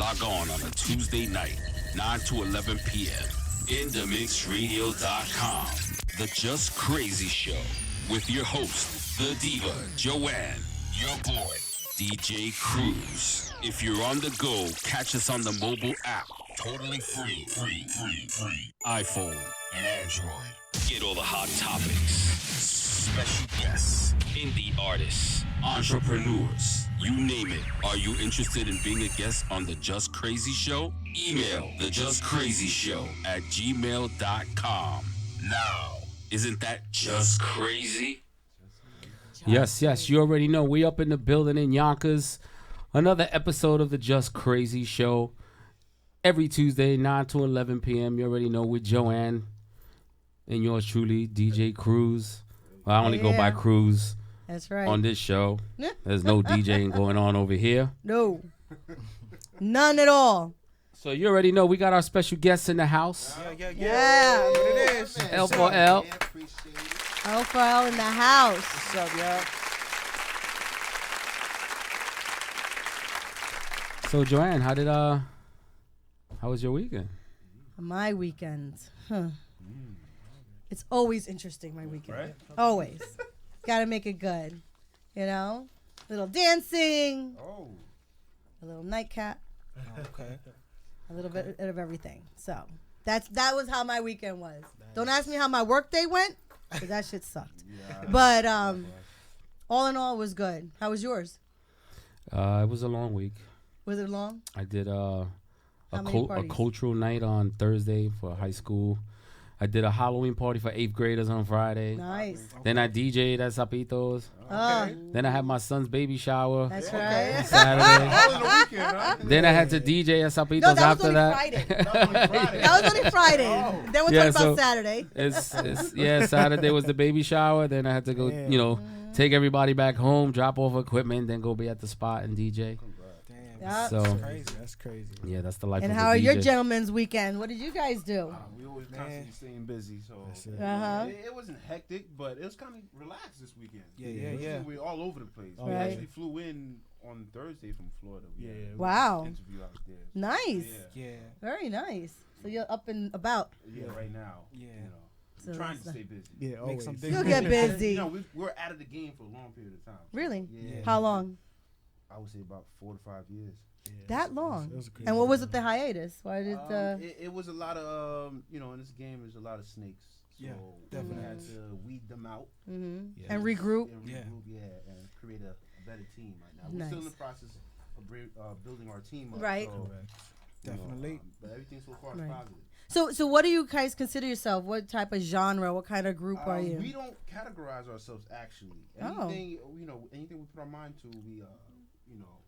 Log on a Tuesday night, 9 to 11 p.m. InTheMixRadio.com. The Just Crazy Show with your host, the diva, Joanne, your boy, DJ Cruz. If you're on the go, catch us on the mobile app. Totally free. iPhone and Android. Get all the hot topics, special guests, indie artists, entrepreneurs, you name it. Are you interested in being a guest on The Just Crazy Show? Email thejustcrazyshow@gmail.com. Now, isn't that just crazy? Yes, you already know. We up in the building in Yonkers. Another episode of The Just Crazy Show. Every Tuesday, 9 to 11 p.m. You already know, with Joanne and yours truly, DJ Cruz. Well, I only go by Cruz. That's right. On this show. There's no DJing going on over here. No. None at all. So you already know we got our special guests in the house. Yeah. It is. L for L. L for L in the house. What's up, y'all? So Joanne, how was your weekend? My weekend. It's always interesting, my weekend. Right? Always. Gotta make it good. You know? A little dancing. Oh. A little nightcap. Okay. A little bit of everything. So that was how my weekend was. Don't ask me how my work day went, because that shit sucked. But all in all, it was good. How was yours? It was a long week. Was it long? I did a many parties? cultural night on Thursday for high school. I did a Halloween party for 8th graders on Friday. Nice. Then I DJ'd at Zapitos. Okay. Then I had my son's baby shower. That's right. On Saturday. All in the weekend, huh? Then I had to DJ at Zapitos No, that after was that. only Friday. That was only Friday. Then we'll talk about Saturday. Saturday was the baby shower. Then I had to go, take everybody back home, drop off equipment, then go be at the spot and DJ. Yep. So That's crazy. yeah, that's the life And of how a are DJ. your gentlemen's weekend? What did you guys do? We always constantly staying busy, so it wasn't hectic, but it was kind of relaxed this weekend. Yeah. We're all over the place. We Right. actually flew in on Thursday from Florida. We had an Wow. interview out there. Nice. Yeah. Very nice. So you're up and about. Yeah, right now. Yeah. So Trying to that's stay busy. Yeah, Make some big You'll get busy. We're out of the game for a long period of time. Really? Yeah. How long? I would say about 4 to 5 years. That long? It was a crazy And what was it, the hiatus? Why did It was a lot of, in this game, there's a lot of snakes. So Yeah, we definitely. had to weed them out. and Yeah. regroup? And Yeah. and create a better team right now. We're Nice. still in the process of building our team up. Right. So, Definitely. but everything so far is Right. positive. So what do you guys consider yourself? What type of genre? What kind of group are you? We don't categorize ourselves actually. Oh. Anything anything we put our mind to,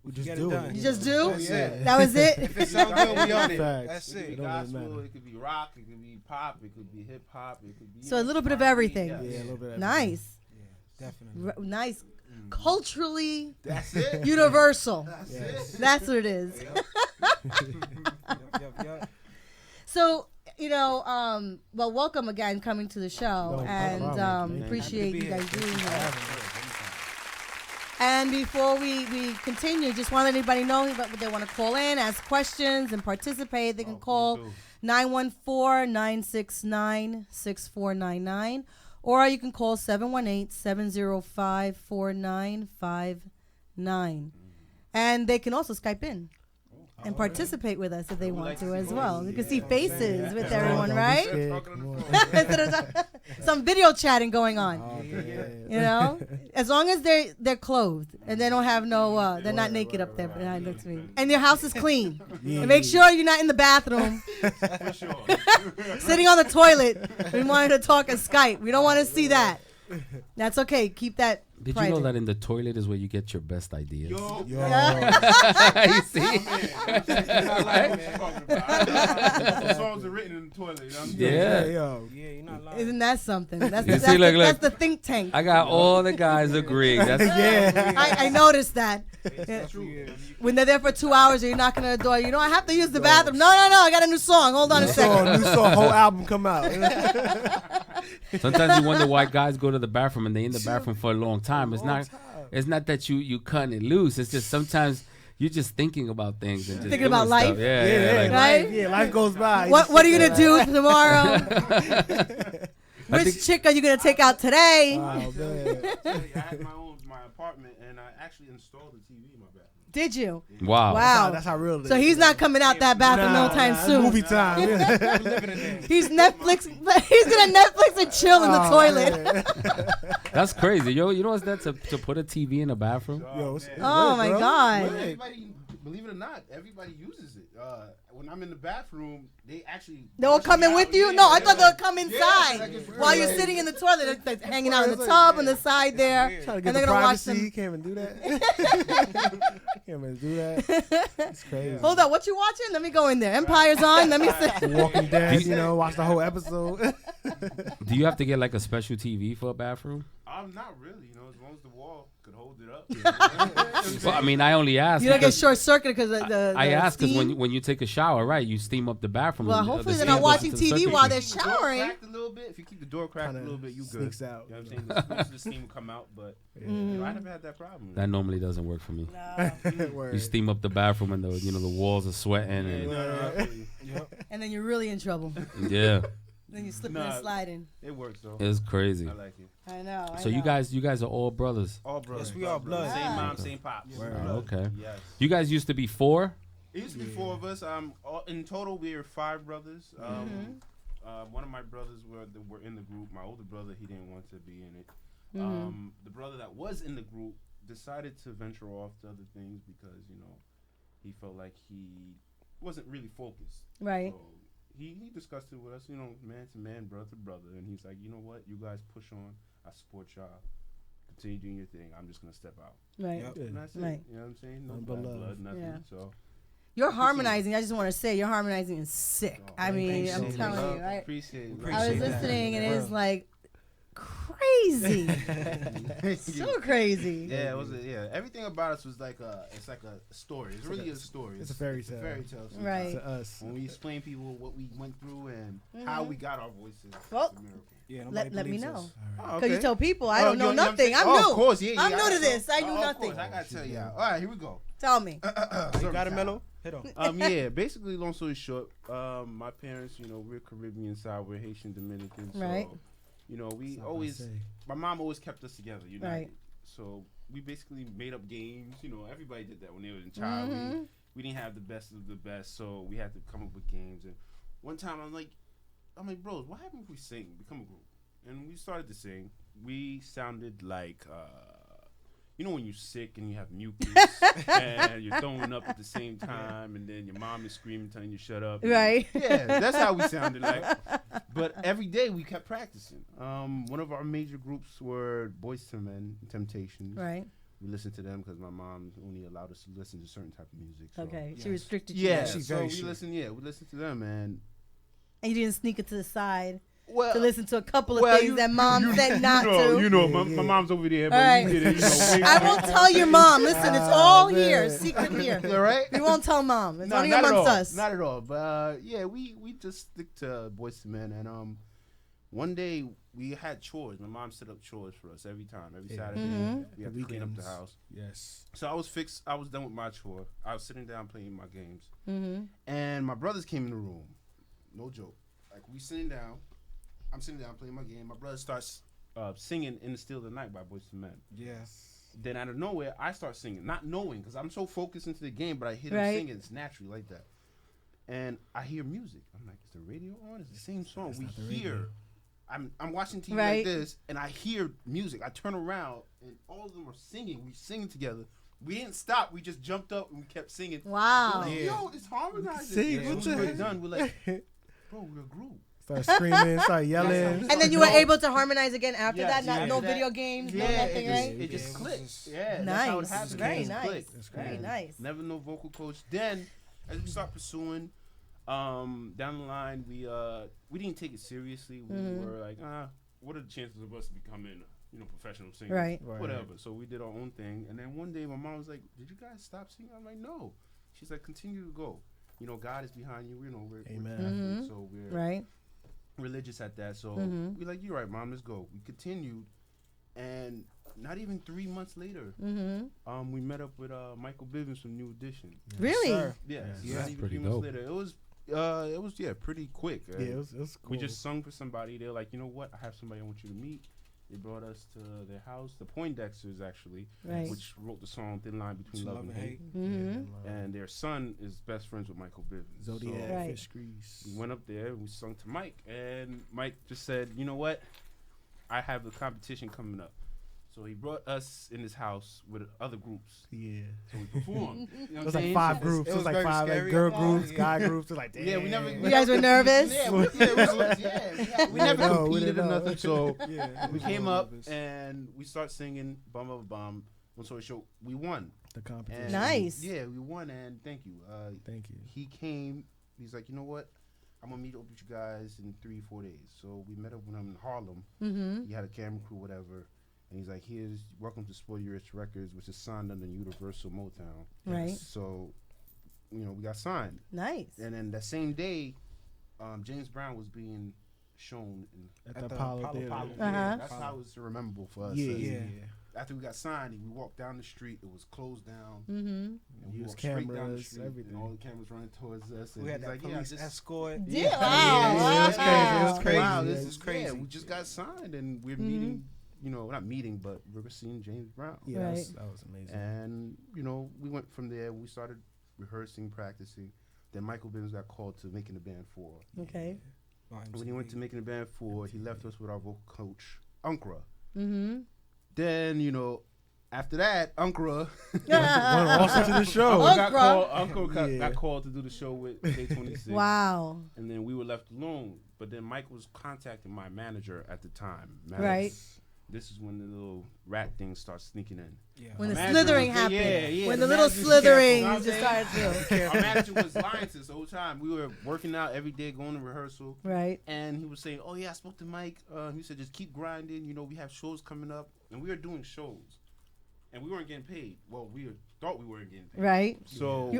We just get do it it. done. You just do? That's it. That was it? If it sounds good, we on it. Facts. That's It could it. be It don't really gospel, matter. it could be rock, it could be pop, it could be hip hop, it could be So a little bit of R&B, everything. yes. Yeah, a little bit of Nice. Definitely. Nice. Culturally That's it. universal. That's it. That's what it is. Yep. So, well, welcome again coming to the show. No and problem. appreciate Happy to you be guys here. being Thanks for here. having us. And before we continue, just want to let anybody know if they want to call in, ask questions, and participate. They can call 914-969-6499, or you can call 718-705-4959. And they can also Skype in and participate with us if they want to as well. You can see faces with everyone, Don't be right? scared. Come on. Instead of some video chatting going on. You know, as long as they're clothed and they don't have no, they're not naked up there behind the screen, and your house is clean. And make sure you're not in the bathroom, For sure. sitting on the toilet. We wanted to talk on Skype. We don't want to see that. That's okay. Keep that. Did private. you know that in the toilet is where you get your best ideas? Yo, Yo. You see? The songs are written in the toilet. You know what I'm saying? Yeah. Yo. Yeah, you're not lying. Isn't that something? That's You the, see, that's, look, the, look. that's the think tank. I got all the guys agreeing. That's Yeah. I noticed that. That's true. When they're there for 2 hours and you're knocking on the door, I have to use the bathroom. No, I got a new song. Hold on a second. New song, whole album come out. Sometimes you wonder why guys go to the bathroom and they in the bathroom for a long time. It's not that you cutting it loose. It's just sometimes you're just thinking about things and just Thinking doing about life? stuff. Yeah, Yeah, like, Right? life goes by. What are you gonna do tomorrow? I Which think- chick are you gonna take out today? Wow, man. I had my apartment, and I actually installed a TV in my bathroom. Did you? Wow. Wow. That's how real it is. So he's not coming out that bathroom no time soon. Movie time. He's Netflix. He's gonna Netflix and chill in the toilet. That's crazy. Yo, you know what's that to put a TV in a bathroom? Yo, it's Oh lit, my bro. God. Lit. Everybody, believe it or not, everybody uses it. When I'm in the bathroom, they actually They'll rush come me in out. with you? Yeah, No, I they're thought they'll like- come Yeah, inside like it's while you're real. sitting in the toilet. They're hanging out in the It's tub like- on the side there. Trying to And get they're the gonna watch privacy. them. Can't even do that. Can't even do that. It's crazy. Hold up, what you watching? Let me go in there. Empire's on. Let me see. Walking Dead, watch the whole episode. Do you have to get like a special TV for a bathroom? Not really, as long as the wall could hold it up. Well, I mean, I only ask. You don't get because short circuit because the I ask because steam? when you take a shower, right, you steam up the bathroom. Well, and, hopefully the they're not steam goes watching into the TV circuit. while they're If the door showering. cracked a little bit, if you keep the door cracked a Kinda little bit, you good. sneaks out. You know what I'm saying? The steam will come out, but I never had that problem. That normally doesn't work for me. Word. You steam up the bathroom and the walls are sweating and And then you're really in trouble. yeah, Then you're slipping Nah. and sliding. It works though. it's crazy. I like it. I know. So you guys are all brothers. All brothers. Yes, we all blood. Same mom, Okay. same pops. Word. Oh, okay. Yes. You guys used to be 4. It used to be 4 of us. In total, we were 5 brothers. One of my brothers were in the group. My older brother, he didn't want to be in it. The brother that was in the group decided to venture off to other things because he felt like he wasn't really focused. Right. So he discussed it with us, man to man, brother to brother, and he's like, you know what, you guys push on. I support y'all. Continue doing your thing. I'm just gonna step out. Right. Yep. And that's Right. it. You know what I'm saying? No Nothing but bad love. blood, nothing. Yeah. So You're harmonizing. I just want to say your harmonizing is sick. Oh, I mean, thanks I'm so telling much. you. I appreciate it. was Appreciate that. listening and it is Wow. like crazy. So crazy. Yeah, it was. Everything about us was like it's like a story. It's really a story. It's a fairy tale. Fairy tale. sometimes. Right. To us. When we explain people what we went through and how we got our voices, Well, it's a miracle. Yeah, nobody Let me believes know. us. Oh, Because you tell people I Oh, don't know you know what nothing. I'm saying? new. Of course, yeah. I'm new to this. I do Of nothing. course, I gotta tell you. All right, here we go. Tell me. You got it, Mello? Hit on. Yeah, basically, long story short, my parents, we're Caribbean side, we're Haitian Dominican, so, Right. we Stop always, and say. my mom always kept us together, united. Right. So we basically made up games, everybody did that when they were in child. Mm-hmm. We didn't have the best of the best, so we had to come up with games. And one time I'm like, bros, what happens if we sing, become a group? And we started to sing. We sounded like, when you're sick and you have mucus and you're throwing up at the same time, and then your mom is screaming, telling you shut up. Right. Yeah, that's how we sounded like. But every day we kept practicing. One of our major groups were Boyz II Men, Temptations. Right. We listened to them because my mom only allowed us to listen to certain type of music. So. Okay. She Yes. restricted you. Yeah, there. She's so very we strict. listened to them, and And you didn't sneak it to the side well, to listen to a couple of things that mom said not to. my mom's over there, but All right. we did it, I won't tell your mom. Listen, it's all man. here, secret here. All right. We won't tell mom. It's No, only not at amongst all. us. Not at all. But yeah, we just stick to Boyz II Men, and one day we had chores. My mom set up chores for us every Saturday. Mm-hmm. We had to clean up the house. Yes. So I was done with my chore. I was sitting down playing my games, Mm-hmm. and my brothers came in the room. No joke. Like we sitting down. I'm sitting down playing my game. My brother starts singing "In the Still of the Night" by Boyz II Men. Yes. Then out of nowhere, I start singing, not knowing, because I'm so focused into the game, but I hear them Right. singing. It's naturally like that. And I hear music. I'm like, is the radio on? It's the same song. It's We not the hear. radio. I'm watching TV Right. like this, and I hear music. I turn around, and all of them are singing. We singing together. We didn't stop. We just jumped up and we kept singing. Wow. We're like, Yeah. yo, it's harmonizing. See, As what soon as the we're done, we're like, bro, we're a group. Start screaming, start yelling. And then you were able to harmonize again after Yes, that? yeah. No That- video games, no Yeah, nothing, it right? just Yeah, it clicked. was- Yeah, that's how it Nice. happened. Very It just nice. clicked. That's Very crazy. nice. Never no vocal coach. Then, as we start pursuing, down the line, we didn't take it seriously. We were like, what are the chances of us becoming, professional singers? Right. Right. Whatever. So we did our own thing. And then one day, my mom was like, "Did you guys stop singing?" I'm like, "No." She's like, "Continue to go. God is behind you. We're Amen. Catholic, so we're Right. religious at that. So Mhm. we're like, "You're right, Mom. Let's go." We continued, and not even 3 months later, we met up with Michael Bivins from New Edition. Really? Sir. Yeah, Yeah. not even Pretty 3 months dope. later. It was pretty quick. Yeah, it was cool. We just sung for somebody. They're like, you know what? I have somebody I want you to meet. They brought us to their house, the Poindexters actually, Right. which wrote the song "Thin Line Between Love and Hate." Mm-hmm. And their son is best friends with Michael Bivins. Zodiac, Right. Fish Grease. We went up there and we sung to Mike, and Mike just said, "You know what? I have a competition coming up." So he brought us in his house with other groups. Yeah. So we performed. You know It what was I'm like saying? 5 groups. it It was was like very 5 like scary girl up there. groups, guy groups. It was like, damn. Yeah, we never. You guys were nervous? Yeah, we never didn't know, we competed didn't or know. nothing. So Yeah, we came up and we start singing "Bum Bum Bum." One story short, we won. the competition. And Nice. Yeah, we won, and thank you. Thank you. He came. He's like, you know what? I'm gonna meet up with you guys in 3-4 days. So we met up with him in Harlem. Mm-hmm. He had a camera crew, whatever. And he's like, here's welcome to Spoil Your Rich Records, which is signed under Universal Motown. Right. So, you know, we got signed. Nice. And then that same day, James Brown was being shown At At the the Apollo Apollo Theater. Palace. Uh-huh. Yeah, that's how it's rememberable for us. Yeah, As yeah. After we got signed, we walked down the street. It was closed down. Mm-hmm. And we Use walked straight down the cameras, street, everything. and all the cameras running towards us. And We had he's that like, yeah, police this- escort. Yeah. Yeah, Wow. it was crazy. It was Wow. crazy. Wow, Yeah, this it is was crazy. crazy. We just got signed, and we're Mhm. meeting. You know, not meeting, but we're seeing James Brown. Yeah, Right. that was amazing. And you know, we went from there. We started rehearsing, practicing. Then Michael Bivins got called to Making the Band 4. Okay. When he went to Making the Band 4, he left us with our vocal coach, Unkra. Mm-hmm. Then, you know, after that, Unkra Went also to the show. Uncle Yeah. got called to do the show with K26. Wow. And then we were left alone. But then Mike was contacting my manager at the time. Right. This is when the little rat thing starts sneaking in. Yeah. When the Our manager slithering was- happened. yeah, yeah, When the the little manager's slithering careful. just started to. Our manager was lying to us the whole time. We were working out every day, going to rehearsal. Right. And he was saying, "Oh yeah, I spoke to Mike. He said just keep grinding. You know, we have shows coming up, and we were doing shows, and we weren't getting paid. Well, thought we weren't getting paid. Right. So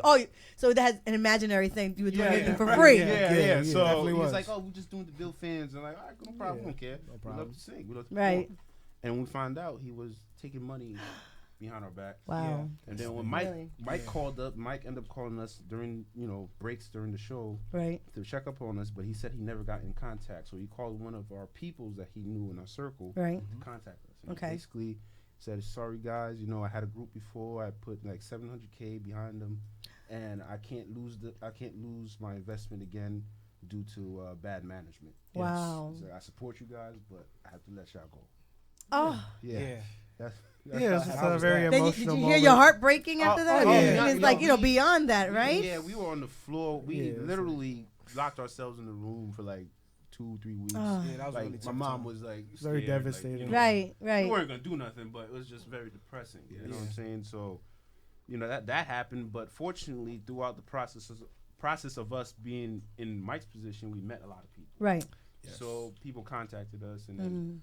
So that has an imaginary thing. You were doing it for right. free. Yeah. So definitely he was was. like, "Oh, we're just doing the bill fans." And like, all right, no problem. We don't care. no We problem. love to sing. We love to Right. perform." And we found out he was taking money behind our back. Wow. And then when Mike Really? called up, Mike ended up calling us during breaks during the show Right. to check up on us, but he said he never got in contact. So he called one of our peoples that he knew in our circle Right. to contact us. And Okay. basically said, "Sorry guys, you know I had a group before. I put like 700K behind them, and I can't lose my investment again due to bad management. Wow. So I support you guys, but I have to let y'all go." Oh. Yeah. That's Yeah, it's how just I a was very at. Then emotional did you moment. hear your heart breaking after that? oh, I yeah. mean, it's Yeah, like, we- beyond that, right? Yeah, we were on the floor. We Yeah, it's literally locked ourselves in the room for like 2-3 weeks. Oh. Yeah, that was Like really my tough mom time. was like Very scared, devastating. Like, you know, Right. We Right. weren't gonna do nothing, but it was just very depressing. You know what I'm saying? So, you know that happened. But fortunately, throughout the process of us being in Mike's position, we met a lot of people. Right. Yes. So people contacted us, and Mhm. then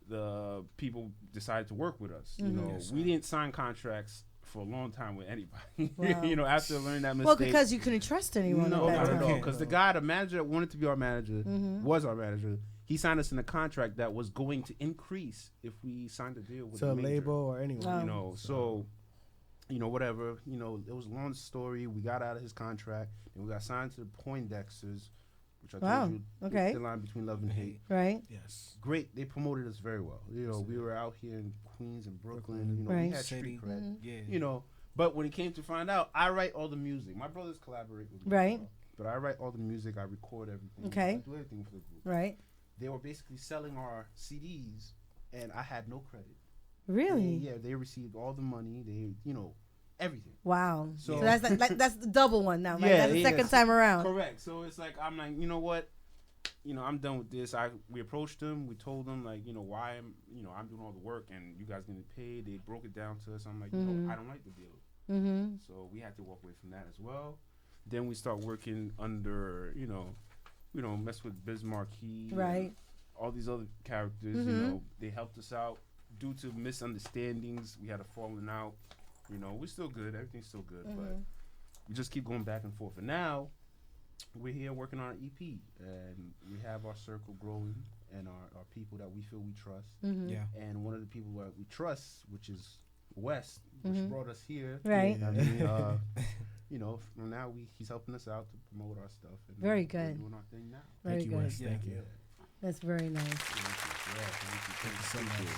the people decided to work with us. You Mhm. know, Yes, we didn't sign contracts for a long time with anybody. Wow. You know, after learning that mistake. Well, because you couldn't trust anyone No, at not that at time. all. Because the guy, the manager that wanted to be our manager, Mhm. was our manager. He signed us in a contract that was going to increase if we signed a deal with to a a major. label or anyone. Wow. You know, so you know, whatever. You know, it was a long story. We got out of his contract, and we got signed to the Poindexters, which I Wow. told you, Okay. the line between love and hate. Right. Yes. Great, they promoted us very well. You know, we were out here in Queens and Brooklyn. You know, Right. we had City. street cred. Mhm. Yeah. You know, but when it came to find out, I write all the music. My brothers collaborate with me. Right. But I write all the music. I record everything. Okay. I do everything for the group. Right. They were basically selling our CDs, and I had no credit. Really? Yeah, they received all the money. They, you know, everything. Wow. So So- that's the double one now. Right? Yeah, That's the yeah. second time around. Correct. So it's like I'm like, you know what? You know, I'm done with this. We approached them. We told them like, you know, why I'm doing all the work and you guys getting paid. They broke it down to us. I'm like, you know, I don't like the deal. Mm-hmm. So we had to walk away from that as well. Then we start working under, you know, mess with Biz Marquee, Right. all these other characters. You know, they helped us out due to misunderstandings. We had a falling out. You know, we're still good. Everything's still good, but we just keep going back and forth. And now, we're here working on our EP, and we have our circle growing, and our people that we feel we trust. Mm-hmm. Yeah. And one of the people that we trust, which is West, which brought us here. Right. I mean, you know, from now he's helping us out to promote our stuff. And Very we're good. doing our thing now. Very Thank you, good. Wes. Thank you. That's very nice. Thank you so much.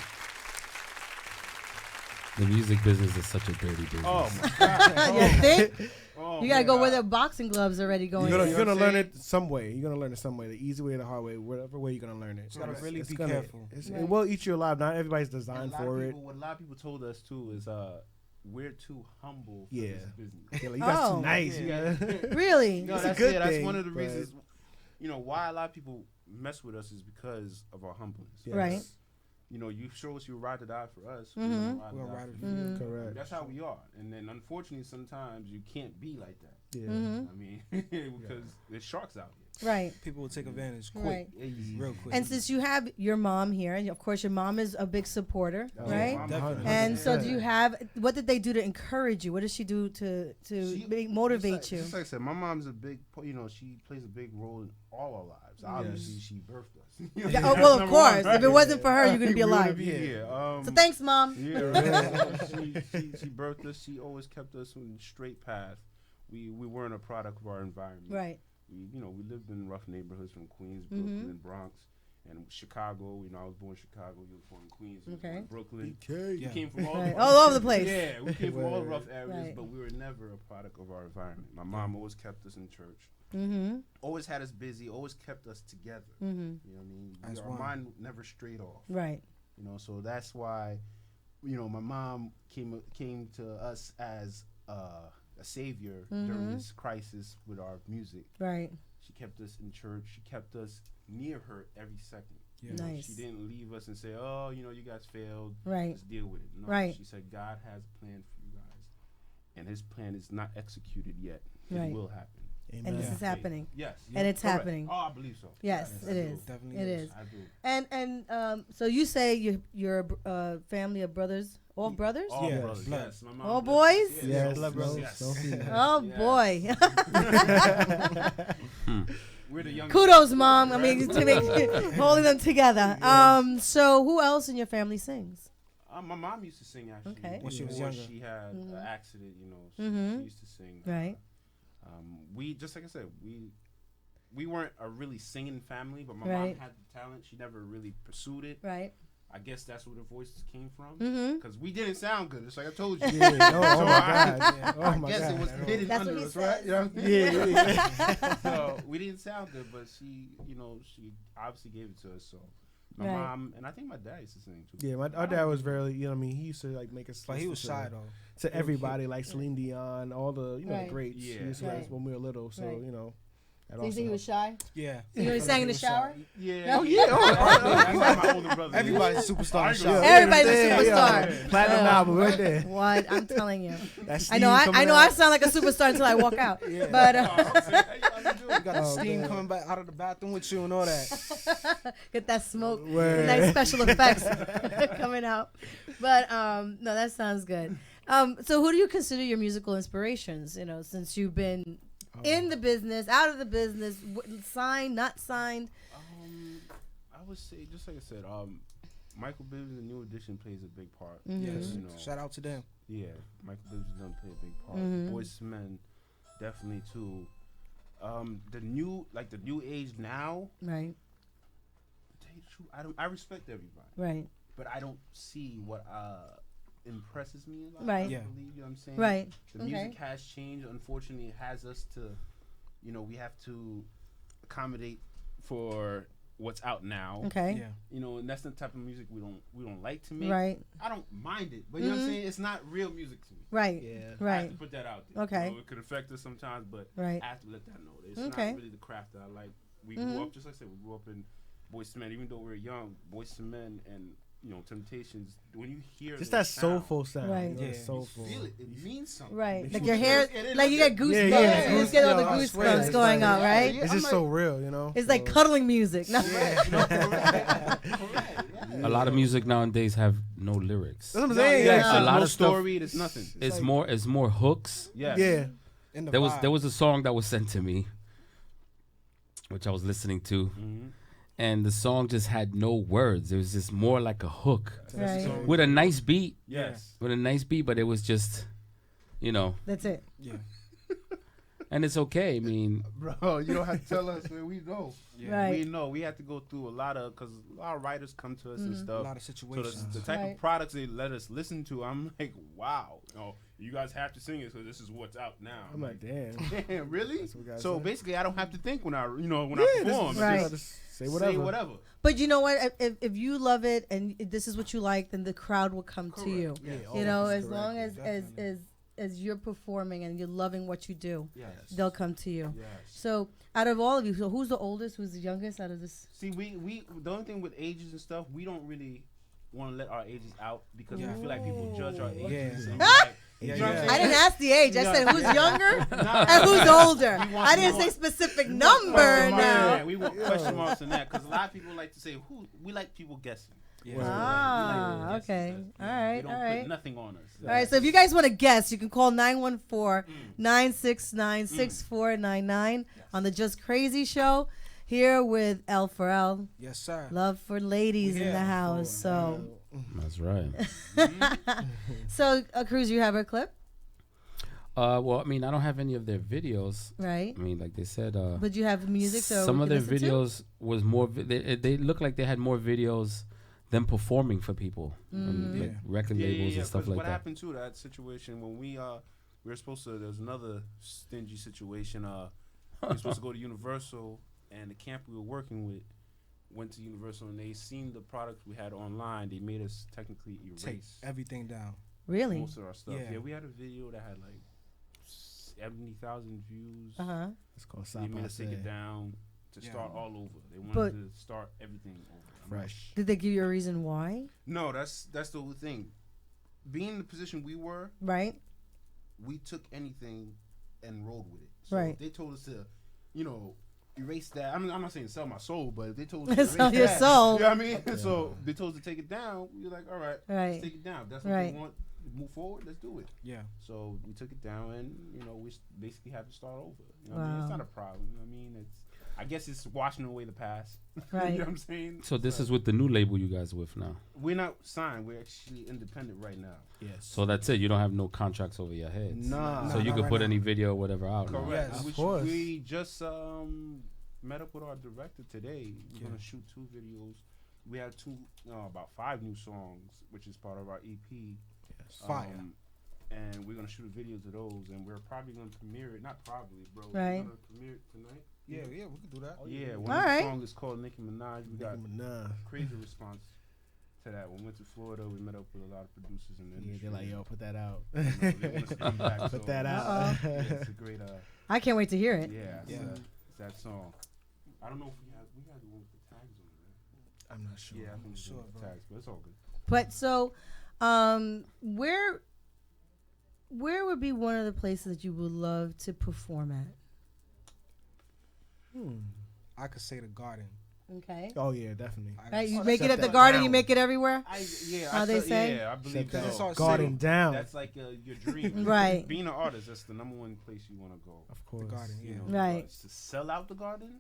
The music business is such a dirty business. Oh my God! You think? Oh, You gotta go my with God. the boxing gloves already going. You're in. gonna know what learn I'm it some way. You're gonna learn it some way. The easy way, the hard way, whatever way you're gonna learn it. You gotta really It's be gonna- careful. Right. It will eat you alive. Not everybody's And designed a lot for of it. people, what a lot of people told us too is we're too humble for Yeah. this business. Yeah, like, you guys Oh. too nice. Yeah. You gotta- Really? No, It's a that's good it. That's thing, one of the but- reasons, you know, why a lot of people mess with us is because of our humbleness. Yes. Right. You know, you show us you ride or die for us. Mhm. We're We'll gonna ride ride or or die die for you. Correct. That's how we are. And then unfortunately sometimes you can't be like that. Yeah. Mm-hmm. I mean, because there's sharks out here. Right. People will take advantage quick, Right. real quick. And since you have your mom here, and of course your mom is a big supporter, Oh, right? I'm Definitely. 100%. And so, do you have? What did they do to encourage you? What did she do to motivate just you? Just like I said, my mom's a big, you know, she plays a big role in all our lives. Obviously, she birthed us. You know, Yeah, that's well, of number course. one, If it right? wasn't for her, you wouldn't be We wouldn't alive. be here. So thanks, mom. Yeah, right. she birthed us. She always kept us on the straight path. We weren't a product of our environment. Right. We lived in rough neighborhoods from Queens, Mm-hmm. Brooklyn, and Bronx, and Chicago. You know, I was born in Chicago. You were born in Queens. You was born in Okay. Brooklyn. Yeah. We came from all, Right. the All over the place. Yeah, we came from all the rough areas, Right. but we were never a product of our environment. My mom always kept us in church. Mm-hmm. Always had us busy. Always kept us together. Mm-hmm. You know what I mean? As Our one. mind never strayed off. Right. You know, so that's why, you know, my mom came to us as a savior during this crisis with our music. Right. She kept us in church. She kept us near her every second. Yeah. Nice. She didn't leave us and say, "Oh, you know, you guys failed. Right. Just deal with it." No, Right. She said, "God has a plan for you guys, and His plan is not executed yet. Right. It will happen." And this Yeah. is happening. Yes. And it's correct. happening. Oh, I believe so. Yes, I it do. is. Definitely It is. is. I do. And so you say you're a family of brothers, all brothers? All Yeah, brothers. blood. Yes. My mom All blessed us. boys? Yes, blood no, brothers. Yes. no female. Oh Yeah. boy. We're the youngest. Kudos, mom. I mean, to make holding them together. So who else in your family sings? My mom used to sing actually. Okay. When she was Before younger. she had an accident, you know, she Mhm. used to sing. Right. We just like I said, we weren't a really singing family, but my Right. mom had the talent. She never really pursued it. Right. I guess that's where the voices came from. Mm-hmm. Because we didn't sound good, just like I told you. Yeah. Oh, my God. Yeah. Oh I my guess God. it was hidden That's what under he us, right? says. You know what I'm saying? Yeah. So we didn't sound good, but she, you know, she obviously gave it to us. So my Right. mom, and I think my dad used to sing too. Yeah, our dad was very, you know what I mean? He used to like make us But he listen was to, shy though. to everybody, like Celine Dion, all the, you know, Right. the greats. Yeah. He used to let us Right. when we were little, so, Right. you know. that So you also think he was shy? Yeah. So you only sang in the shower? Yeah. No? Yeah. That's like my older brother. Everybody's a superstar. I in the agree. shop. Everybody's a Yeah, superstar. yeah. Platinum Yeah. album right there. What? I'm telling you. That's I know. I know. I sound like a superstar until I walk out. Yeah. But Oh, You got the Oh, steam man. coming back out of the bathroom with you and all that. get that smoke, Word. nice special effects coming out. But no, that sounds good. So who do you consider your musical inspirations? You know, since you've been in the business, out of the business, signed, not signed. I would say, just like I said, Michael Bibbs and New Edition plays a big part. Yes. You know, Shout out to them. yeah, Michael Bibbs done play a big part. Mhm. Boyz II Men, definitely too. The new age now. Right. To tell you the truth, I respect everybody, Right. but I don't see what impresses me a lot. Right. I Yeah. believe, you know what I'm saying? Right. The Okay. music has changed. Unfortunately, it has us to, you know, we have to accommodate for what's out now. Okay. Yeah. You know, and that's the type of music we don't like to make. Right. I don't mind it, but you know what I'm Mhm. saying? It's not real music to me. Right. Yeah. I have Right. to put that out there. Okay. You know, it could affect us sometimes, but Right. I have to let that know. It's Okay. not really the craft that I like. We Mhm. grew up, just like I said, we grew up in Boyz II Men. Even though we were young, Boyz II Men and, you know, Temptations, when you hear Just those that soulful sound. Right. You know, Yeah. the You soulful. feel it. It means something. Right. Makes Like you your feel hair, it. And it like you get doesn't- goosebumps. Yeah, You just get all the yeah, I swear, goosebumps it's going like- on, right? It's I'm just like- so real, you know? It's like So- cuddling music. No. A lot of music nowadays have no lyrics. That's what I'm No, saying. yeah, Yeah. a it's lot no of stuff- story. It's nothing. It's more hooks. Yes. Yeah. In the There vibe. was a song that was sent to me which I was listening to, Mm-hmm. and the song just had no words. It was just more like a hook Right. with a nice beat, Yes. but it was just, you know, That's it. Yeah. and it's okay. I mean, Bro, you don't have to tell us, man. We know. Right. We know. We have to go through a lot of, because a lot of writers come to us and A stuff. lot of So situations. the type Right. of products they let us listen to, I'm like, wow. You guys have to sing it, so this is what's out now. I'm like, damn. damn, really? That's what guys So say. basically, I don't have to think when I perform. is- Right. Just say whatever. Say whatever. But you know what? If you love it and this is what you like, then the crowd will come to you. Yeah, You know, always. as long as Definitely. as you're performing and you're loving what you do, Yes. they'll come to you. Yes. So out of all of you, so who's the oldest? Who's the youngest out of this? See, we the only thing with ages and stuff, we don't really want to let our ages out because Yeah. we feel like people judge our ages. Yeah. And we're like, Yeah, you know what I'm yeah. I didn't ask the age. I said who's younger Nah, and who's older. We want I didn't more- say specific number Yeah, now. we want question marks in that because a lot of people like to say who. We like people guessing. Yeah. Ah, We like okay. guessing. All right, We don't all right. put nothing on us. All right, so if you guys want to guess, you can call 914-969-6499 on the Just Crazy Show here with L for L. Yes, sir. Love for ladies in the Yeah. house. So, that's right. so Cruz, you have a clip, Well, I mean, I don't have any of their videos. right? I mean, like they said, But you have music, so some we of can their listen to? videos was more. They looked like they had more videos than performing for people, and, like Yeah. record labels and stuff 'cause like what that. happened to that situation when we were supposed to? There's another stingy situation. We were supposed to go to Universal, and the camp we were working with went to Universal, and they seen the products we had online. They made us technically Take erase everything down. Really? most of our stuff. Yeah. Yeah, we had a video that had like 70,000 views. Uh-huh. It's called They made us take it Sapase. down to Yeah. start all over. They wanted But- to start everything over. Fresh. Did they give you a reason why? No, that's the whole thing. Being in the position we were, Right? we took anything and rolled with it. So Right. if they told us to, erase that. I'm not saying sell my soul, but if they told us to erase Sell your that, soul. You know what I mean? So they told us to take it down. We were like, all right, Right. let's take it down. If that's what Right. they want to move forward, let's do it. Yeah. So we took it down, and we basically had to start over. You know what I mean? Wow. It's not a problem. You know what I mean? I guess it's washing away the past. Right. You know what I'm saying? So this is with the new label you guys with now. We're not signed. We're actually independent right now. Yes. So that's it. You don't have no contracts over your heads. Nah. So you not could right put now. any video or whatever out. now. Correct. Yes, of Which course. we just met up with our director today. We're Yeah. gonna shoot 2 videos. We have about 5 new songs, which is part of our EP. Fire. And we're gonna shoot a video to those, and we're probably gonna premiere it. Not probably, bro. Right. We're gonna premiere it tonight. Yeah, we could do that. Yeah. One All of the right. songs is called Nicki Minaj. We got Nah. crazy response to that. When we went to Florida, we met up with a lot of producers in the Yeah, industry. they're like, yo, put that out. You know, they want us to come back, so- Put that Uh-oh. out. Yeah, it's a great. I can't wait to hear it. Yeah, Yeah. it's that song. I don't know if we had the one with the tags on it. I'm not sure. Yeah, I think it's Sure, with the bro. tags, but it's all good. But so, where would be one of the places that you would love to perform at? I could say the Garden. Okay. Oh yeah, definitely. Right, you Oh, make it shut at the that garden, you down. make it everywhere. How they feel- say? Yeah, I Shut believe that it's all garden city. down. That's like your dream. Right. Being an artist, that's the number one place you want to go. Of course. Garden, You yeah. know, Right. To sell out the garden,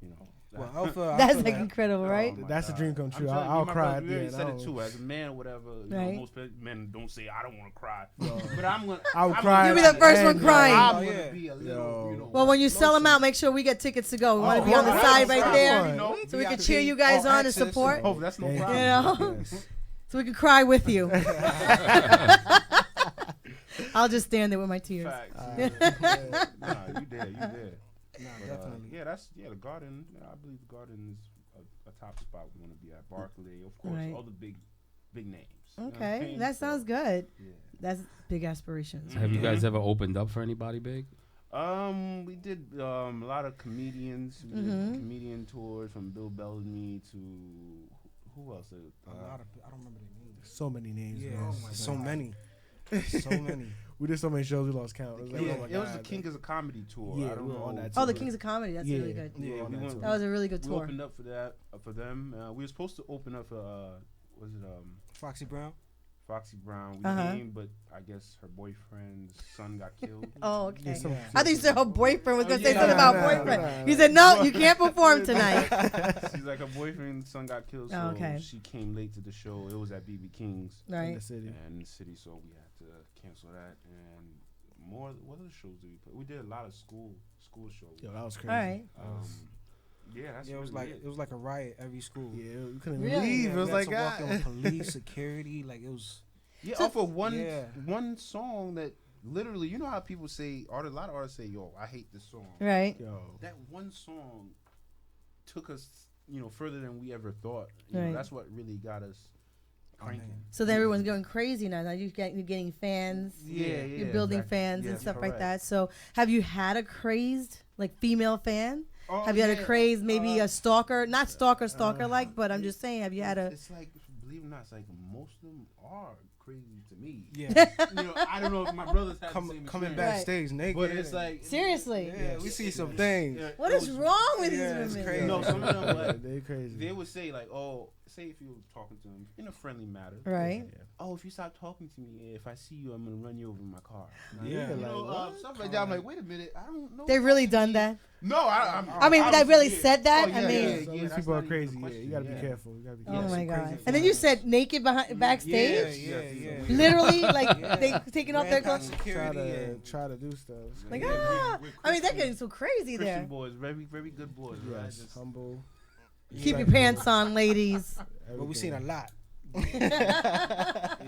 you know. Well, I feel That's like like incredible, Oh right? my That's a God. dream come I'm true. telling you, I'll my cry brother, at we the already end. said I it don't- too. As a man, or whatever, Right. most men don't say I don't want to cry, but I'm gonna. I would I'm cry. You'll be at the first one end, crying. I'm Oh, gonna yeah. be a little, Yo. Well, when you sell them out, make sure we get tickets to go. We want to be on the Oh, side that's right fine. there, You know, so we can VIP, cheer you guys all on and access. support. Oh, that's no Thank problem. You know? Yes. So we can cry with you. I'll just stand there with my tears. Facts. Nah, you there. Nah, But, definitely. the garden. I believe the garden is a top spot we want to be at. Barclay, of course, Right. all the big names. You know what I'm Okay, saying? that sounds So, good. Yeah. That's big aspirations. Have you guys ever opened up for anybody big? We did a lot of comedians. We did comedian tours from Bill Bellamy to who else? A lot of, I don't remember their names. So many names. Yeah, man. so many. So many. We did so many shows, we lost count. It was like, Yeah, oh my it was God. the King is a Comedy tour. Yeah, I don't we were know. on that Oh, the tour. Kings of Comedy. That's Yeah. really good. Yeah, We were on we that went. tour. That was a really good We tour. opened up for that for them. We were supposed to open up for was it Foxy Brown. Foxy Brown. We Uh-huh. came, but I guess her boyfriend's son got killed. Oh, okay. some- I think you said her boyfriend was gonna say yeah. something about Nah, boyfriend. nah, You nah. said no, you can't perform tonight. She's like, her boyfriend's son got killed, so Oh, okay. she came late to the show. It was at BB King's In Right. the city. in the city, so we had to cancel that. And more, what other shows did we play? We did a lot of school shows. Yo, that was All crazy. right. Yeah, that's Yeah, it was really like it was like a riot every school. Yeah, we couldn't Really? leave. Yeah, It was we like had to walk in with God. police security. Like it was. Yeah, off of one Yeah. one song that literally, you know how people say, a lot of artists say, "Yo, I hate this song." Right. Yo, That one song took us, further than we ever thought. Right. That's what really got us cranking. So then everyone's going crazy now. Now you're getting fans. Yeah, You're building exactly. fans Yeah, and stuff like correct. that. So have you had a crazed female fan? Oh, Have you had a yeah. crazed, maybe a stalker? Not stalker like, but I'm it- just saying, have you had a? It's like, believe it or not, it's like most of them are crazy to me. Yeah. I don't know if my brothers had the same Coming experience. backstage naked. But it's and- like Seriously? Yeah, we see some things. Yeah, What it is was- wrong with yeah, these it's women? crazy. No, some of them like they crazy. they would say like, oh, say if you were talking to them in a friendly manner, Right. oh, if you stop talking to me, if I see you, I'm gonna run you over in my car. Yeah, You like, know, what? stuff like that. I'm like, wait a minute, I don't know. They really done that? No, I mean, they really said that? I mean- Some of these that's people not are even crazy. a Yeah, you gotta be question, careful. You gotta be Oh careful. my some god! crazy And then you fans. said naked backstage, Yeah. literally, like Yeah. they taking off their Ran clothes. past Try security to and- try to do stuff. Like Yeah, ah! we're I mean, they're Christian- getting so crazy Christian there. boys, very, very good boys. Right? Yes, Just- humble. Keep your pants on, ladies. But we seen a lot.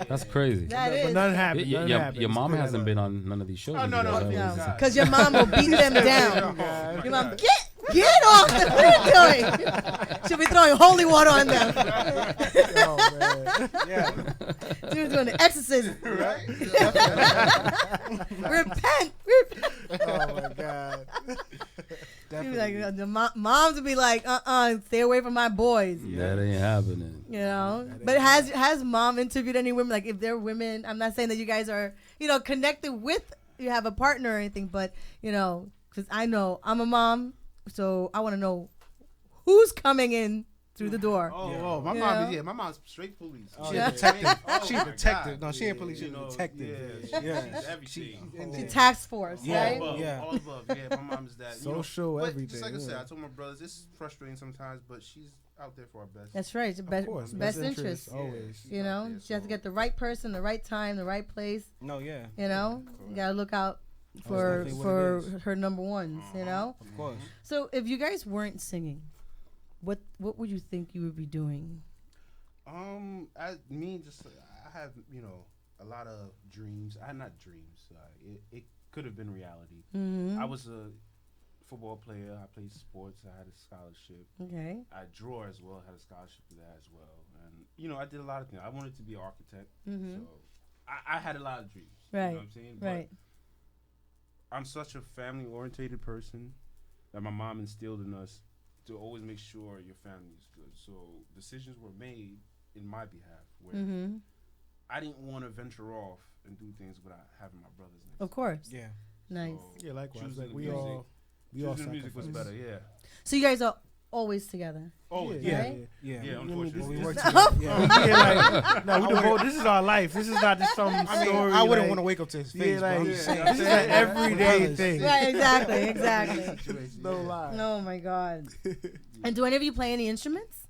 That's crazy. That But is. none happened. Yeah, None yeah, happened. your It's mom good hasn't that been on none of these shows. Oh, with no, you no, guys, no. have you? No, because your mom will beat them down. Oh, Your mom, get off! What are you doing? She'll be throwing holy water on them. Oh man. Yeah. She was doing the exorcism. right? Repent. Oh my god. She was like, the moms would be like, stay away from my boys. That ain't happening. You know, but has mom interviewed any women? Like, if they're women, I'm not saying that you guys are, connected with, you have a partner or anything, but because I know I'm a mom, so I want to know who's coming in through the door. Oh, my You mom know? is my mom's straight police. Oh, She's yeah. a Detective. Oh, She my a detective. God. No, she ain't police. She's You a know, detective. Yeah, Yeah. she's everything. The task force, Yeah. right? All above, Yeah. all above. Yeah, my mom is that. Social, but everything, Just like I said, yeah. I told my brothers, it's frustrating sometimes, but she's out there for our best. That's right. It's Of best, course, best interest. always. You know, she has to get the right person, the right time, the right place. No, yeah. You know, you gotta look out That's for definitely what for it is. her number ones. You know. Of course. So if you guys weren't singing, what would you think you would be doing? I have a lot of dreams. I had not dreams. It could have been reality. Mm-hmm. I was a football player. I played sports. I had a scholarship. Okay. I draw as well. Had a scholarship for that as well. And I did a lot of things. I wanted to be an architect. Mm-hmm. So I had a lot of dreams. Right. You know what I'm saying? Right. But I'm such a family orientated person that my mom instilled in us to always make sure your family is good. So decisions were made in my behalf where Mm-hmm. I didn't want to venture off and do things without having my brothers next. Of course. Yeah. Nice. So Yeah, likewise. choosing Like the we music- all choosing the music was sacrifice. better. Yeah. So you guys are always together. Oh Yeah. Right? Yeah. Yeah, I mean, unfortunately. We work this- together. Yeah. Yeah, like, no, we devote. This is our life. This is not just some I mean, story. I wouldn't like, want to wake up to his Yeah, face, like, but I'm just saying. this is an everyday Brothers. thing. Right. Exactly. Situation, No yeah. lie. Oh my God. And do any of you play any instruments?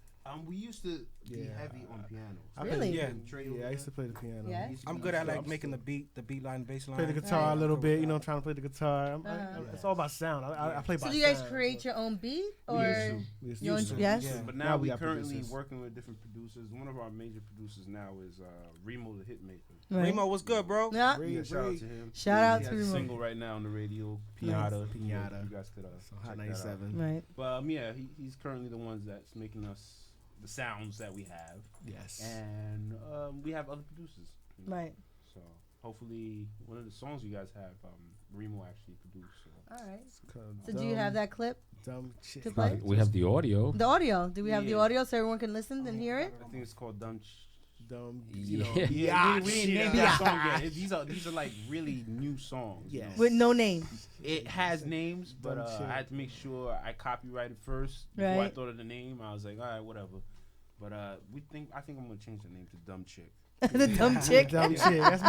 We used to be Yeah. heavy on pianos. I Really? Play, Yeah. yeah, I used to play the piano. Yeah? I used to I'm be- good at like I'm making the beat line, bass line. play the guitar Right. a little bit. Trying to play the guitar. Uh-huh. It's all about sound. I play by So do you guys sound. create your own beat We or used to. We used your own? to. Yes. Yeah. But Now now we we got currently producers. working with different producers. One of our major producers now is Remo the Hitmaker. Right. Remo, what's good, bro? Yeah. Yeah, shout out to him. Shout out he to has a Remo. single right now on the radio, Nice. Pinata. Pinata. You guys could So Hot check that out. 97. Right. But yeah, he's currently the ones that's making us the sounds that we have, Yes. and we have other producers. Right. So hopefully, one of the songs you guys have, Remo actually produced. So. All right. It's called So do you have that clip dumb shit? to play? We have the audio. The audio. Do we have the Yeah. audio so everyone can listen and hear it? I think it's called Dumb. Dumb. Yeah. Yeah, we didn't name that shit. song yet. These are like really new songs. Yes. With no name. It has names, but Dumb shit. I had to make sure I copyrighted first before I Right. thought of the name. I was like, all right, whatever. But I think I'm gonna change the name to Dumb Chick. The dumb chick. Dumb shit. That's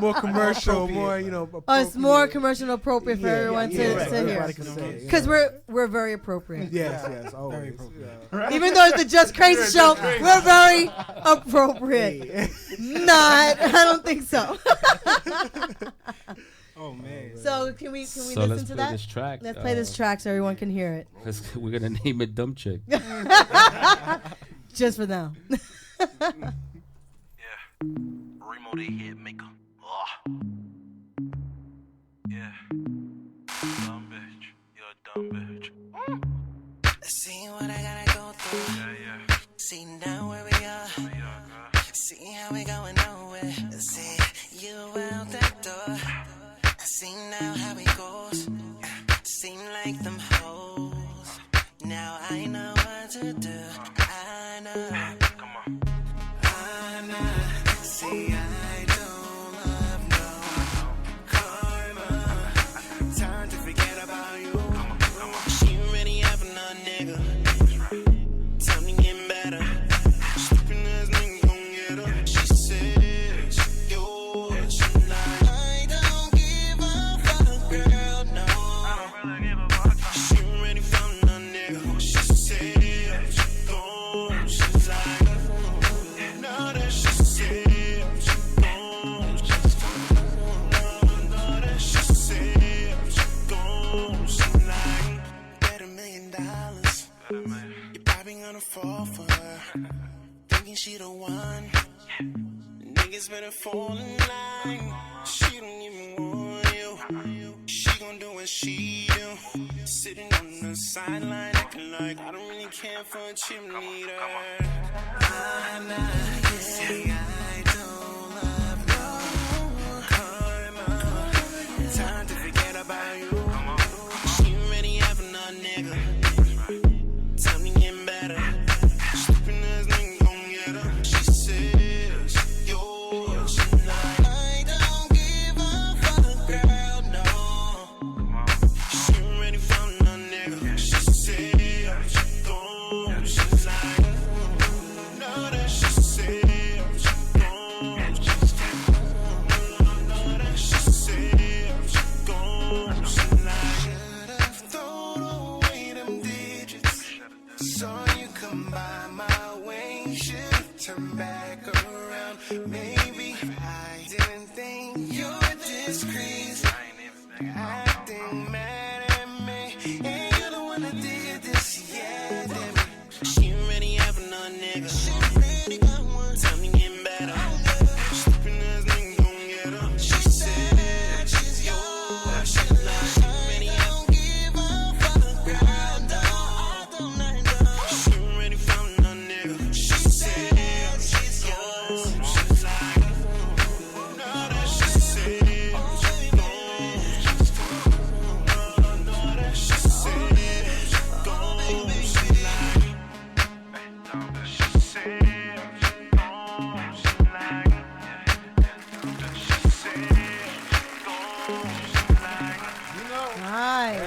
more commercial, more Oh, it's more appropriate. commercial appropriate for everyone to Everybody hear. can say it, Because we're very appropriate. Yes, always. Very appropriate. Even though it's the Just Crazy show, we're very appropriate. Not. I don't think so. Oh man. So can we So listen let's to play that? this track. Let's play this track so everyone can hear it. We're gonna name it Dumb Chick. Just for them. Remo the hit maker. Yeah. Dumb bitch. You're a dumb bitch. See what I gotta go through. Yeah. See now where we are. See how we going nowhere. See you out that door. See now how it goes. Seem like them hoes. Now I know what to do. I know. Come on. I know. See I don't love no karma. Time to forget about you. She already have another nigga. Time to get better. Stupid ass nigga gon' get her. She says you're tonight. I don't give a fuck, girl, no. She already found another nigga. She said she's like, now that she said she's gone, now that she said she's gone, she's like, bet $1 million. You probably gonna fall for her, thinking she the one. Niggas better fall in line. She don't even want you. She gon' do what she do. Sitting on the sideline, acting like I don't really care for a cheerleader. I'm not kidding. I don't love no karma. Time to forget about you. She already have another nigga. Time to get better. Stupid ass nigga gon' get her. She says you're tonight. I don't give a fuck, girl, no. She already found another nigga. She said she's gone. She's like, now that she said she's gone. She's gone. Now that she said she's gone. She's like, should've thrown away them digits. Saw you come by my way. Should've turned back around. Maybe I didn't think you were this crazy. Acting mad at me. And you're the one that did this, yeah, damn it. She already have another nigga. She already got one. Time to get better. Stupid ass nigga gon' get her. She said she's yours. She like, she already don't give a fuck, girl, no, I don't know. She already found another nigga. She said she's yours. She's like, now that she said she's gone. She's gone. Now that she said she's gone. She's like, she said she's gone. She's like, she said she's gone. She's like, Nice.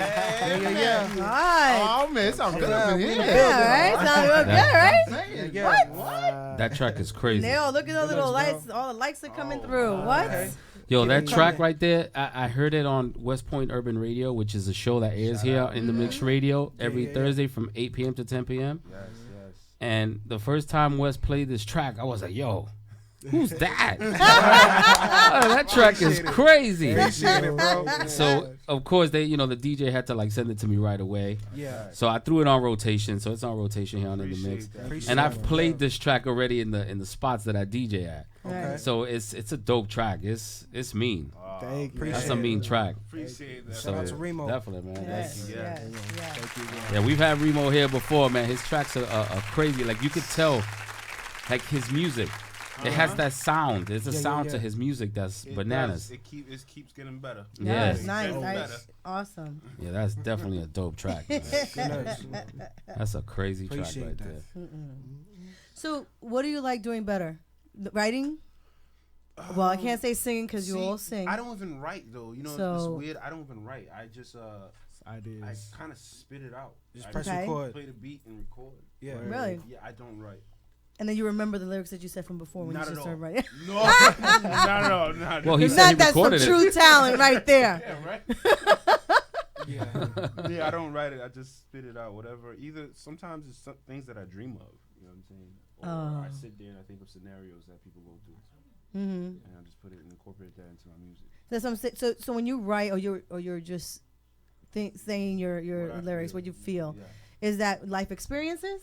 Yeah. Nice. Oh man, it sounds good up in here. Yeah, right? Sounds real good, right? What? That track is crazy. Nail, look at those little lights. All the lights are coming through. What? Yo, that track right there, I heard it on West Point Urban Radio, which is a show that airs here in the Mixed Radio every Thursday from 8 p.m. to 10 p.m. Yes. And the first time Wes played this track, I was like, yo, who's that? Oh, that track is crazy. Appreciate it, bro. So, of course, the DJ had to like send it to me right away. Yeah. So I threw it on rotation. So it's on rotation here on In the Mix. Appreciate And I've it. played this track already in the spots that I DJ at. Okay. So it's a dope track. It's mean. Thank you. That's a mean track. Appreciate that. So out to Remo. definitely, man. Yes, That's- yes. Yeah, we've had Remo here before, man. His tracks are crazy. Like you could tell, like his music, it has that sound. There's a sound to his music that's It bananas. does. It keeps getting better. Yeah. Nice, nice, Getting nice. better. Awesome. Yeah, that's definitely a dope track. Man. That's a crazy track Appreciate right that. there. So, what do you like doing better? Writing? Well, I can't say singing because you See, all sing. I don't even write though. You know, So- it's weird. I don't even write. I just I Ideas. kind of spit it out. Just I press Okay. record. play the beat and record. Yeah. Really? Yeah, I don't write. and then you remember the lyrics that you said from before when Not you at just all. started writing. No, not at all. Not Well, he If said he not, that's some recorded it. true talent right there. yeah, right. Yeah. Yeah, I don't write it. I just spit it out. Whatever. Either sometimes it's some things that I dream of. You know what I'm saying? Or I sit there and I think of scenarios that people go through, and I just put it and incorporate that into my music. That's what I'm saying. So when you write, or you're just saying your What I lyrics, feel. what you feel, Yeah. is that life experiences,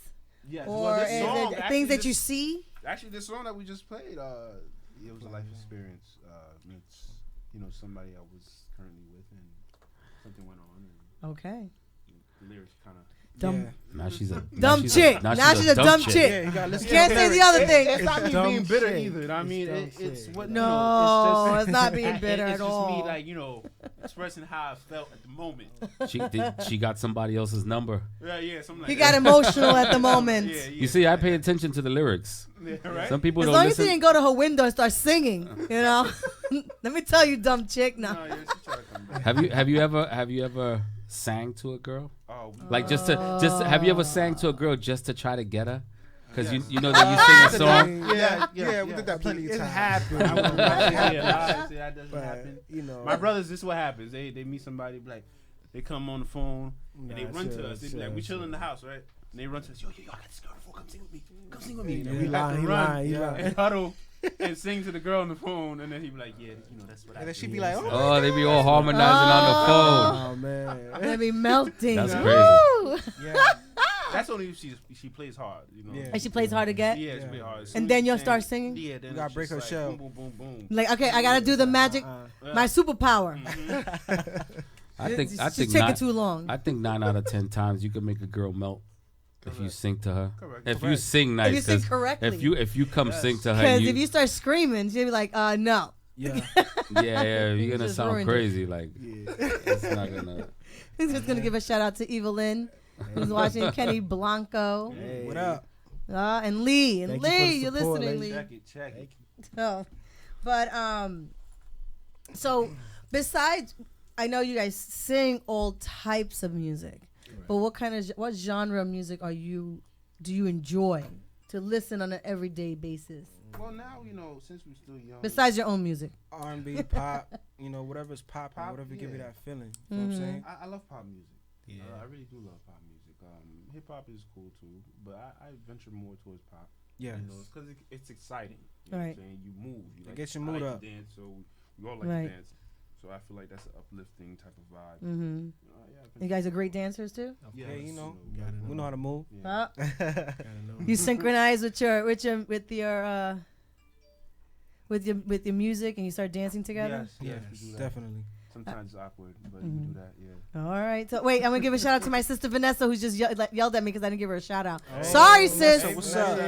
Yes. or this is song, it actually, things that this- you see? Actually, this song that we just played, it was a life experience. It's somebody I was currently with, and something went on, and Okay. the lyrics kind of. Dumb. Yeah. Now she's a Dumb chick. Now she's a dumb chick. Yeah, you gotta You listen. can't say the other thing. It's not me dumb being bitter shit. either. I It's mean, dumb it's shit. what. No, it's it's not being bitter it's at just all. me, like expressing how I felt at the moment. She got somebody else's number. Yeah, something like He that. got emotional at the moment. Yeah, You see, I pay attention to the lyrics. yeah, right. Some people As don't long as he listen. didn't go to her window and start singing, you know. Let me tell you, dumb chick. No, Now, yeah, she tried to come back. Have you ever sang to a girl? Oh, Like just have you ever sang to a girl just to try to get her? Because Yes. you know that you sing a song. Yeah, we did that plenty of It times. happened. I wouldn't lie, say that doesn't But, happen. you know, My brothers, this is what happens. They meet somebody, be like, they come on the phone and they Nah, run to sure, us. They be like, sure, we chill in the sure. house, right? And they run to us, yo, I got this girl on the phone. Come sing with me. Come sing with me. Yeah, And he we have lying, to he run lying, he lying. and huddle and sing to the girl on the phone. And then he be like, yeah, that's what I And then do. she be like, oh. Oh, they be all harmonizing on the phone. Oh man. they be melting. That's Woo! Yeah. That's only if she plays hard, Yeah. And she plays hard to get. Yeah, she plays hard. As And soon then as you'll she start sing- singing? Yeah, then You gotta it's break just her like shell. Boom, boom, boom, boom. Like, okay, I gotta do the magic, my superpower. I think She's taking too long. I think 9 out of 10 times you can make a girl melt if you Correct. sing to her. Correct. If you sing nice. If you sing 'cause correctly. If you come Yes. sing to her, Because and if you start screaming, she'll be like, no. Yeah. yeah, you're gonna just sound ruined it. crazy. Like Yeah. it's not gonna. He's just gonna give a shout out to Evelyn, who's watching Kenny Blanco, Hey. What up? and Lee. And Thank you for Lee, the you're support, listening, ladies. Lee. Check it. Oh. But so besides, I know you guys sing all types of music, but what genre of music do you enjoy to listen on an everyday basis Well, now, since we're still young. besides your own music? R&B, pop, whatever's popping, Pop, whatever give you yeah. that feeling. You know what I'm saying? I love pop music. Yeah. I really do love pop music. Hip hop is cool too, but I venture more towards pop. Yeah. Because it's exciting. You know Right. what I'm saying? You move. You It like, gets your I mood like up. To dance, so we all like Right. to dance. So I feel like that's an uplifting type of vibe. Mm-hmm. Yeah, You guys are great dancers too. Yeah, you know. Gotta We know how to move. Yeah. Gotta know. You synchronize with your music and you start dancing together. Yes, we do that. Definitely. Sometimes it's awkward, but we Mm-hmm. do that. Yeah. All right. So wait, I'm gonna give a shout out to my sister Vanessa, who's just yelled at me because I didn't give her a shout out. Sorry, sis. Hey, what's up?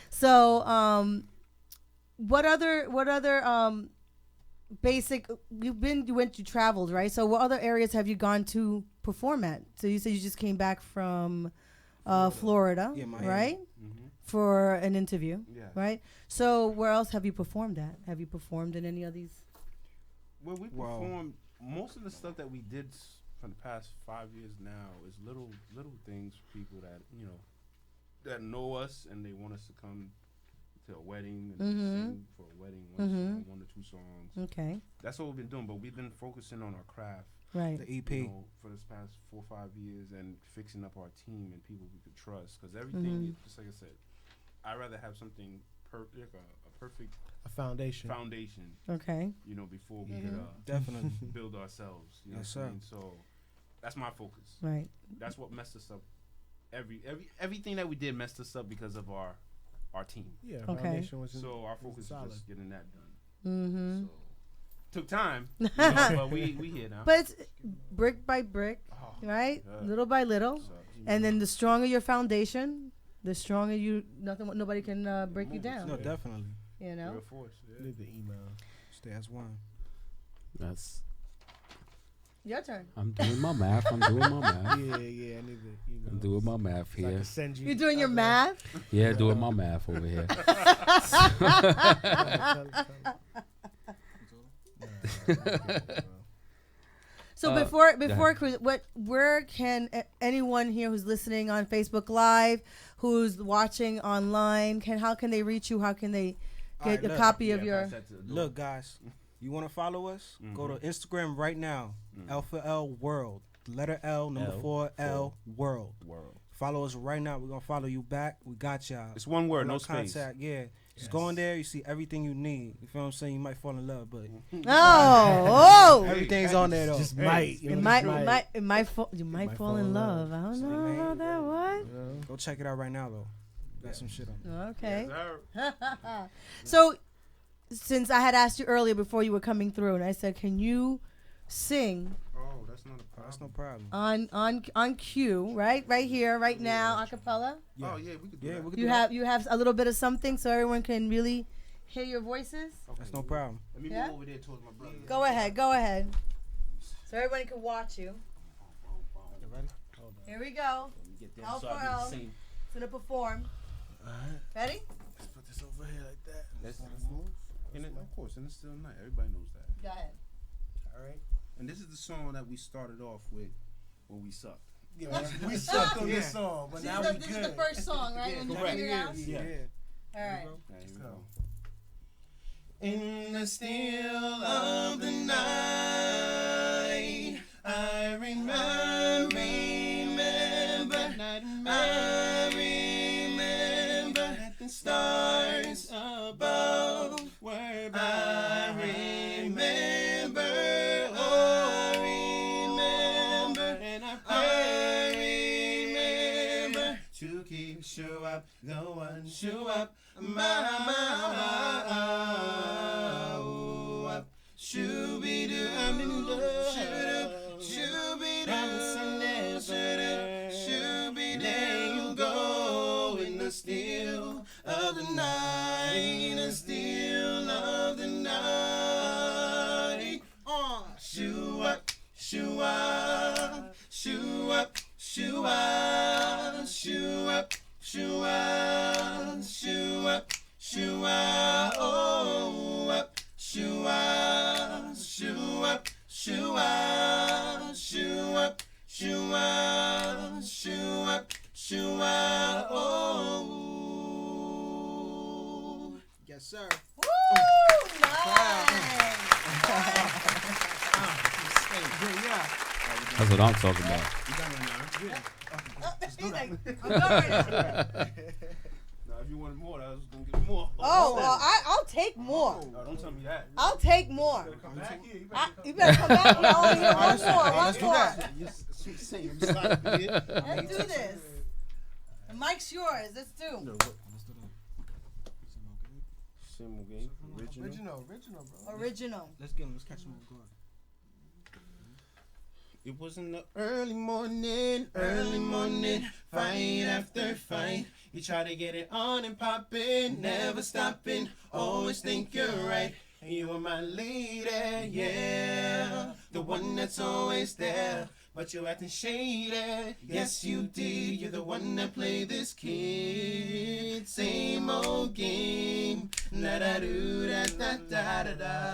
So, what other basic? You traveled, right? So, what other areas have you gone to perform at? So you said you just came back from Florida, Yeah, Miami. right? Mm-hmm. For an interview, Yeah. right? So, where else have you performed at? Have you performed in any of these? Well, we Wow. perform most of the stuff that we did for the past 5 years now is little things for people that that know us and they want us to come to a wedding and sing for a wedding, one or two songs. Okay, That's what we've been doing, but we've been focusing on our craft. right. The EP. For this past 4 or 5 years and fixing up our team and people we could trust. Because everything, is, just like I said, I'd rather have something perfect, a perfect A foundation. foundation, Okay. before we could Definitely. build ourselves. You know Yes, what I sir. mean? So that's my focus. Right. That's what messed us up. Everything that we did messed us up because of our team. Yeah. Okay. Foundation was So our focus is solid. just getting that done. Mm-hmm. So took time, but we here now. But it's brick by brick, Oh, right? yeah. Little by little, So, and then the stronger your foundation, the stronger nobody can break you Move it. down. No, definitely. You we're know. a force. Yeah. Need the email. Stay as one. That's. Your turn. I'm doing my math. I'm doing my math. Yeah. I need the email. I'm doing my math So I here. can send you. You're doing your math. Yeah, doing my math over here. So before Cruz, where can anyone here who's listening on Facebook Live, who's watching online, how can they reach you? How can they get a copy of your? Look, guys, you want to follow us? Go to Instagram right now. Alpha L World. Letter L, number 4 L World. Follow us right now. We're gonna follow you back. We got y'all. It's one word, no no space. contact. Yeah. Just go in there, you see everything you need. You feel what I'm saying? You might fall in love, but everything's on there though. Just might. You might fall in love. I don't know about that one. Go check it out right now though. Got some shit on there. Okay. So, since I had asked you earlier before you were coming through, and I said, can you sing? Oh, that's not a problem. That's no problem. On cue, right here, right now, acapella. Yeah. Oh yeah, we could do that. We could You do have you have a little bit of something so everyone can really hear your voices. that. That's no problem. Let me Yeah? move over there towards my brother. Go ahead. So everybody can watch you. You ready? Hold on. Here we go. Get L for L. It's gonna perform. Ready? Let's put this over here like that. Let's move. And of course, and it's still night. Everybody knows that. Go ahead. All right. And this is the song that we started off with when we sucked. Yeah, we sucked on this song, but now we This is the good. first song, right? When you correct. figure it out? Yeah. All right. There you go. In the still of the night, I remember that the stars above were I remember, and I remember to keep show up, the one show up, shoo-be-doo, I'm in love, shoo-be-doo, there you go in the still of the night, the still of the night. Shoo up, shoo up, shoo up, shoo up, shoo up, shoo up, shoo up, shoo up, oh up, shoo up, shoo up, shoo up, shoo up, shoo up, shoo up, shoo up, oh. Yes, sir. Woo! Nice. That's what I'm talking about. He's like, I'm done right now. Now, if you wanted more, I was gonna give you more. Oh, well, I'll take more. No, don't tell me that. I'll take more. Come back here. You better come back here. I want to hear one more. Let's do that. Let's do this. The mic's yours. Let's do. Simple game. Original. Original, bro. Original. Let's get him. Let's catch him on guard. It was in the early morning, fight after fight. You try to get it on and poppin', never stopping, always think you're right. And you were my lady, yeah, the one that's always there. But you acting shady, yes you did. You're the one that played this kid. Same old game, da da do da da da da da.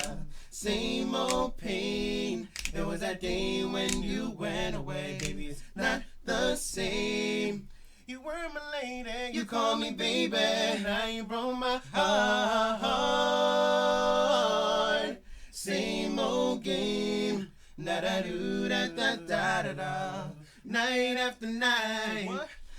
Same old pain. It was that day when you went away, baby. It's not the same. You were my lady, you called me baby. Now you broke my heart. Same old game. Da da do da da da da da. Night after night,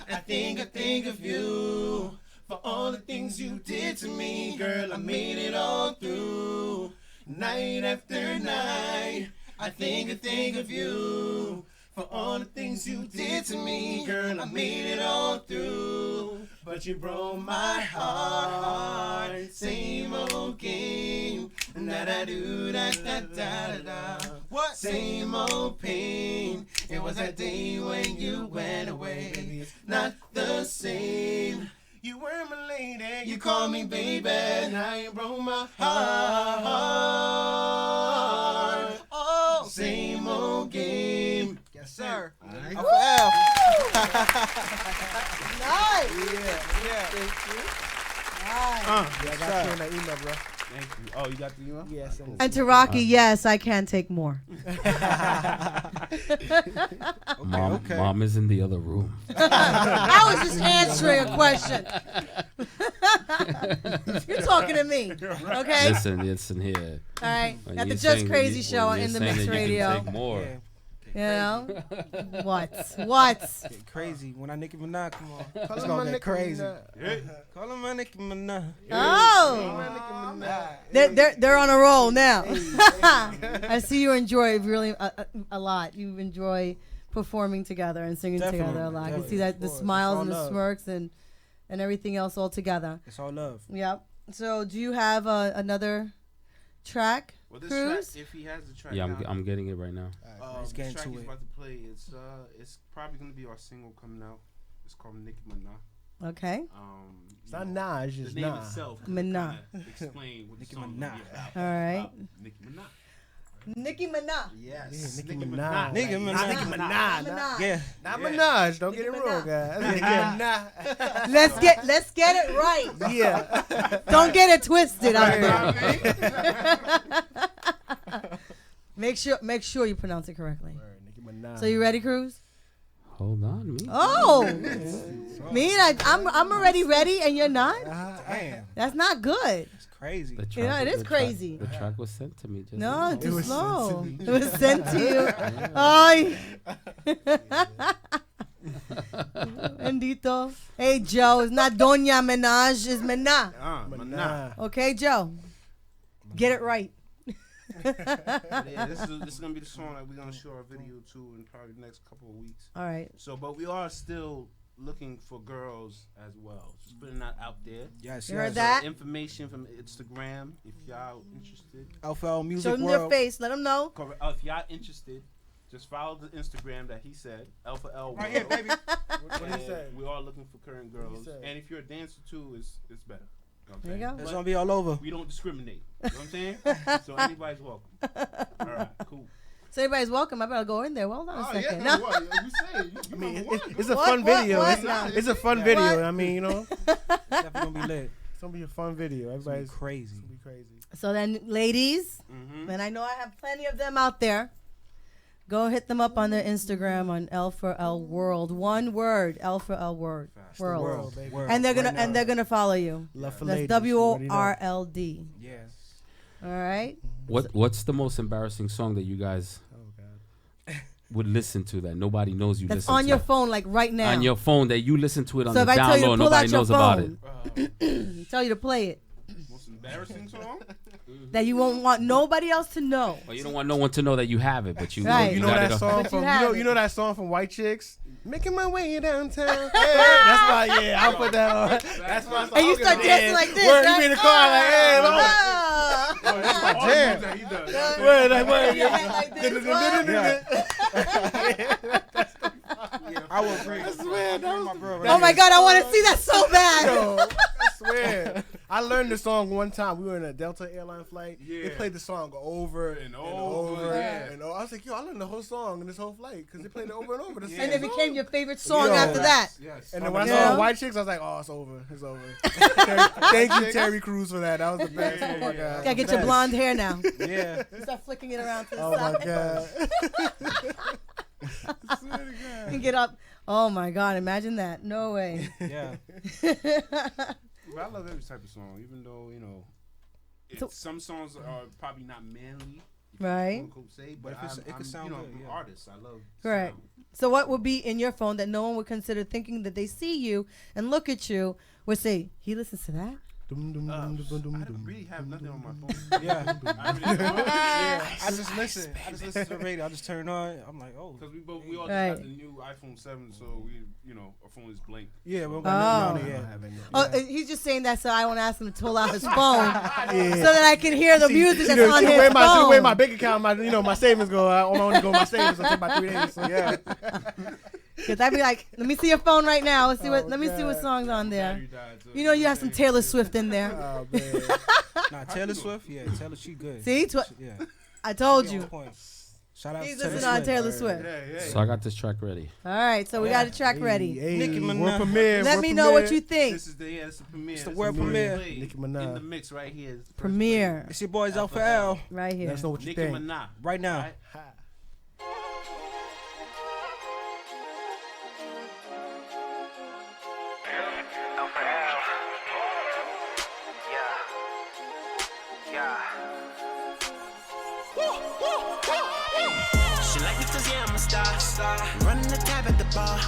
I think of you. For all the things you did to me, girl, I made it all through. Night after night, I think of you. For all the things you did to me, girl, I made it all through. But you broke my heart. Same old game. Da da do da da da da. What? Same old pain. It was that day when you went away. Baby, it's not the same. You were my lady. You called me baby. Now you broke my heart. Oh, same old game. Yes, sir. Nice. Yeah. Thank you. Nice. Yeah, I got you in that email, bro. Thank you. Oh, you got the email? Yes. And to Rocky, yes, I can take more. Mom is in the other room. I was just answering a question. You're talking to me, okay? Listen here. All right, When at the you're Just saying Crazy you- Show when you're in the saying Mix that you can Radio. take more. Yeah. You know what? Get crazy when I Nicki Minaj come on. Call It's him gonna my get Nicki crazy. Minaj. Call him my Nicki Minaj. Oh, they're on a roll now. I see you enjoy really a lot. You enjoy performing together and singing Definitely, together a lot. I can see definitely, that of the course. smiles It's and all the love. smirks and everything else all together. It's all love. Yep. So, do you have another track, Well, this Cruz? track, if he has the track, Yeah, now, I'm getting it right now. Let's get the track into he's it. about to play. It's probably gonna be our single coming out. It's called Nicki Minaj. Okay. It's not nah, it's The just name nah. itself. Minaj. Explain what the Nicki song Minaj. is about. All right. Nicki Minaj. Nicki Minaj. Yes. Yeah, Nicki Minaj. Nicki Minaj. Not Nicki Minaj. Minaj. Yeah. Not Yeah. Minaj. Don't Nicki get it Minaj. wrong, guys. Nicki Let's get it right. Minaj. Yeah. Don't get it twisted out Yeah. there. Make sure you pronounce it correctly. Nicki Minaj. So you ready, Cruz? Hold on, me. Oh, I'm already ready, and you're not. Damn. That's not good. It's crazy. The You know, it is the crazy. The track was sent to me. Just No, now. too was slow. sent to It was sent to you. Ay. Bendito. Hey, Joe, it's not Doña Minaj, it's Minaj. Minaj. Okay, Joe? Get it right. Yeah, this is gonna be the song that we're gonna show our video to in probably the next couple of weeks. All right. So, but we are still looking for girls as well. Just putting that out there. Yes, You heard yes. that? Information from Instagram if y'all interested. LFL Music Show them World. your face. Let them know. If y'all interested, just follow the Instagram that he said, Alpha L. Right here, baby. What he And said? we are looking for current girls, said? and if you're a dancer too, it's better. You know what I'm There you saying? go. It's gonna be all over. We don't discriminate. You know what I'm saying? So anybody's welcome. All right, cool. So everybody's welcome. I better go in there. Well, hold on a second. No. what? You say I mean, it's a What, fun what, video. what? It's a fun video. What? I mean, you know, Definitely gonna be lit. it's gonna be a fun video. It's gonna be Everybody's crazy. gonna be crazy. So then, ladies, Mm-hmm. and I know I have plenty of them out there. Go hit them up on their Instagram on L4L World. One word, L4L World. World. World, baby. world. And they're gonna Right now. follow you. Love for That's ladies. You already know. WORLD. Yes. All right. What's the most embarrassing song that you guys Oh God. would listen to that nobody knows you That's listen on to? your phone, like right now. On your phone that you listen to it on So the if I tell you to download, pull nobody out your knows about it. phone, tell you to play it, Most embarrassing song? that you won't want nobody else to know. Well, you don't want no one to know that you have it, but you, Right. You know got that it. song But from you have you it. know that song from White Chicks? Making my way downtown. That's why, yeah, I'll put that on. That's why. And you start dancing like this, Word, right? you be in the car like, hey, Lord. Ah. That's my All the jam. moves that he does. Word, like, word. Your head like this, I would bring. I swear, that was my girl. Oh my God, I want to see that so bad. Yo, I swear. I learned the song one time. We were in a Delta airline flight. They Yeah. played the song over And over, yeah. and over. I was like, yo, I learned the whole song in this whole flight because they played it over and over. The same And it song. became your favorite song Yo. after that. Yes. And then when I Yeah. saw White Chicks, I was like, oh, it's over. It's over. Thank you, Terry Crews, for that. That was the best. Oh, my God. Gotta get your blonde hair now. Yeah. You start flicking it around to the Oh, side. my God. And get up. Oh my God, imagine that. No way. Yeah. But I love every type of song, even though, you know, So- some songs are probably not manly. Right. quote unquote say, but if it's- it could sound you know, good, I'm yeah. an artist. I love Right. sound. So what would be in your phone that no one would consider thinking that they see you and look at you would say, he listens to that? I don't really have nothing on my phone. Yeah. I really don't. I just listen. I just listen to the radio. I just turn on. I'm like, oh. Because we all Right. just got the new iPhone 7, so our phone is blank. Yeah, we don't got nothing on it yet. Oh, he's just saying that so I won't ask him to pull out his phone so that I can hear the music that's on See his the way phone. my bank account, my savings go. I only go my savings until about 3 days. So yeah. Because I'd be like, let me see your phone right now. Let's see what. Oh, Let me see what God. songs on there. Battery died, so You know, you have some Taylor Swift in there. Oh man. Nah, Taylor Swift. Yeah, Taylor, she good. See? Yeah. I told She on you. point. Shout out He's to listening on Taylor Swift. So I got this track ready. All right, so we got a track ready. Nicki Minaj. World premiere. Let world me know what premiere. you think. This is the premiere. It's the world premiere. Nicki In Minaj. the mix right here. It's the first Premiere It's your boys Alpha L right here. Let us know what you Nicki think. Minaj. right now. Right? She like me cause yeah, I'm a star. Running the tab at the bar.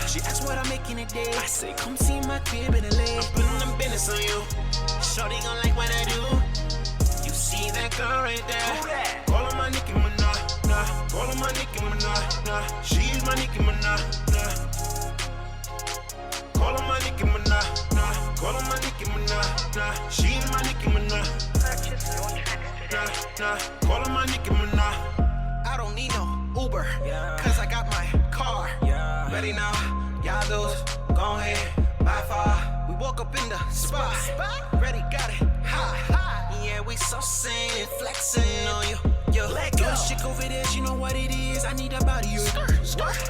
She asked what I'm making a day. I say, come see my crib in LA. I'm putting them business on you. Shorty gon' like what I do. You see that girl right there? Call her my Nicki Minaj. Nah. Call her my Nicki Minaj. Nah. She's my Nicki Minaj. Nah. Call her my Nicki Minaj. Nah. Call her my Nicki Minaj. Nah. She's my Nicki Minaj. Nah. Call her my Nicki Minaj. I don't need no Uber, cause I got my car. Ready now, y'all dudes, go ahead, by far. We woke up in the spot, ready, got it, high. Yeah, we so sane, flexing on you. Yo, let go. Shit over there, you know what it is. I need a body, you.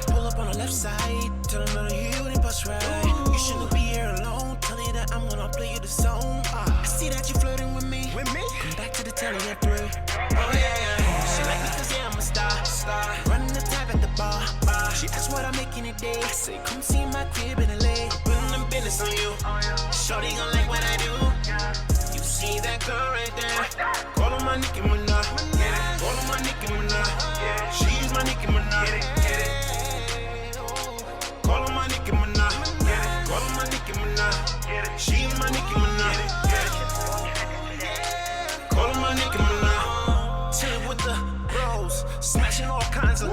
Pull up on the left side, tell them to hear when it bust right. You shouldn't be here alone, tell you that I'm gonna play you the song. I see that you flirting with me. Come back to the telly at 3. Oh yeah. She like me cause yeah, I'm a star. Running the tab at the bar. She asked what I'm making a day. I say, come see my crib in LA. I'm putting them business on you. Shorty gon' like what I do. You see that girl right there? Call her my Nicki Minaj. Call her my Nicki Minaj. She's my Nicki Minaj. Call her my Nicki Minaj. Call her my Nicki Minaj. She's my Nicki Minaj. Call her my Nicki Minaj. Chill with the bros, smashing all kinds of.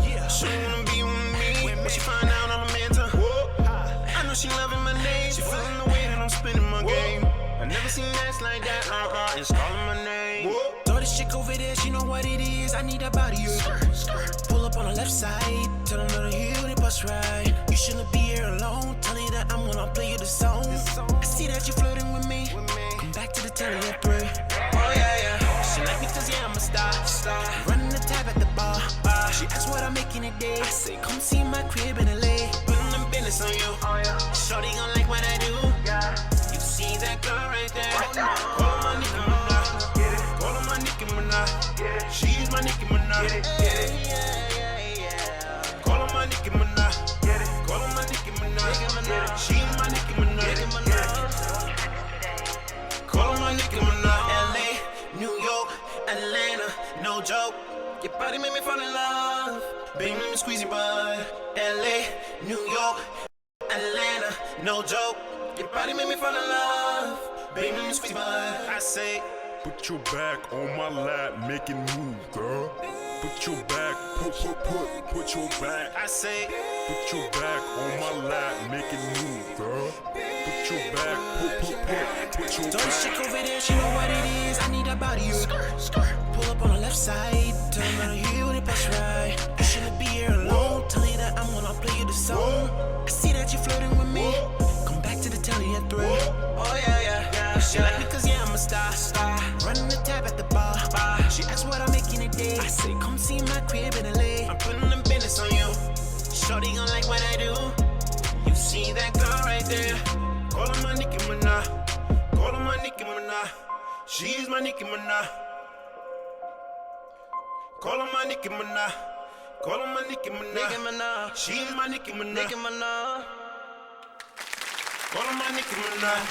Yeah, she wanna be with me. When she find out I'm a mentor. I know she loving my name. She feeling the way that I'm spinning my game. I never seen ass like that. It's calling my name. Throw this chick over there, she know what it is. I need that body. Pull up on the left side, tell them to hear when it bust right. You shouldn't be here alone. Tell you that I'm gonna play you the song. I see that you flirting with me. Come back to the telly at 3. Oh yeah. She like me cause yeah, I'm a star. Running the tab at the bar. She asked what I'm making a day. I say, come see my crib in LA. Putting them business on you. Shorty gon' like what I do. You see that girl right there? Call her my Nicki Minaj. Call her my Nicki Minaj. She's my Nicki Minaj. Call her my Nicki Minaj. Call her my Nicki Minaj. She's my Nicki Minaj. Call her my Nicki Minaj. LA, New York, Atlanta, no joke. Your body made me fall in love. Baby, let me squeeze your butt. LA, New York, Atlanta, no joke. Your body made me fall in love. Baby, let me squeeze your butt. I say, put your back on my lap, make it move, girl. Put your back, put your back. I say, put your back on my lap, make it move, girl. Put your back, put your back. don't shake over there, she know what it is. I need that body. Pull up on the left side, tell them to hear when it bust right. You shouldn't be here alone, tell you that I'm gonna play you the song. I see that you flirting with me. Come back to the telly at 3. Oh yeah. She like me cause yeah, I'm a star. Running the tab at the bar. She asked what I'm making a day. I say, come see my crib in LA. I'm putting them business on you. Shorty gon' like what I do. You see that girl right there? Call her my Nicki Minaj. Call her my Nicki Minaj. She's my Nicki Minaj. Call her my Nicki Minaj. Call her my Nicki Minaj. She's my Nicki Minaj. Call her my Nicki Minaj.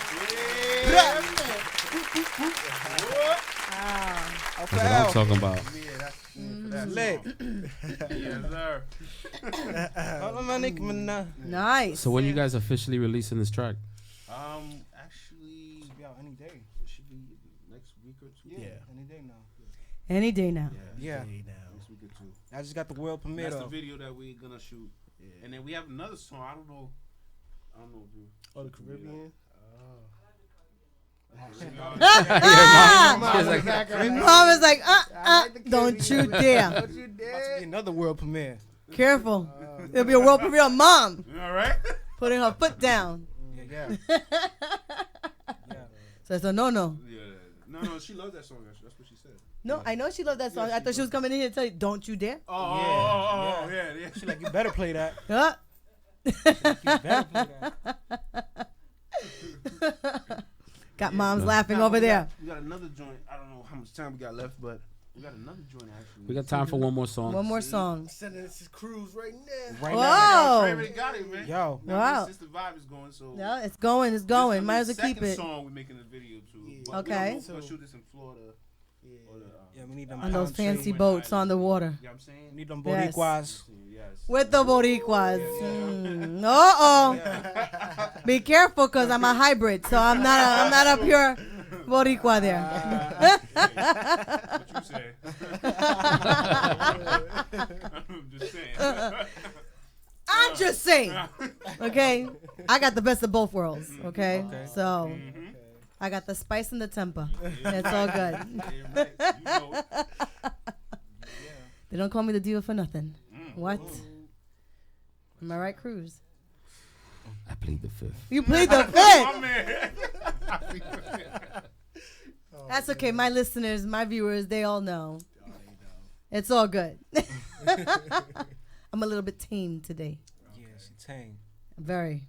That's what I'm talking about. Lit. Yes, sir. Call her my Nicki Minaj. Nice. So when you guys officially releasing this track? Actually, Should be out any day. it should be next week or two. Yeah, any day now. Any day now. Yeah. Next week or two. I just got the world premiere That's the though. video that we're gonna shoot. And then we have another song. I don't know, dude. Oh, the Caribbean. Mom is like, don't you dare. About to be another world premiere. Careful. It'll be a world premiere on Mom All right. putting her foot down. Yeah. So it's a no. Yeah. No, she loves that song. That's what she said. No, I know she loved that song. I thought she was coming in here to tell you, don't you dare. Oh, yeah. She like, you better play that. Huh? You better play that. Got moms laughing over there. We got another joint. I don't know how much time we got left, but we got another joint actually. We got time for one more song. One more song. Sending this cruise right now. Right Whoa. now. Trey already got it, man. Yo. Now, Wow. Since the vibe is going, so No, it's going. It's going. Might as well keep second it. song we're making a video to. Yeah. But Okay. We'll shoot this in Florida. Or the, Yeah, we need them On those palm trees. fancy boats on the water. You know what I'm saying? We need them Yes. boricuas. Yes. With the boricuas. Uh-oh. Be careful, because I'm a hybrid, so I'm not a pure boricua there. What you say? I'm just saying. I'm just saying. Okay? I got the best of both worlds. Okay? So, I got the spice and the temper. It's all good. They don't call me the diva for nothing. What? Am I right, Cruz? I plead the fifth. You plead the fifth. My man. That's okay. My listeners, my viewers, they all know. It's all good. I'm a little bit tame today. Yeah, she tang. Very.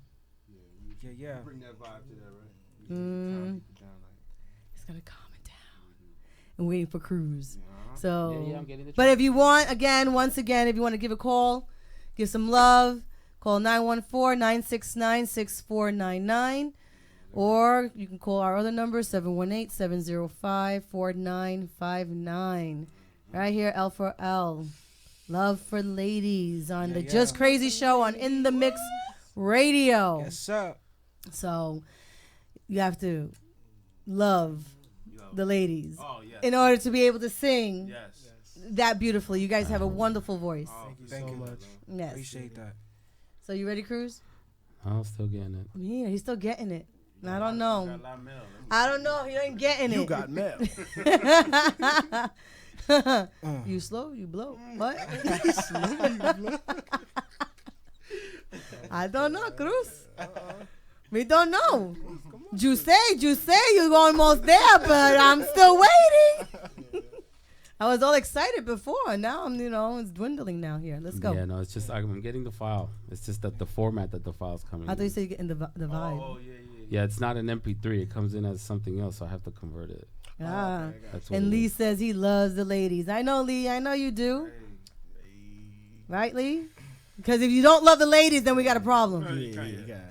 Yeah. Bring that vibe to that, right? It's gonna calm it down. I'm waiting for Cruz. So, Yeah, I'm getting the but if you want, once again, if you want to give a call, give some love, call 914-969-6499. Or you can call our other number, 718-705-4959. Right here, L for L. Love for Ladies on the Just Crazy Show on In the Mix Radio. Yes, sir. So you have to love the ladies Oh, yes. in order to be able to sing Yes. that beautifully. You guys have a wonderful voice. Thank you so much. Yes. Appreciate that. So you ready, Cruz? I'm still getting it. Yeah, he's still getting it. I don't know. Got a lot of mail. I don't know. He ain't getting it. You got mail. You slow, you blow. What? I don't know, Cruz. We don't know. You say you're almost there, but I'm still waiting. I was all excited before, and now I'm, it's dwindling now here. Let's go. Yeah, no, it's just I'm getting the file. It's just that the format that the file's coming. I thought you said you're getting the vibe. Oh, yeah. Yeah, it's not an MP3. It comes in as something else, so I have to convert it. That's what And it Lee is. says he loves the ladies. I know, Lee. I know you do. Right, Lee? Because if you don't love the ladies, then we got a problem. Yeah.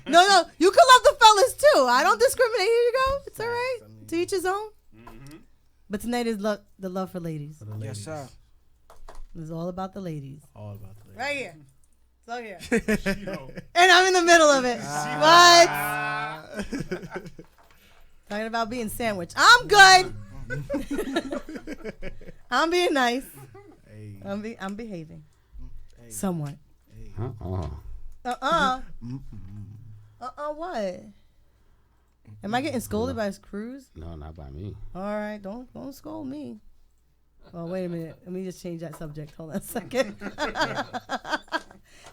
No, you can love the fellas too. I don't discriminate. Here you go. It's all right. To each his own. But tonight is the love for ladies. Yes, sir. It's all about the ladies. All about the ladies. Right here. So here. And I'm in the middle of it. What? Talking about being sandwiched. I'm good. I'm being nice. Hey. I'm behaving. Somewhat. Uh-uh. What? Am I getting scolded by Cruz? No, not by me. All right, don't scold me. Oh, wait a minute. Let me just change that subject. Hold on a second.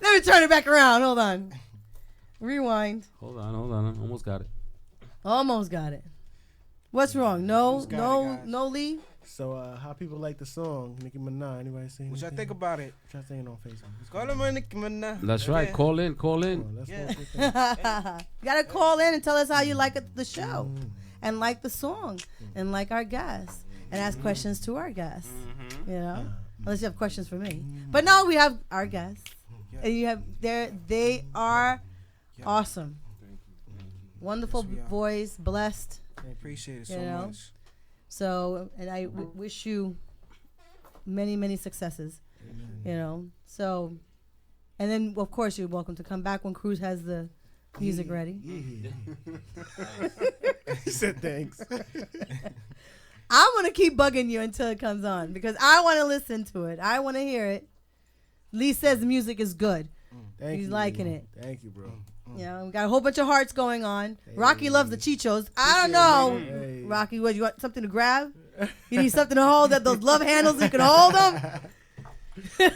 Let me turn it back around. Hold on. Rewind. Hold on. I almost got it. Almost got it. What's wrong? No, Lee? So, how people like the song, Nicki Minaj? Anybody sing? What y'all think about it? What y'all saying on Facebook? Call him Nicki Minaj. That's right. Yeah. Call in. Come on, let's Yeah. go with that. You got to call in and tell us how you like the show and like the song and like our guests and ask questions to our guests. Unless you have questions for me. But no, we have our guests. And you have they are awesome. Wonderful Yes, we are. voice, blessed. I appreciate it so You know? much. So, and I wish you many, many successes. So, and then of course you're welcome to come back when Cruz has the music ready. He said thanks. I'm gonna keep bugging you until it comes on because I want to listen to it. I want to hear it. Lee says the music is good. Thank He's you, liking Lee. it. Thank you, bro. We got a whole bunch of hearts going on. Rocky loves the chichos. I don't know, Hey. Rocky. What, you want something to grab? You need something to hold that those love handles. You can hold them. All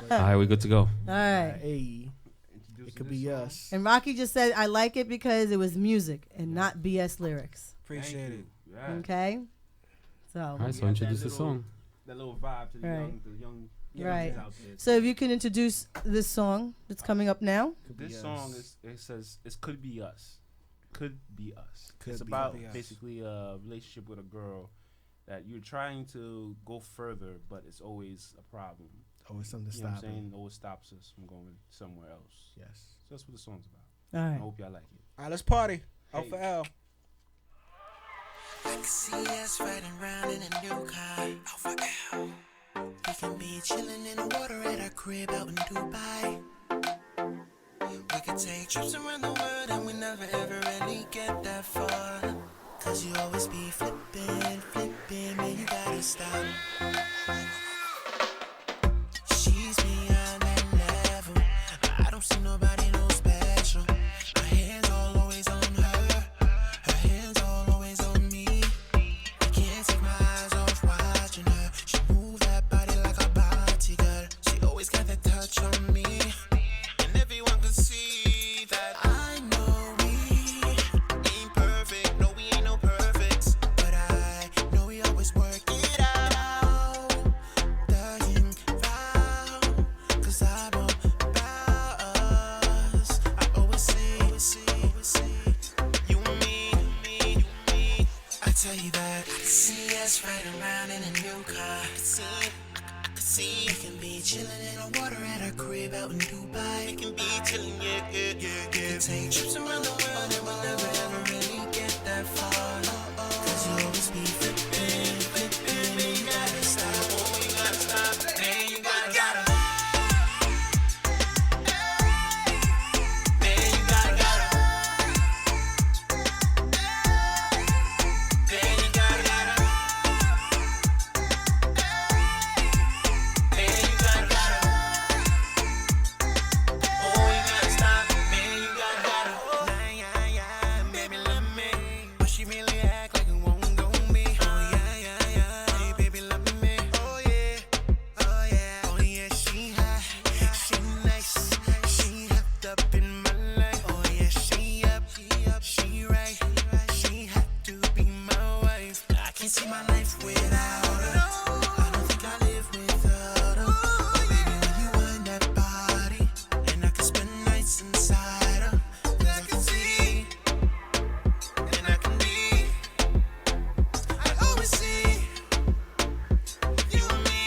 right, we good to go. All right. Hey, it could be us. And Rocky just said, I like it because it was music and not BS lyrics. Appreciate it. Okay? So. All right, so have introduce that the song. That little vibe to the Right. young Right. kids out there. So if you can introduce this song that's coming up now. This song it says it could be us. Could be us. Could It's be about us. basically a relationship with a girl that you're trying to go further, but it's always a problem. Always something to You know what I'm stop saying? him. It always stops us from going somewhere else. Yes. So that's what the song's about. All I right. hope y'all like it. All right, let's party. Hey. Alpha L. I can see us riding around in a new car. Alpha L. We can be chilling in the water at our crib out in Dubai. We could take trips around the world and we never ever really get that far. Cause you always be flipping, man, you gotta stop. She's beyond that level. I don't see nobody no special. My hands all always on her. Her hands all always on me. I can't take my eyes off watching her. She move that body like a body girl. She always got that touch on me. And everyone can see that. I know we ain't perfect. No, we ain't no perfects. But I know we always work it out. Doesn't vow. Cause I won't about us. I always see you and me. I tell you that. I see us riding around in a new car. I can see. We can be chilling in the water at our crib out in Dubai. We can be chilling, yeah. We can take trips around the world and we'll never ever really get that far. Cause you always be flipping, man, you gotta stop. Oh, you gotta stop, man, you gotta. Man, you gotta. Man, you gotta. Man, you gotta. Oh, you gotta stop, man, you gotta. Yeah, baby, love me. But she really act like it won't go me. Oh, yeah, baby, love me. Oh, yeah, she hot, she nice, she hopped up in my life. Oh, yeah, she up, she right, she had to be my wife. I can't see my life without her. I don't think I live without her. Oh, baby, when you want that body, and I can spend nights inside her. 'Cause I can see, and I can be. I always see you and me.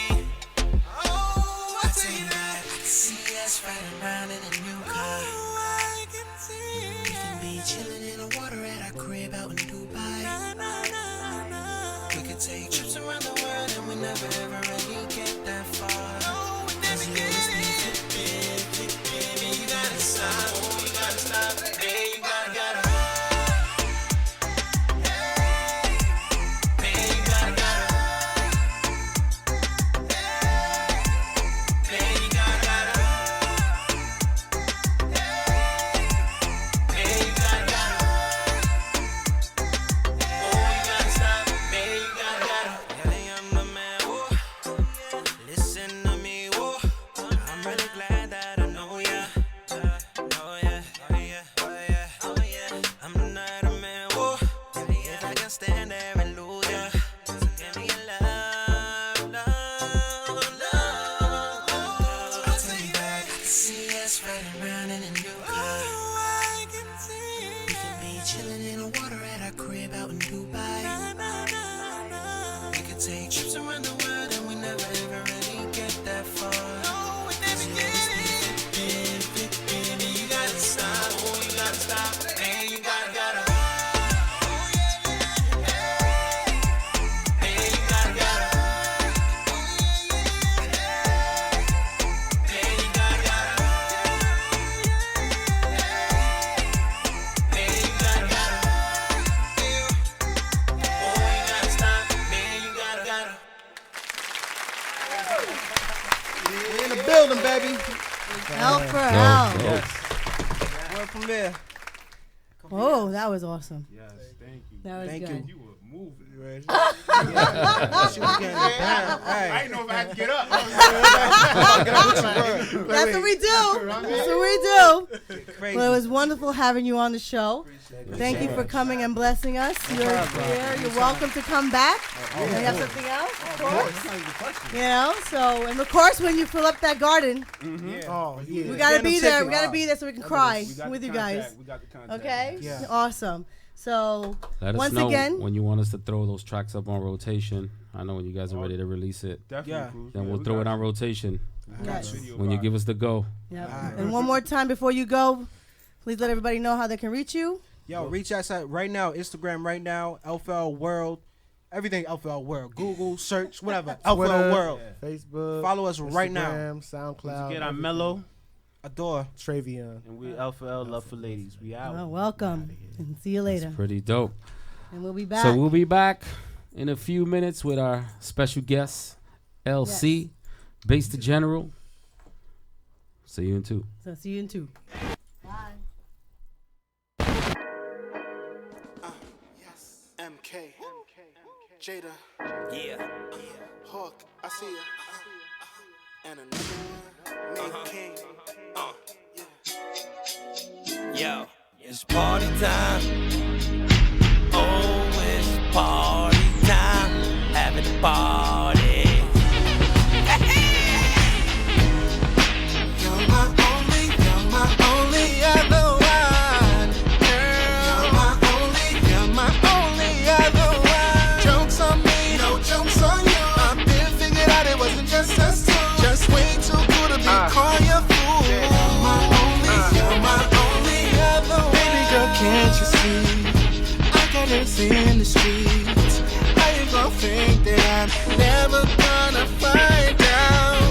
Oh, I tell you that. I can see us riding around in a new car. I can see. We can be chilling in the water at our crib out in Dubai. We could take trips around the world and we never ever really get that far. Cause you always be flipping, man, you gotta stop. Oh, you gotta stop, man, you gotta. Man, you gotta. Man, you gotta. Man, you gotta. Oh, you gotta stop, man, you gotta. Yeah, I'm the man, whoa. Listen to me, whoa. I'm really glad that I know ya. Oh yeah, oh yeah, oh yeah, oh yeah. I'm not a man, whoa. If I can stand there and lose ya, so give me a love. I'll tell you that. I can see us riding around in a new car. We can be chilling in the water at our crib out in Dubai. We could take trips around the world and we never ever really get that far. Cause you always be flipping, man, you gotta stop. Oh, you gotta stop, man, you gotta. Man, you gotta. Man, you gotta. Man, you gotta. Oh, you gotta stop, man, you gotta. We in the building, baby. L for Go, L. go. Word from there. Oh, that was awesome. Yes, thank you. That was Thank good. You were moving. She was getting down. Hey. I didn't know if I had to get up. That's what we do. That's what we do. Crazy. Well, it was wonderful having you on the show. Thank you for coming and blessing us. You're here. You're welcome to come back. You have something else, of course. You know, so, and of course, when you fill up that garden, Oh, yeah. we gotta be there. We tickets. gotta be there so we can cry We got with the you contact. guys. We got the contact. Okay? Yeah. Awesome. So, Let us once know again, when you want us to throw those tracks up on rotation. I know when you guys are ready to release it. Definitely, Yeah. Cruz. Then Yeah, we'll we throw got it on you. rotation yes. Video when you vibe. give us the go. Yeah. And one more time before you go, please let everybody know how they can reach you. Yo, reach us at right now, Instagram right now, LFL World. Everything LFL World. Google, search, whatever. LFL Twitter, World. Facebook. Follow us right now. Instagram, SoundCloud. Get on Mellow, Adore. Travion. and we Alpha L Love for Ladies. We out. Well, welcome. And see you later. Pretty dope. And we'll be back. So we'll be back in a few minutes with our special guest, LC, Bass the General. See you in 2. So see you in 2. Yes. MK. Jada. Yeah. Hawk. I see ya. And another one. King. Yeah. Yo, it's party time. Oh, it's party time. Having a party. You're my only other one. Girl, you're my only other one. Jokes on me, no jokes on you. I've been figured out it wasn't just us two. Just way too good to be called your fool. You're my only other one. Baby girl, can't you see? I got this in the streets. How you gon' think that I'm never gonna find out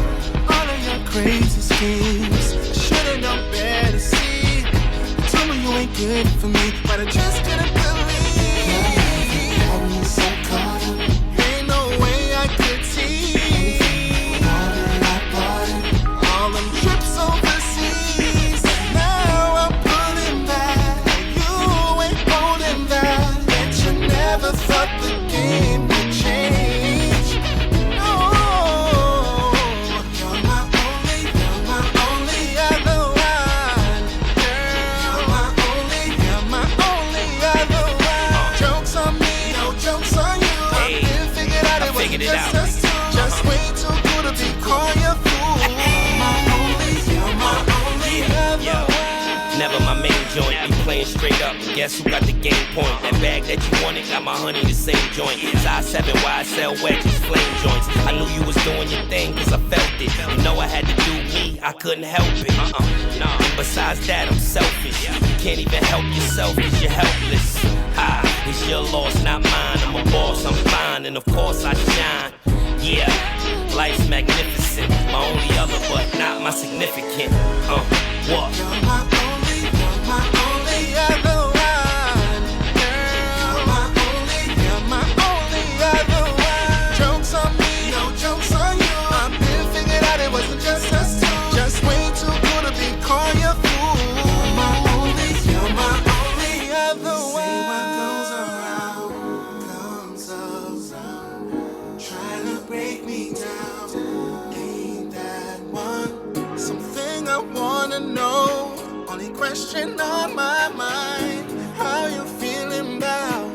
all of your crazy schemes? I should've known better, see. You told me you ain't good for me, but I just couldn't believe. Had me so caught up. Ain't no way I could see all them trips overseas. Now I'm pulling back. You ain't holding back. Bet you never thought the game would change. No, you're my only other one. Girl, you're my only other one. Jokes on me, no jokes on you. Hey, I figured out I it wasn't figured it just out. us two. Just way too good to be called your fool. You're my only other Yo, never my main joint. Be playing straight up. And guess who got the game point? That bag that you wanted got my honey the same joint. Size 7 YSL wedges, flame joints. I knew you was doing your thing cause I felt it. You know I had to do me, I couldn't help it. Nah. And besides that, I'm selfish. You can't even help yourself cause you're helpless. It's your loss, not mine. I'm a boss, I'm fine, and of course I shine. Yeah, life's magnificent. My only other, but not my significant. What? You're my only other one. Girl, you're my only other one. Jokes on me, no jokes on you. I've been figured out it wasn't just us two. Just way too good to be called your fool. You're my only other one. See what goes around comes around. Trying to break me down. Ain't that one? Something I wanna know. Only question on my mind. How you feeling about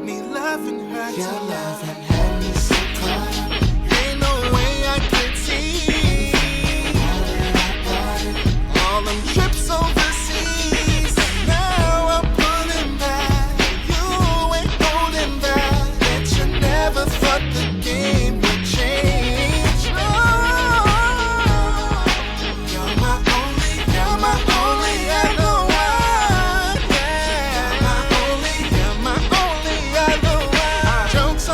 me loving her to love? Had me so caught up. Ain't no way I could see all them trips overseas. Now I'm pulling back. You ain't holding back. Bet you never thought the game would change. No. You're my only other one. Yeah. You're my only other one. Jokes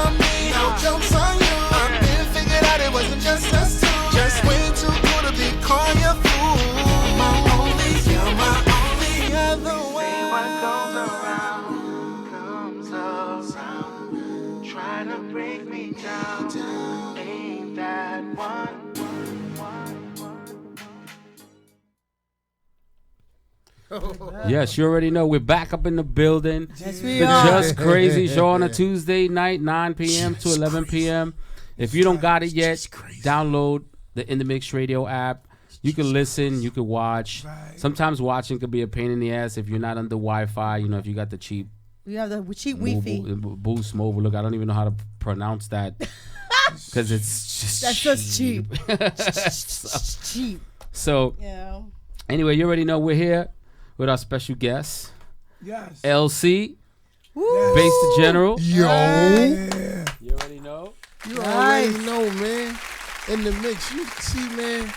Yes, you already know. We're back up in the building. Yes, we The are. Just Crazy show on a Tuesday night, 9 p.m. to 11 p.m. If you don't got it yet, download the In the Mix Radio app. You can listen, you can watch. Sometimes watching could be a pain in the ass if you're not under Wi-Fi. You know, if you got the cheap We have the cheap Wi-Fi. Boost Mobile. Look, I don't even know how to pronounce that because it's just That's just cheap. Cheap. So, Yeah. anyway, you already know we're here with our special guest, Yes. LC, Woo. Bass the General. Yo. Yeah. You already know. You Nice. already know, man. In the mix, you see, man.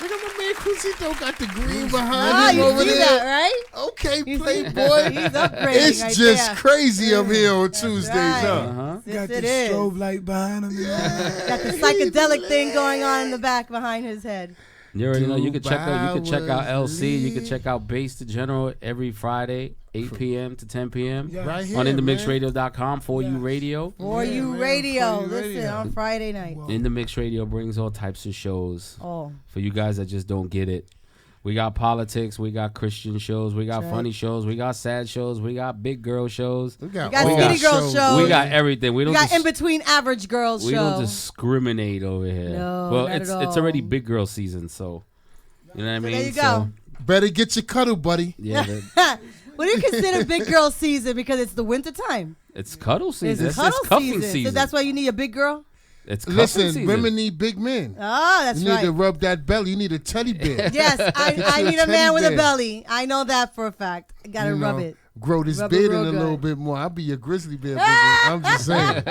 Look at my man Crucito got the green behind Ah, him you over see there. that, right? Okay, You see- Playboy. He's upgrading It's right just there. crazy up here on Tuesdays, right. huh? Uh-huh. Yes, Got the it is. strobe light behind him. Got the psychedelic thing going on in the back behind his head. You already know. You can check out. You can check out Dubai was LC. You can lit. check out Bass the General every Friday, 8 p.m. to 10 p.m. Yeah. Right here, on man. InTheMixRadio.com for you radio. For Yeah, you man, radio. For You Listen, Radio. on Friday night. In the Mix Radio brings all types of shows Oh. for you guys that just don't get it. We got politics, we got Christian shows, we got Right. funny shows, we got sad shows, we got big girl shows, We got, We got all Skinny Girl shows. shows. we got everything. We We don't got dis- in between average girls we show. don't discriminate over here. No, well, not it's at it's already all. big girl season, so you know what I mean. there you go. Better get your cuddle, buddy. Yeah, the- What do you consider big girl season? Because it's the winter time. it's cuddle season. It's It's cuddle cuffing season. season. So that's why you need a big girl? it's cuffing Listen, season. women need big men. Ah, that's You need right. to rub that belly. You need a teddy bear. Yes, I your need a man teddy with a bear. belly. I know that for a fact. I gotta You rub know, it. Grow this Rub it beard in real a good. little bit more. I'll be your grizzly bear. Baby. I'm just saying.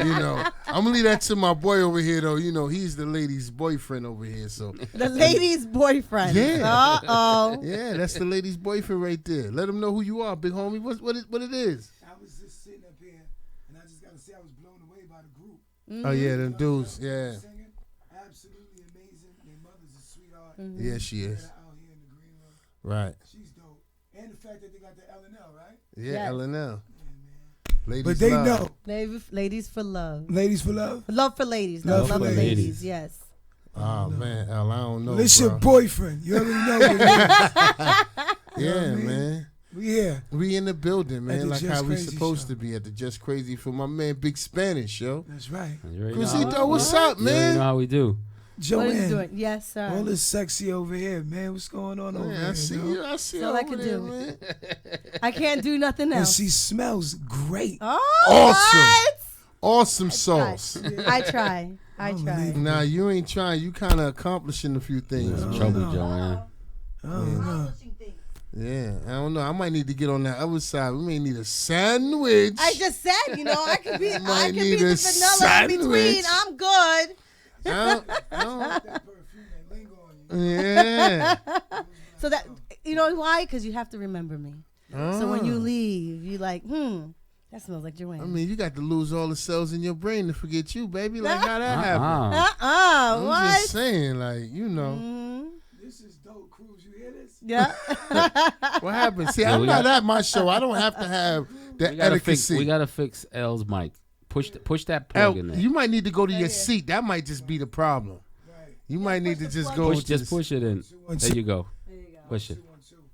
You know, I'm gonna leave that to my boy over here, though. You know, he's the lady's boyfriend over here. So The lady's boyfriend. Yeah. Uh-oh. yeah, that's the lady's boyfriend right there. Let him know who you are, big homie. What it is? I was just sitting up here, and I just got to say I was blown away by the group. Oh yeah, them dudes. Yeah, Singing, absolutely amazing. Their mother's a sweetheart. yeah, she is. They're out here in the green room. Right. She's dope. And the fact that they got the L&L, right? Yeah, Yes. LNL. Ladies But they love. know. Ladies for love. Ladies for love. Love for ladies. No, Love love, for for ladies. ladies. Yes. Oh man, L, I don't know. Well, it's your bro. boyfriend. You already know what it is. Yeah, what I mean? man. We here. We in the building, At man, the like Just how we Crazy supposed show. to be at the Just Crazy for my man Big Spanish, yo. That's right. You already know Crucito, how- what's up, you already know man? how we do. What are you Joanne, doing? Yes, sir. all this sexy over here, man. What's going on over Man, here? I see yo? you. I see That's all you I over can there, do. man. I can't do nothing And else. she smells great. Oh, Awesome. what? Awesome sauce. I try. I try. Unbelievable. Nah, you ain't trying. You kind of accomplishing a few things. Some man. trouble, Joanne. I don't know. Yeah, I don't know. I might need to get on that other side. We may need a sandwich. I just said, I could be, Might I could need be a the vanilla in between. sandwich. I'm good. I don't- yeah. So that you know why? Because you have to remember me. So when you leave, you like, that smells like Joanne. I mean, you got to lose all the cells in your brain to forget you, baby. Like, how that happen? Uh-uh. I'm what? just saying, like, you know. Mhm. This is dope, Cruz. You hear this? Yeah. What happened? See, Yeah, I'm we not got- at my show. I don't have to have the We gotta fix. etiquette. We gotta fix L's mic. Push that plug in there. You might need to go to your seat. That might just be the problem. You might need to just go. Push, to just the- push it in. There you go. Push it.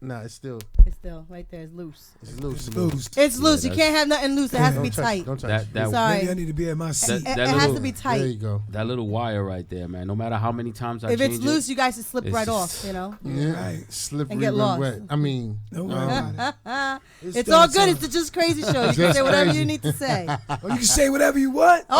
Nah, it's still It's still right there. It's loose. it's loose. Loose. It's loose. You that's- can't have nothing loose. It has to be Don't touch. tight. Don't touch. That Maybe I Sorry. need to be at my seat. It, that it has little- to be There you tight. go. that little wire right there, man. No matter how many times I If change it's loose, it, you guys just slip it's right just- off. Yeah, Right. slippery And get when lost. wet. I mean, Don't worry about it. It's all good. It's the Just Crazy show. You can Just say whatever Crazy. you need to say. Oh, you can say whatever you want. Oh,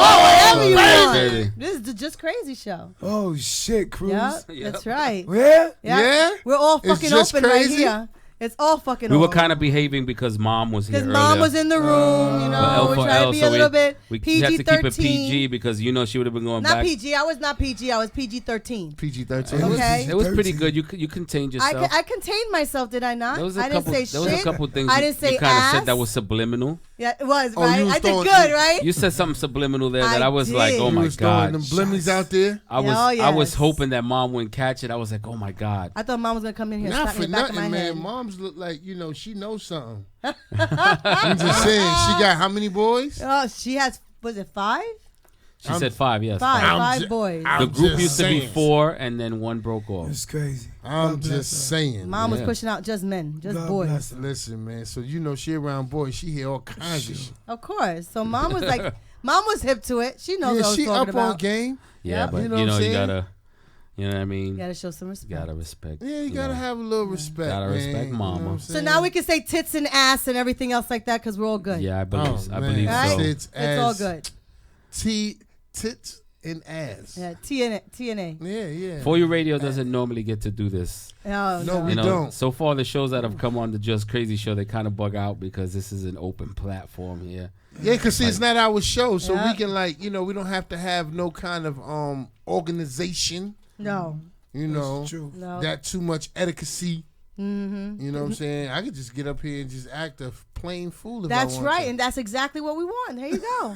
whatever you baby. want. This is the Just Crazy show. Oh shit, Cruz. Yeah, that's right. Where? Yeah? We're all It's fucking just open right crazy? here. It's all fucking we were open. kind of behaving because mom was here Because earlier. mom was in the room, you But know. L We're for trying L, to be so a little bit we had to keep it PG-13. PG because she would have been going Not back. PG. I was not PG. I was PG-13. PG-13. Okay. It was pretty good. You contained yourself. I contained myself, did I not? There was a I couple. didn't say There shit. was a couple things I you, didn't say you kind of ass. said that was subliminal. Yeah, it was, Oh, right? you was I did throwing- good, right? You said something subliminal there that I I was like, did. oh You my was throwing god. them blimmies out there. I was Oh, I was yes. hoping that mom wouldn't catch it. I was like, oh my god. I thought mom was going to come in here and Not slap me for in the back of nothing, my man. head. Moms look like, she knows something. I'm just saying. She got how many boys? Oh, she has, was it 5? She said 5, yes. Five boys. The group used to be 4, and then 1 broke off. It's crazy. I'm just saying. Mom was pushing out just men, just boys. Listen, man. So she around boys. She hear all kinds of shit. Of course. So mom was like, mom was hip to it. She knows what I was she talking up about. on game. Yeah, but you know what I'm you saying? gotta, you know what I mean? You gotta show some respect. Gotta respect. Yeah, you gotta have a little respect. Gotta man. respect You know what mama. I'm So saying? now we can say tits and ass and everything else like that because we're all good. Yeah, I believe. I believe Right? so. Tits, It's all ass, good. tits and ass. Yeah, TNA. Yeah. For You Radio doesn't normally get to do this. Oh, No, we You know, don't. so far the shows that have come on the Just Crazy show, they kind of bug out because this is an open platform here. Yeah, because see, it's not our show, so Yeah. we can we don't have to have no kind of organization. No. You know, That's true. No. that too much etiquette. Mm-hmm. You know what I'm saying? I could just get up here and just act a plain fool if That's I want right, to. and that's exactly what we want. There you go.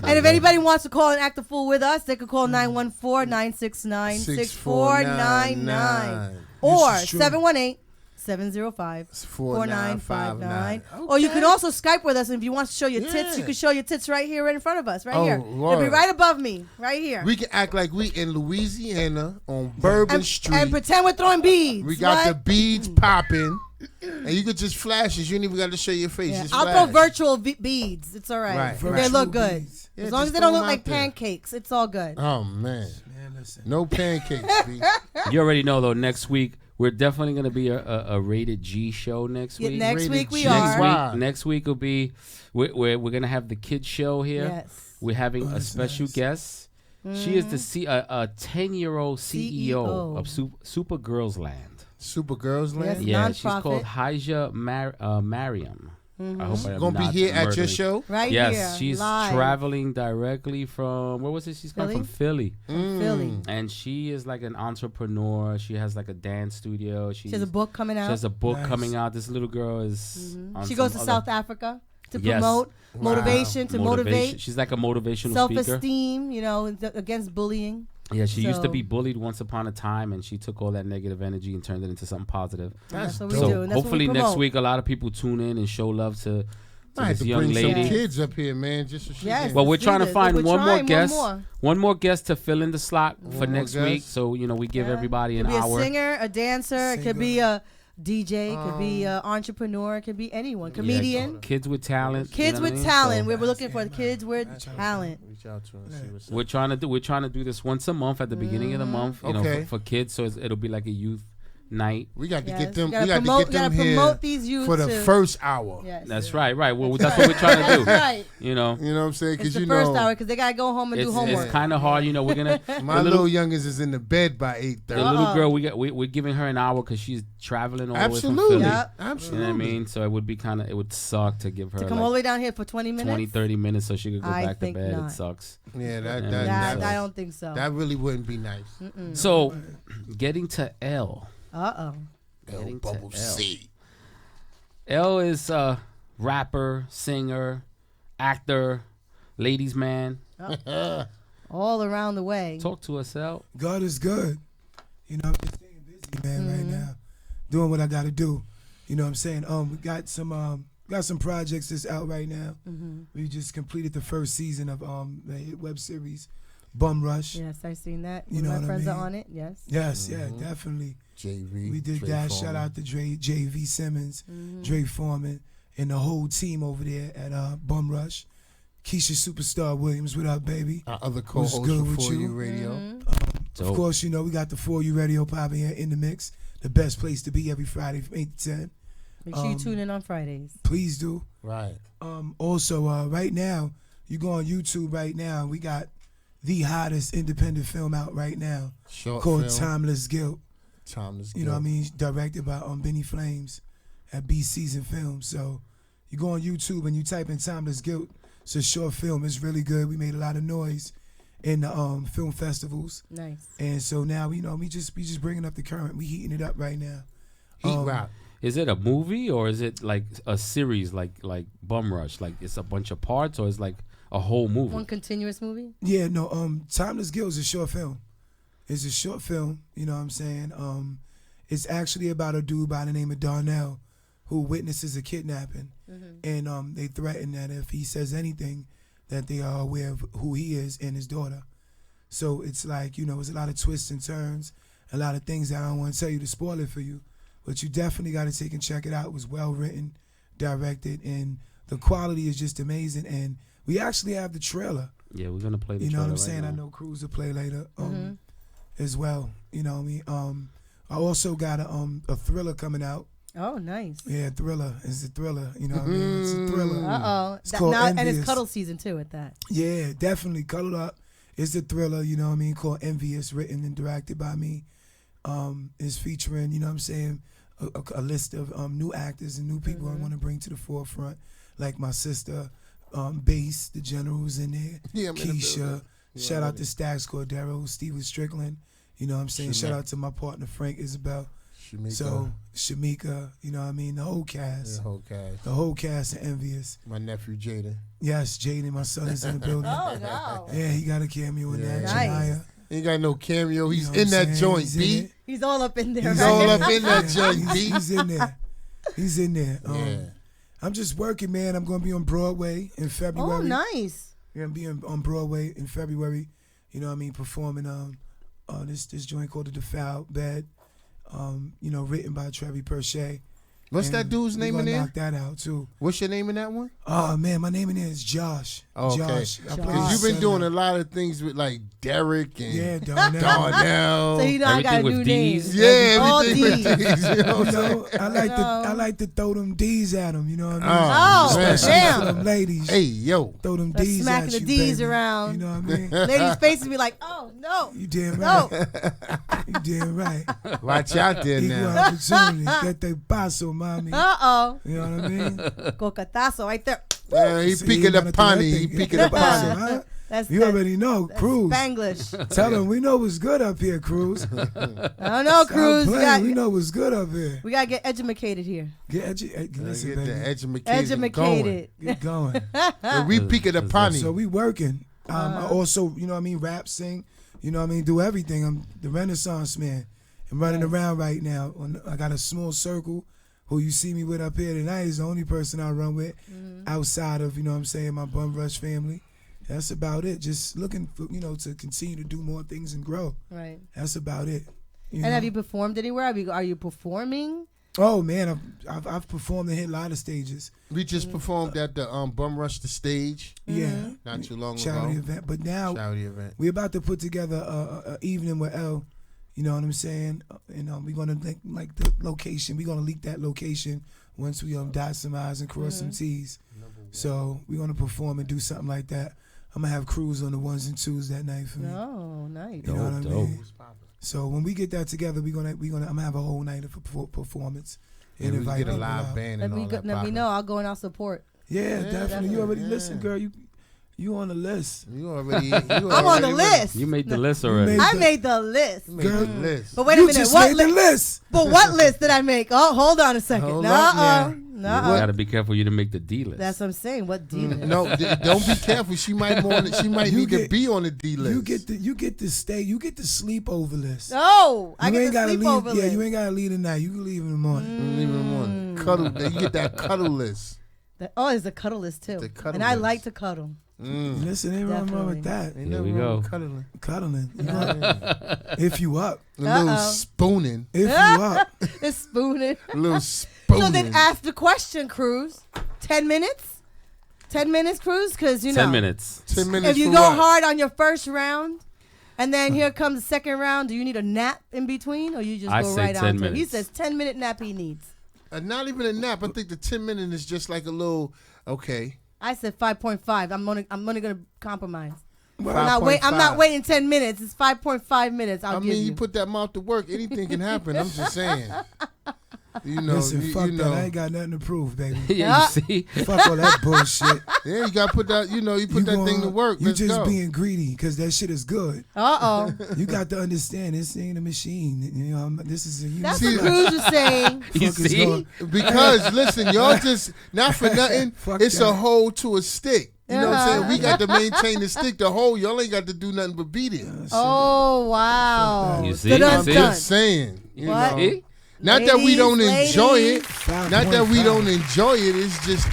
And if anybody wants to call and act a fool with us, they could call 914-969-6499 or This is true. 718-705-4959. Or you can also Skype with us, and if you want to show your tits, you can show your tits right here in front of us, right here. It'll be word. right above me, right here. We can act like we in Louisiana on Bourbon Street. And pretend we're throwing beads. We got the What? beads popping, and you could just flash it. You ain't even got to show your face. Yeah, Just I'll flash. throw virtual beads. It's all right. Right, They right. look good. Yeah, as long as just they don't throw look 'em like out there. pancakes, it's all good. Oh man, listen. no pancakes. B. You already know though. Next week we're definitely gonna be a rated G show next Yeah, week. next Rated week we G. are. Wow. Next week will be we're gonna have the kids show here. Yes. We're having a special guest. She is the a 10-year-old CEO of Super Girls Land. Super Girls Land. Yes, Yeah, she's nonprofit. called Haja Mariam. I hope I'm Gonna be not here at your murdering. show. Right Yes, here. she's live. traveling directly from where was it? She's come from Philly. From Philly. And she is like an entrepreneur. She has like a dance studio. She has a book coming out. She has a book Nice. coming out. This little girl is. On She goes to some South other- Africa to Yes. promote motivation, to motivate, She's like a motivational speaker. self-esteem, against bullying. Yeah, she used to So- be bullied once upon a time, and she took all that negative energy and turned it into something positive. That's what we So do. And that's what hopefully we next promote. week a lot of people tune in and show love to I had this to young bring lady. some kids up here, man. Just so she Yes. can- Well, we're Let's do trying to this. find We're one more trying one guest. more. One more guest to fill in the slot for One more next week. guest. So we give Yeah. everybody It an could be hour. a singer, a dancer. It could be a DJ. It could be an entrepreneur. It could be anyone. Yeah, Comedian. kids with talent. you Kids know what with I mean? talent. So We were looking for kids with talent. Reach out to her and see what's up. we're trying to do this once a month at the beginning of the month. You know, Okay. for kids. So it'll be like a youth night. We got to Yes. get them. You gotta We got promote- to get them gotta here promote these youths for the to- first hour. Yes. That's right. Well, that's what we're trying to do. Right. You know, You know what I'm saying? It's Because the you first know, hour because they gotta go home and do homework. it's kind of hard. You know, we're gonna my the little youngest is in the bed by the 8:30. little girl. We're giving her an hour because she's traveling all the way from Absolutely, Philly. Yep. absolutely. You know what I mean? So it would be it would suck to give her to come like all the way down here for 20 minutes. 20, 30 minutes so she could go I back to think bed. not. It sucks. Yeah, Yeah, That, so- I don't think so. that really wouldn't be nice. So, getting to L. Uh-oh. Getting to Bubble L. C. L is a rapper, singer, actor, ladies' man. All around the way. Talk to us, L. God is good. You know, I'm just staying busy, man, right now. Doing what I got to do. You know what I'm saying? We got some projects that's out right now. We just completed the first season of the hit web series Bum Rush. Yes, I've seen that. You One of know my what I friends are mean? on it. Yes. Yes, yeah, definitely. JV. We did Dre that. Foreman. Shout out to JV Simmons, Dre Foreman, and the whole team over there at Bum Rush. Keisha Superstar Williams, what up, baby? Our other What's co-host good for with 4U you? Radio. Of course, you know, we got the 4U Radio popping here in the mix. The best place to be every Friday from 8 to 10. Make sure you tune in on Fridays. Please do. Right. Also, right now, you go on YouTube right now, we got the hottest independent film out right now Short called film. Timeless Guilt. Timeless You know what I Guilt. mean? Directed by Benny Flames at B Season Films. So you go on YouTube and you type in Timeless Guilt. It's a short film. It's really good. We made a lot of noise in the film festivals. Nice. And so now, you know, we just bringing up the current. We heating it up right now. Heat rock. Is it a movie or is it like a series like Bum Rush? Like it's a bunch of parts or it's like a whole movie? One continuous movie? Yeah, no, Timeless Guilt is a short film. It's a short film, you know what I'm saying? It's actually about a dude by the name of Darnell who witnesses a kidnapping. And they threaten that if he says anything, that they are aware of who he is and his daughter. So it's like, you know, it's a lot of twists and turns, a lot of things that I don't want to tell you to spoil it for you. But you definitely got to take and check it out. It was well written, directed, and the quality is just amazing. And we actually have the trailer. Yeah, we're gonna play the You know trailer what I'm saying? right I now. know Cruz will play later as well. You know what I mean? I also got a thriller coming out. Oh, nice. Yeah, thriller. It's a thriller. You know what I mean? It's a thriller. Uh-oh. It's called And it's Envious. cuddle season, too, at that. Yeah, definitely. Cuddle Up. It's a thriller, you know what I mean, called Envious, written and directed by me. It's featuring, you know what I'm saying, a list of new actors and new people I want to bring to the forefront, like my sister, Bass, the General's in there, Yeah, I'm in the Keisha. building. Shout out to Stax Cordero, Steven Strickland. You know what I'm saying? Shout out to my partner, Frank Isabel. Shamika. So, Shamika, you know what I mean? The whole cast. The whole cast. The whole cast of Envious. My nephew Jaden. Yes, Jaden, my son is in the building. Oh, no. Yeah, he got a cameo in that. Nice. Janaya. He ain't got no cameo. He's You know what in I'm that saying? joint, He's in B. it. He's all up in there, He's right? all up in that Yeah, joint, B. he's in there. He's in there. Yeah. I'm just working, man. I'm going to be on Broadway in February. Oh, nice. We're going to be on Broadway in February. You know what I mean? Performing this joint called The Defiled Bed. You know, written by Trevi Perche. What's that dude's name in there? Knock that out too. What's your name in that one? Oh man, my name in there is Josh. Okay. Josh. I play Because you've the been doing center. a lot of things with like Derek and Yeah, Darnell. Darnell. So you know I got a Everything new with name. D's? Yeah, All everything D's. with D's. You know what I'm You saying? know, I like to throw them D's at them. You know what I mean? Oh, man. Especially damn. for them ladies. Hey, yo. Throw them That's D's smacking at the you, D's baby. around. You know what I mean? Ladies' faces be like, oh, no. You damn No. right. You damn right. Watch out there Equal now. opportunity. Get the paso, mommy. Uh-oh. You know what I mean? Cocatazo right there. He See, peeking you the wanna do that punny. He thing. peeking the Paso, punny. huh? That's You already know, Cruz. Spanglish. Tell him we know what's good up here, Cruz. I don't know, Cruz. We know what's good up here. We got to get educated here. Listen, Get baby. the educated Educated. Get going. going. We peeking the punny. So we working. I also, you know what I mean, rap, sing, you know what I mean, do everything. I'm the Renaissance man. I'm running around right now. I got a small circle. Who you see me with up here tonight is the only person I run with outside of, you know what I'm saying, my Bum Rush family. That's about it. Just looking for, you know, to continue to do more things and grow. Right. That's about it. And have you performed anywhere? Are you performing? Oh man, I've performed and hit a lot of stages. We just performed at the Bum Rush the Stage. Yeah, not too long charity ago. event. But now Charity event. we're about to put together a evening with L. You know what I'm saying? And we're gonna like the location. We're gonna leak that location once we dot some I's and cross some T's. So we're gonna perform and do something like that. I'm gonna have Cruz on the 1s and 2s that night for me. Oh, nice. You know what I Dope. mean? So when we get that together, I'm gonna have a whole night of performance. And we invite get a people live out. band Let and me all that. let me poppin'. know. I'll go and I'll support. Yeah, definitely. You already yeah. listen, girl. You on the list. You already. I'm on the list. You made the list already. I made the list. Made the list. But wait a You minute. just What made the list. But what list did I make? Oh, hold on a second. Hold No, up now. You gotta be careful you didn't make the D list. That's what I'm saying. What D list? No, don't be careful. She might You need to get- be on the D list. You get to stay. You get the sleepover list. No, I You get ain't the gotta sleepover leave. list. Yeah, you ain't gotta leave tonight. You can leave in the morning. Leave it alone. Cuddle. You get that cuddle list. It's a cuddle list too. The cuddle And I list. like to cuddle. Listen, ain't nothing wrong with that. Ain't Here nothing we wrong go. with cuddling. Cuddling. You know, if you up. A little spooning. If you up. It's spooning. A little spooning. So then ask the question, Cruz. 10 minutes? 10 minutes, Cruz? Because, you know. 10 minutes. 10 minutes If you for go what? hard on your first round, and then here comes the second round, do you need a nap in between, or you just I go say right 10 on to it? minutes. He says 10-minute nap he needs. Not even a nap. I think the 10 minute is just like a little, okay. I said 5.5. I'm only gonna compromise. Well, I'm not waiting 10 minutes. It's 5.5 minutes. I'll I give mean, you. you put that mouth to work, anything can happen. I'm just saying. You know, Listen, fuck you that. know. I ain't got nothing to prove, baby. Yeah, you see? Fuck all that bullshit. Yeah, you got to put that, you put that thing to work. You Let's just go. being greedy because that shit is good. Uh-oh. You got to understand this ain't a machine. You know, this is a human. That's what Cruz was saying. You Fuck is see? going- Because, listen, y'all just, not for nothing, Fuck it's that. a hole to a stick. You know what I'm saying? Uh-huh. We got to maintain the stick, the hole. Y'all ain't got to do nothing but beat it. Oh, wow. You see? Dun, I'm see? dun. just saying. You What? know. Not that we don't Ladies, enjoy it. ladies. Not that we 5.5. don't enjoy it. It's just,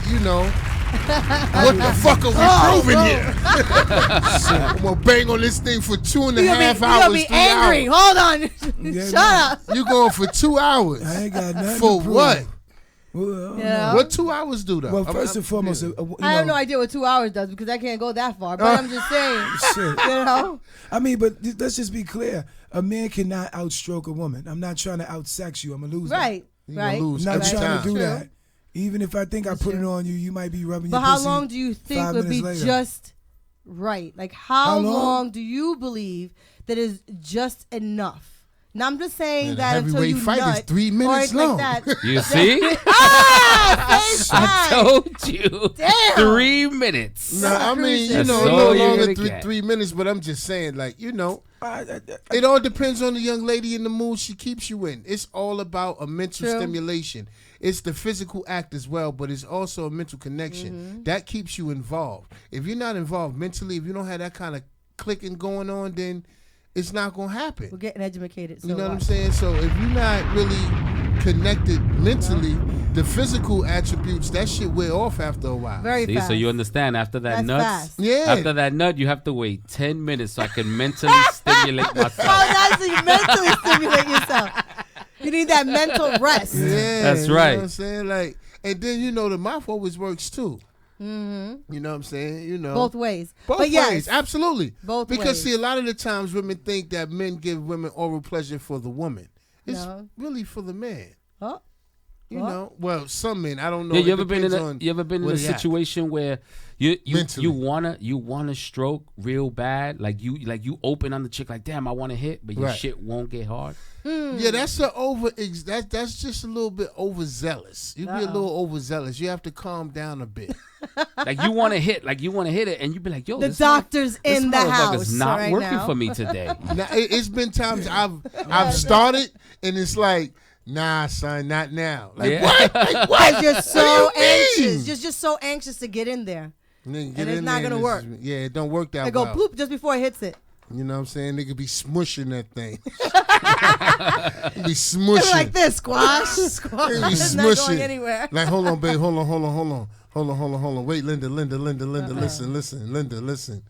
What the fuck are we proving here? I'm gonna bang on this thing for 2.5 hours. You'll be 3 angry. hours. Hold on. Shut up. You going for 2 hours? I ain't got nothing For to prove. what? Well, Yeah. What 2 hours do though? Well, first and foremost, I have no idea what 2 hours does because I can't go that far. But I'm just saying, Shit. you know. I mean, but let's just be clear. A man cannot outstroke a woman. I'm not trying to outsex you. I'm a loser. Right. You gonna Right. lose I'm not every trying time. to do True. that. Even if I think I put it on you, you might be rubbing But your how pussy long do you think 5 would be minutes later. just right? Like how long? long do you believe that is just enough? Now I'm just saying Man, a that until heavyweight you fight is nut 3 minutes or long. like that. You see? Same I time. told you. Damn. 3 minutes. No, I mean, you That's know, a all little you're longer gonna than get. 3 minutes, but I'm just saying, like, you know, it all depends on the young lady and the mood she keeps you in. It's all about a mental True. stimulation. It's the physical act as well, but it's also a mental connection. That keeps you involved. If you're not involved mentally, if you don't have that kind of clicking going on, then it's not going to happen. We're getting educated. So You know what I'm what? saying? So if you're not really connected mentally, the physical attributes, that shit wear off after a while. Very See, fast. so you understand after that That's nuts. fast. Yeah. After that nut, you have to wait 10 minutes so I can mentally stimulate myself. Oh, that's how you mentally stimulate yourself. You need that mental rest. Yeah, That's you right. know what I'm saying? Like, and then, you know, the mouth always works too. Mm-hmm. You know what I'm saying? You know, Both ways. Both but yes, ways, absolutely. Both because ways. see, a lot of the times women think that men give women oral pleasure for the woman. It's No. really for the man. Oh. You What? know, well, some men. I don't know. Yeah, It you ever been in depends on you ever been in where a they at. situation where you Mentally. wanna stroke real bad, like you open on the chick like, damn, I want to hit, but your Right. shit won't get hard. Yeah, that's that's just a little bit overzealous. You be a Uh-oh. little overzealous. You have to calm down a bit. Like you want to hit it, and you be like, yo, The this doctor's this in the motherfucker's house not right working now. for me today. Now, it's been times I've started and it's like, nah, son, not now. Like Yeah. what? Like what? Because you're so What do you mean? anxious. You're just so anxious to get in there. Nigga, get And it's in not there gonna work. Yeah, it don't work that They go well. bloop just before it hits it. You know what I'm saying? They could be smushing that thing. be They're smushing. like this, squash, squash. They be It's not going smushing. anywhere. Like, hold on, babe. Hold on. Wait, Linda. Listen. Linda, listen.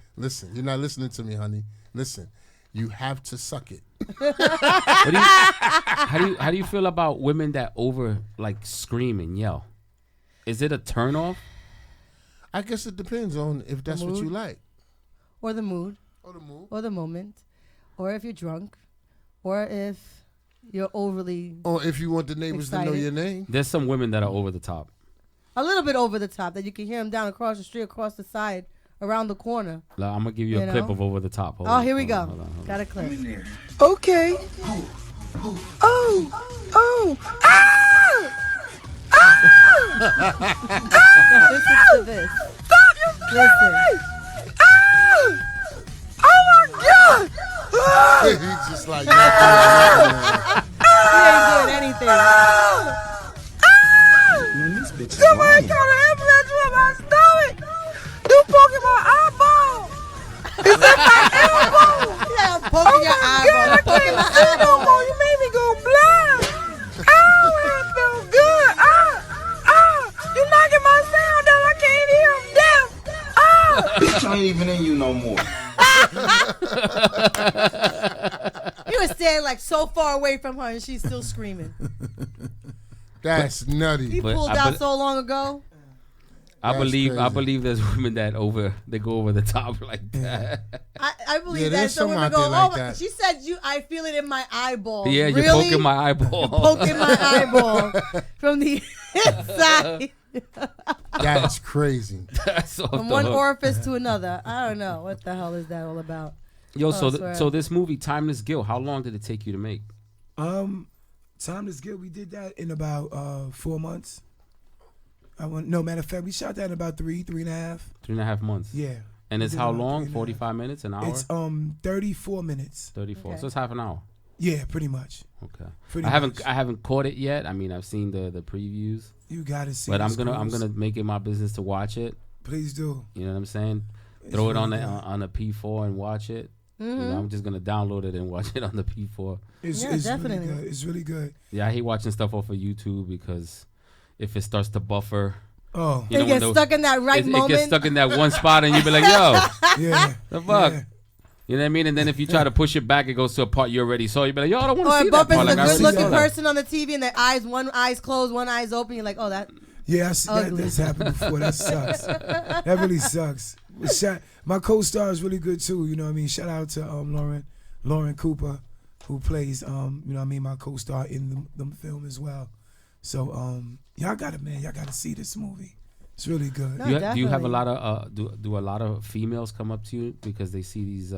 You're not listening to me, honey. Listen. You have to suck it. How do you feel about women that like scream and yell? Is it a turnoff? I guess it depends on if that's what mood? you like. Or the mood. Or the moment. Or if you're drunk. Or if you're overly Or if you want the neighbors to know Excited. your name. There's some women that are over the top. a little bit over the top that you can hear them down across the street, across the side, around the corner. Like, I'm gonna give you a You clip know? of over the top. Hold Oh, on, here we hold go. on, hold on, hold on. Got a clip. Okay. Oh. Now listen to this. Stop, you Listen. Oh my God. He's just like, He ain't doing anything. Somebody call an ambulance for my stomach. You poking my eyeball. Is that my elbow? Yeah, I'm poking your eyeball. I'm poking my See no eyeball. more. You made me go blind. Oh, it feels good. You knocking my sound down. I can't hear him deaf. Bitch, I ain't even in you no more. You were standing like so far away from her and she's still screaming. that's nutty. He But pulled I out bet- so long ago. I That's believe crazy. there's women that they go over the top like that. I believe Yeah, that there's some some women out go, there like oh, my, that. she said I feel it in my eyeball. Yeah, you're really? poking my eyeball. Poking my eyeball from the inside. That's crazy. That's off From the one hook. orifice to another. I don't know. What the hell is that all about? Yo, Oh, so I swear. so this movie, Timeless Guilt, how long did it take you to make? Timeless Guilt, we did that in about 4 months. No, matter of fact, we shot that in about 3.5. 3.5 months. Yeah. And We it's did how about long? 3.5. 45 minutes, an hour? It's 34 minutes. 34. Okay. So it's half an hour. Yeah, pretty much. Okay. Pretty I haven't much. I haven't caught it yet. I mean, I've seen the previews, You gotta see. but I'm this gonna cruise. make it my business to watch it. Please do. You know what I'm saying? It's Throw it on really the good. on a P4 and watch it. You know, I'm just gonna download it and watch it on the P4. It's, Yeah, it's definitely. really good. It's really good. Yeah, I hate watching stuff off of YouTube because if it starts to buffer, Oh. You They know, get when the- stuck in that right it moment. gets stuck in that one spot, and you be like, "Yo, Yeah. the fuck." Yeah. You know what I mean? And then if you try to push it back, it goes to a part you already saw. You be like, "Yo, I don't want to Or see it that bump part." into Like, a I already good-looking saw that. person on the TV, and one eye's closed, one eye's open. You're like, oh, that. Yeah, I see that, Ugly. that's happened before. That sucks. That really sucks. But my co-star is really good too. You know what I mean? Shout out to Lauren Cooper, who plays you know what I mean, my co-star in the film as well. So y'all got it, man. Y'all got to see this movie. It's really good. No, Do you have a definitely. lot of do a lot of females come up to you because they see these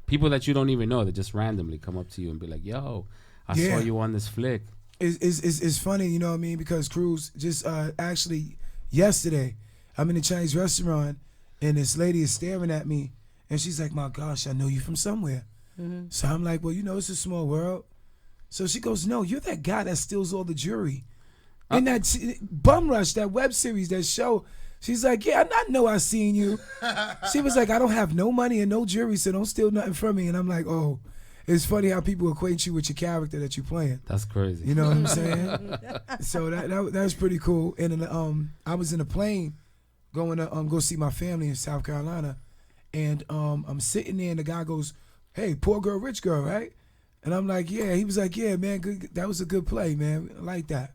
people that you don't even know that just randomly come up to you and be like, "Yo, I Yeah. saw you on this flick." It's funny, you know what I mean? Because Cruz just actually yesterday, I'm in a Chinese restaurant and this lady is staring at me and she's like, "My gosh, I know you from somewhere." Mm-hmm. So I'm like, "Well, you know, it's a small world." So she goes, "No, you're that guy that steals all the jewelry in that Bum Rush, that web series, that show." She's like, "Yeah, I know I seen you." She was like, "I don't have no money and no jewelry, so don't steal nothing from me." And I'm like, "Oh, it's funny how people equate you with your character that you're playing." That's crazy. You know what I'm saying? So that was pretty cool. And then, I was in a plane going to go see my family in South Carolina, and I'm sitting there, and the guy goes, "Hey, poor girl, rich girl, right?" And I'm like, "Yeah." He was like, "Yeah, man, good. That was a good play, man. I like that."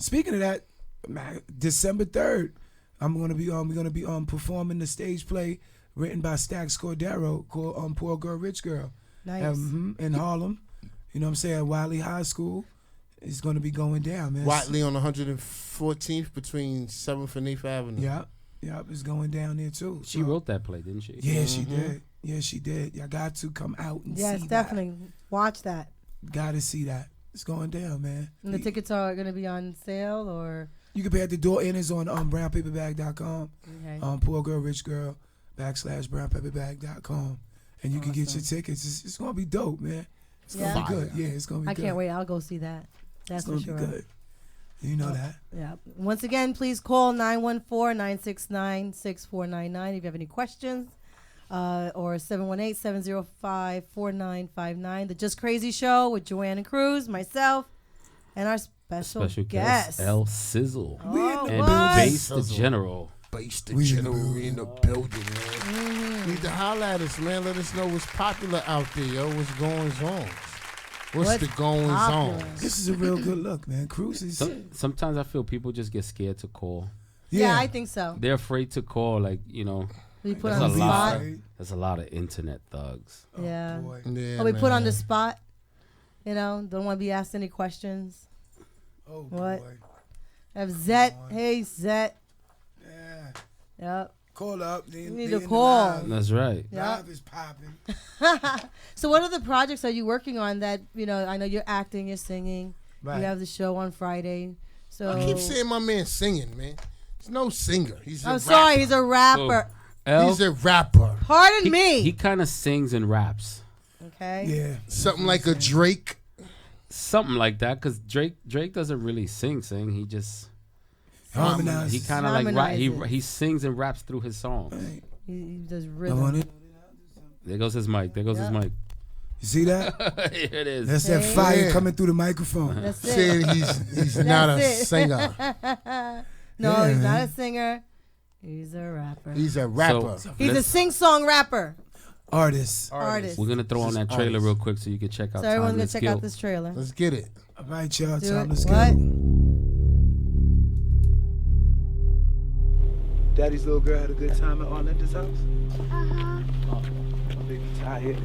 Speaking of that, man, December 3rd, we're gonna be performing the stage play written by Stax Cordero called "Poor Girl, Rich Girl." Nice. In Harlem. You know what I'm saying? Wiley High School is going to be going down, man. Watley on 114th between 7th and 8th Avenue. Yeah, it's going down there too. She wrote that play, didn't she? Yeah, she did. Yeah, she did. Y'all got to come out and Yes, see definitely. Watch that. that. Got to see that. It's going down, man. And the tickets are going to be on sale, or? You can pay at the door, and it's on brownpaperbag.com. Okay. Poor Girl, Rich Girl, /brownpaperbag.com. And you can get your tickets. It's going to be dope, man. It's going to be good. Yeah, it's going to be I good. can't wait. I'll go see that. That's It's going for to sure. be good. You know that. Yeah. Once again, please call 914-969-6499 if you have any questions, or 718-705-4959. The Just Crazy Show with Joanne and Cruz, myself, and our special guest. El Sizzle Oh, and what? Bass the General. Bass the General in the building, man. Need to holler at us, man. Let us know what's popular out there, yo. What's going on? What's the goings on? This is a real good look, man. Cruz is. Sometimes I feel people just get scared to call. Yeah, I think so. They're afraid to call, like, you know. We put there's on the a lot. spot. There's a lot of internet thugs. Yeah. Yeah, Or we put on the man. spot. You know, don't want to be asked any questions. Oh, what? boy. I have Zet. Hey, Zet. Yeah. Yep. Call up. You need to call. That's right. Yeah. Live is popping. So what other projects are you working on that, you know, I know you're acting, you're singing. Right. You have the show on Friday. So I keep saying my man singing, man. He's no singer. He's a I'm rapper. sorry, he's a rapper. He's a rapper. Pardon me. He kind of sings and raps. Okay. Yeah. Something like a Drake. Something like that, because Drake doesn't really sing. He just Harmonizes. He kind of like he Harmonizes. sings and raps through his songs. He does I want rhythm. it. There goes his mic. There goes his mic. You see that? Here it is. That's that See? fire Yeah. coming through the microphone. That's it. Saying he's not a That's it. singer. No, Yeah, he's not man. a singer. He's a rapper. He's a rapper. He's a sing-song rapper. Artist. Artist. We're gonna throw on that trailer real quick so you can check out. So everyone's gonna Timeless check Skill. out this trailer. Let's get it. All right, y'all. Do Time it. let's What? go. Daddy's little girl had a good time at Arlenda's house? Uh-huh. Oh, my baby tired.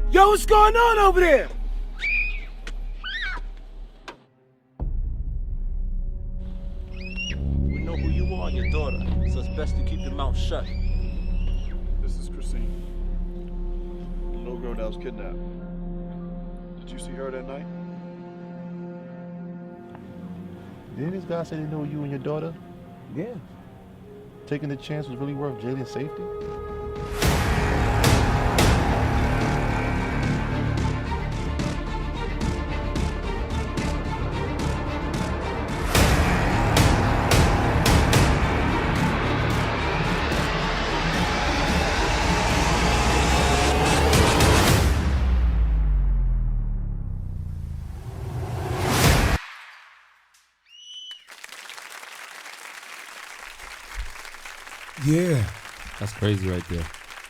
Yo, what's going on over there? We know who you are and your daughter, so it's best to keep your mouth shut. This is Christine, the little girl that was kidnapped. Did you see her that night? Didn't these guys say they know you and your daughter? Yeah. Taking the chance was really worth Jaden's safety? Yeah. That's crazy right there.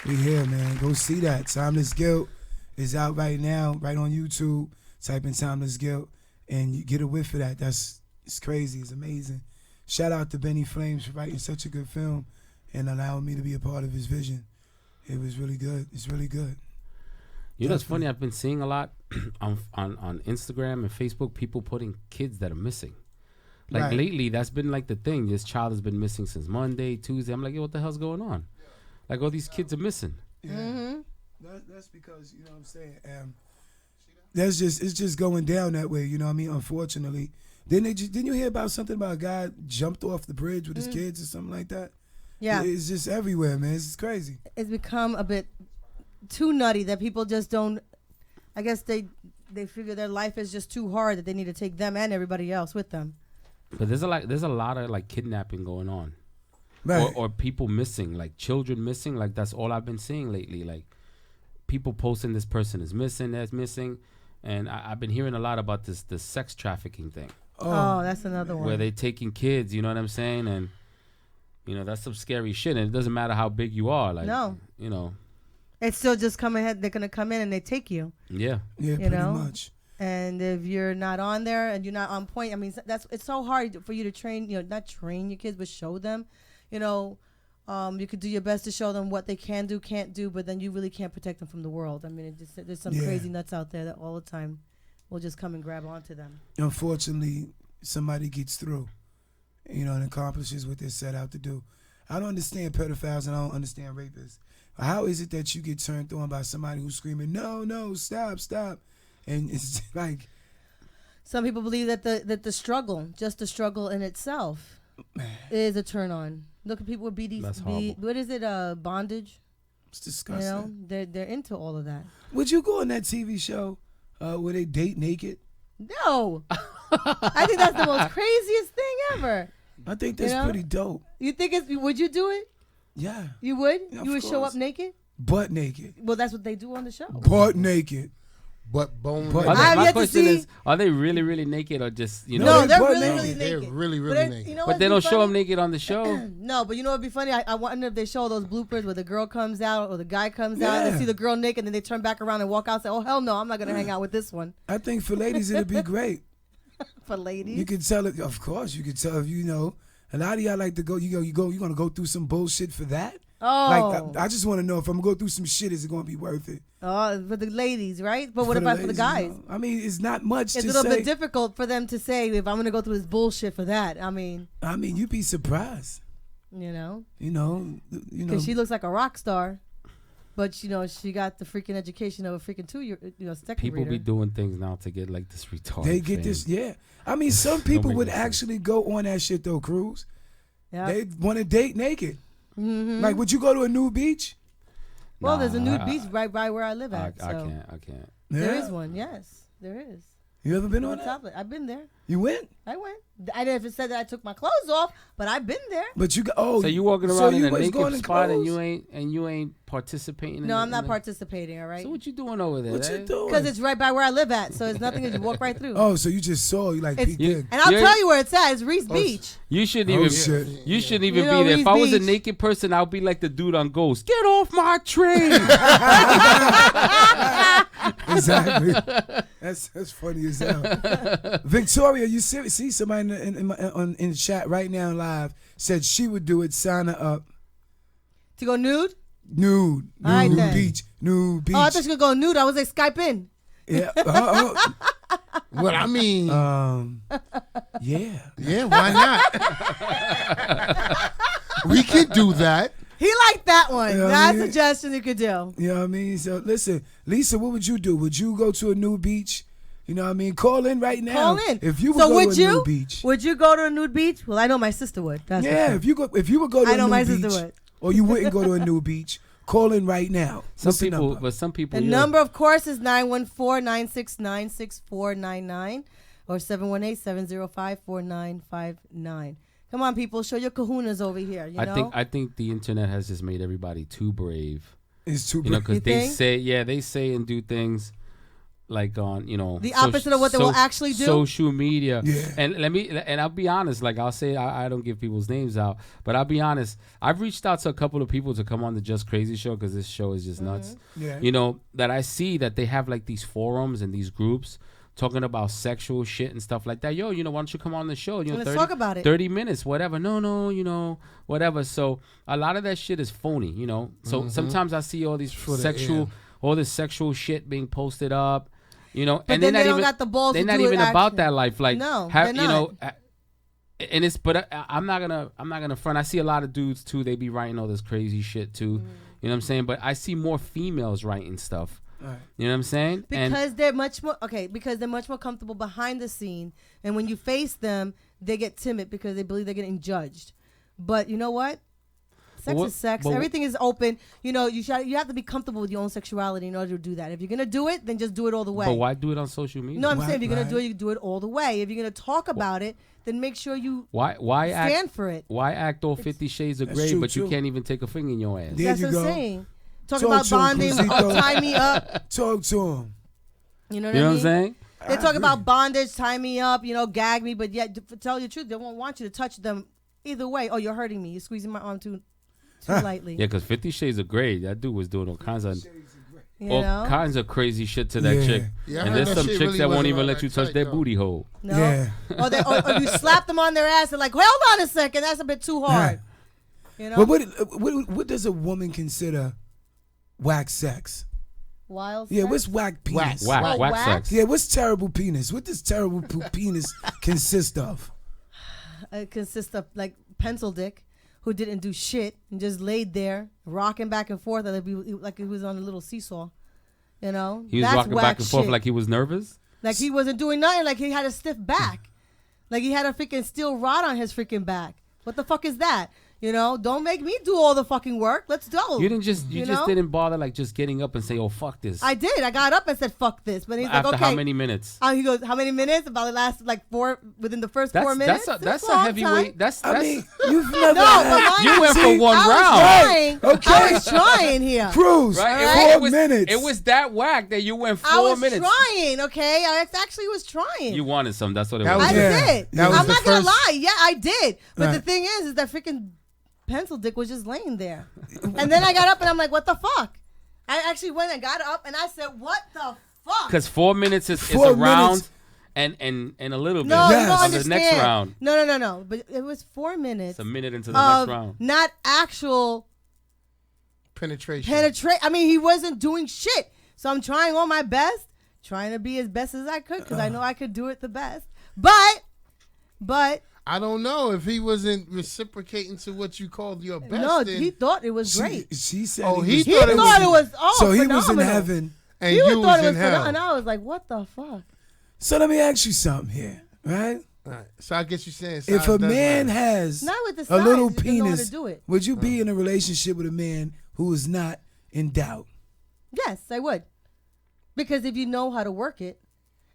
We here, man. Go see that. Timeless Guilt is out right now, right on YouTube. Type in Timeless Guilt and you get a whiff of that. It's crazy. It's amazing. Shout out to Benny Flames for writing such a good film and allowing me to be a part of his vision. It was really good. It's really good. You know, it's funny. I've been seeing a lot on Instagram and Facebook, people putting kids that are missing. Like Right. lately, that's been like the thing. This child has been missing since Monday, Tuesday. I'm like, yo, what the hell's going on? Like all these kids are missing. Yeah. That's because, you know what I'm saying, it's just going down that way, you know what I mean, unfortunately. Didn't you hear about something about a guy jumped off the bridge with his kids or something like that? Yeah. It's just everywhere, man. It's crazy. It's become a bit too nutty that people just don't. I guess they figure their life is just too hard that they need to take them and everybody else with them. But there's a lot of like kidnapping going on. Right. Or people missing, like children missing. Like that's all I've been seeing lately. Like people posting this person is missing, that's missing. And I've been hearing a lot about the sex trafficking thing. Oh, that's another one. Where they taking kids, you know what I'm saying? And, you know, that's some scary shit. And it doesn't matter how big you are. Like, No. You know. It's still just come ahead. They're going to come in and they take you. Yeah. Yeah, you pretty know? much. And if you're not on there and you're not on point, I mean, it's so hard for you to train, you know, not train your kids, but show them, you know, you could do your best to show them what they can do, can't do, but then you really can't protect them from the world. I mean, there's some crazy nuts out there that all the time will just come and grab onto them. Unfortunately, somebody gets through, you know, and accomplishes what they set out to do. I don't understand pedophiles and I don't understand rapists. How is it that you get turned on by somebody who's screaming, no, stop, and it's like. Some people believe that the struggle, just the struggle in itself, is a turn on. Look at people with That's horrible. what is it? Bondage. It's disgusting. You know, they're into all of that. Would you go on that TV show where they date naked? No, I think that's the most craziest thing ever. I think that's pretty dope. You think would you do it? Yeah. You would? Yeah, You would of show course. up naked? Butt naked. Well, that's what they do on the show. Butt naked. Butt bone. My question is, are they really, really naked or just, you know? No, they're really, really naked. They're really, really naked. You know But they don't show them naked on the show. No, but you know what'd be funny? I wonder if they show those bloopers where the girl comes out or the guy comes out and they see the girl naked and then they turn back around and walk out and say, oh, hell no, I'm not going to hang out with this one. I think for ladies it'd be great. For ladies? You can tell it, of course, you can tell if you know. A lot of y'all like to go, you're going to go through some bullshit for that? Oh. Like, I just want to know if I'm going to go through some shit, is it going to be worth it? Oh, for the ladies, right? But what about for the guys? No. I mean, it's not much It's to a little say. bit difficult for them to say if I'm going to go through this bullshit for that. I mean, you'd be surprised. you know. Because she looks like a rock star, but you know she got the freaking education of a freaking second People grader. be doing things now to get like this retarded. They get fame. this, yeah. I mean, some Don't people make would no sense. actually go on that shit though, Cruz. Yeah. They want to date naked. Mm-hmm. Like, would you go to a nude beach? Well, there's a nude I- beach right by where I live at. I so can't. There Yeah? is one. Yes, there is. You ever been on that? top of it. I've been there. You went? I went. I didn't even say that I took my clothes off, but I've been there. But you So you walking around in a was going naked in spot and clothes? you ain't participating? No, in I'm it, not in it? participating. All right. So what you doing over there? What you doing? Because it's right by where I live at, so it's nothing. You walk right through. Oh, so you just saw, you like, It's- peeked in. and I'll tell you where it's at. It's Reese Beach. You shouldn't Oh, even. shit. You shouldn't even You know, be there. Reese If I was a Beach. naked person, I'll be like the dude on Ghost. Get off my train. Exactly. That's funny as hell. Victoria, you see somebody in the chat right now live said she would do it. Sign her up. To go nude? Nude. All right, Nude then. beach. Nude beach. Oh, I thought you could go nude. I was like Skype in. Yeah. Well, I mean, yeah. Yeah, why not? We could do that. He liked that one. Yeah, I That's mean- a suggestion you could do. You know what I mean? So listen, Lisa, what would you do? Would you go to a nude beach? You know what I mean? Call in right now. Call in. If you would So go would to a you? nude beach. Would you go to a nude beach? Well, I know my sister would. That's for Yeah, sure. if you would go to I a know my nude sister beach, would. or you wouldn't go to a nude beach, call in right now. Some What's the people, number? but some people. The yeah. number, of course, is 914-969-6499 or 718-705-4959. Come on, people, show your kahunas over here. You know? I think the internet has just made everybody too brave. It's too You know, brave. because You think? they say and do things. on, you know, the opposite of what they will actually do. Social media. Yeah. And I'll be honest, like I'll say I don't give people's names out, but I'll be honest, I've reached out to a couple of people to come on the Just Crazy show because this show is just nuts. Yeah. You know, that I see that they have like these forums and these groups talking about sexual shit and stuff like that. Yo, you know, why don't you come on the show? You know, Let's talk about it. 30 minutes, whatever. No, you know, whatever. So a lot of that shit is phony, you know. So sometimes I see all these all this sexual shit being posted up, you know, But and then they're they not don't even got the balls they're to not do it even about actually. that life. Like, No, have, they're you know, not. and it's but I'm not gonna front. I see a lot of dudes too. They be writing all this crazy shit too. You know what I'm saying? But I see more females writing stuff. Right. You know what I'm saying? Because they're much more comfortable behind the scene, and when you face them, they get timid because they believe they're getting judged. But you know what? Sex is sex. Everything is open. You know, you have to be comfortable with your own sexuality in order to do that. If you're gonna do it, then just do it all the way. But why do it on social media? No, I'm saying if you're gonna do it, you do it all the way. If you're gonna talk about it, then make sure you why stand for it. Why act all 50 Shades of Grey, but you can't even take a finger in your ass? That's what I'm saying. Talk about bonding, tie me up. Talk to him. You know what I'm saying? They talk about bondage, tie me up, you know, gag me, but yet, to tell you the truth, they won't want you to touch them either way. Oh, you're hurting me. You're squeezing my arm too lightly. Yeah, because 50 Shades of Grey, that dude was doing all kinds of crazy shit to that chick. Yeah, and there's some chicks that won't even let you touch their booty hole. No. Yeah. or you slap them on their ass and like, hold on a second, that's a bit too hard. You know? But what does a woman consider whack sex? Wild Yeah, sex? what's whack penis? Whack sex. Yeah, what's terrible penis? What does terrible penis consist of? It consists of like pencil dick who didn't do shit and just laid there rocking back and forth like he was on a little seesaw. You know? He was That's rocking whack back and forth shit. like he was nervous? Like he wasn't doing nothing. Like he had a stiff back. Like he had a freaking steel rod on his freaking back. What the fuck is that? You know, don't make me do all the fucking work. Let's go. You just didn't bother like just getting up and say, "Oh, fuck this." I did. I got up and said, "Fuck this." But he's After like, "Okay." how many minutes? He goes, "How many minutes?" About the last like 4 within the first 4 minutes. That's a heavyweight. I mean, you've never. but you went for one round. I was trying here. Cruise. Right? 4 minutes. It was that whack that you went 4 I was minutes. trying. Okay, I actually was trying. You wanted some. That's what it I was. did. That was I'm the not gonna first- lie. Yeah, I did. But Right. the thing is that freaking pencil dick was just laying there. And then I got up and I'm like, what the fuck? I actually went and got up and I said, what the fuck? Because 4 minutes is 4 a round minutes. and a little bit. No, you don't on understand. the next round. No. But it was 4 minutes. It's a minute into the of next round. not actual penetration. I mean, he wasn't doing shit. So I'm trying all my best, trying to be as best as I could because I know I could do it the best. But I don't know if he wasn't reciprocating to what you called your best. no, then- he thought it was great. She said. Oh, he he thought it was. So he was in phenomenal. heaven. And He you thought was it in was hell. phenomenal. And I was like, what the fuck? So let me ask you something here, right? Right. So I guess you're saying If size a does man matter. has Not with the a size, little you just know how to penis, do it. would you be in a relationship with a man who is not in doubt? Yes, I would. Because if you know how to work it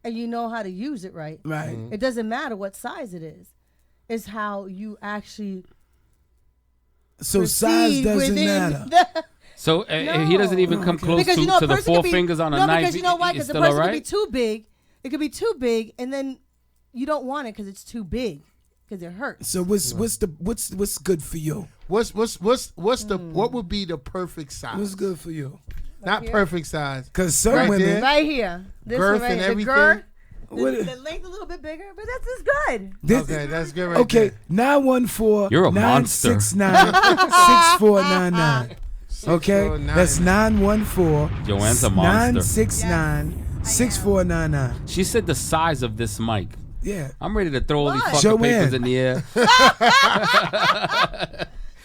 and you know how to use it right, Right. it doesn't matter what size it is. It's how you actually So size proceed doesn't within matter. the- So he doesn't even come close because you know to a the person four could be, fingers on a no, knife. because you know why? It's Because the still person all could be right? too big. It could be too big, and then you don't want it because it's too big because it hurts. So what's good for you? What would be the perfect size? What's good for you? Not here? perfect size. Because some Right women, there. Right here, this Girth one right and here. everything? The girth, What- the length a little bit bigger, but that's just good. Okay, that's good right okay, there. 914. You're a monster. 969-6499. Okay, 6499. that's 914. Joanne's a monster. 969-6499. She said the size of this mic. Yeah. I'm ready to throw all these Why? fucking Joanne. papers in the air.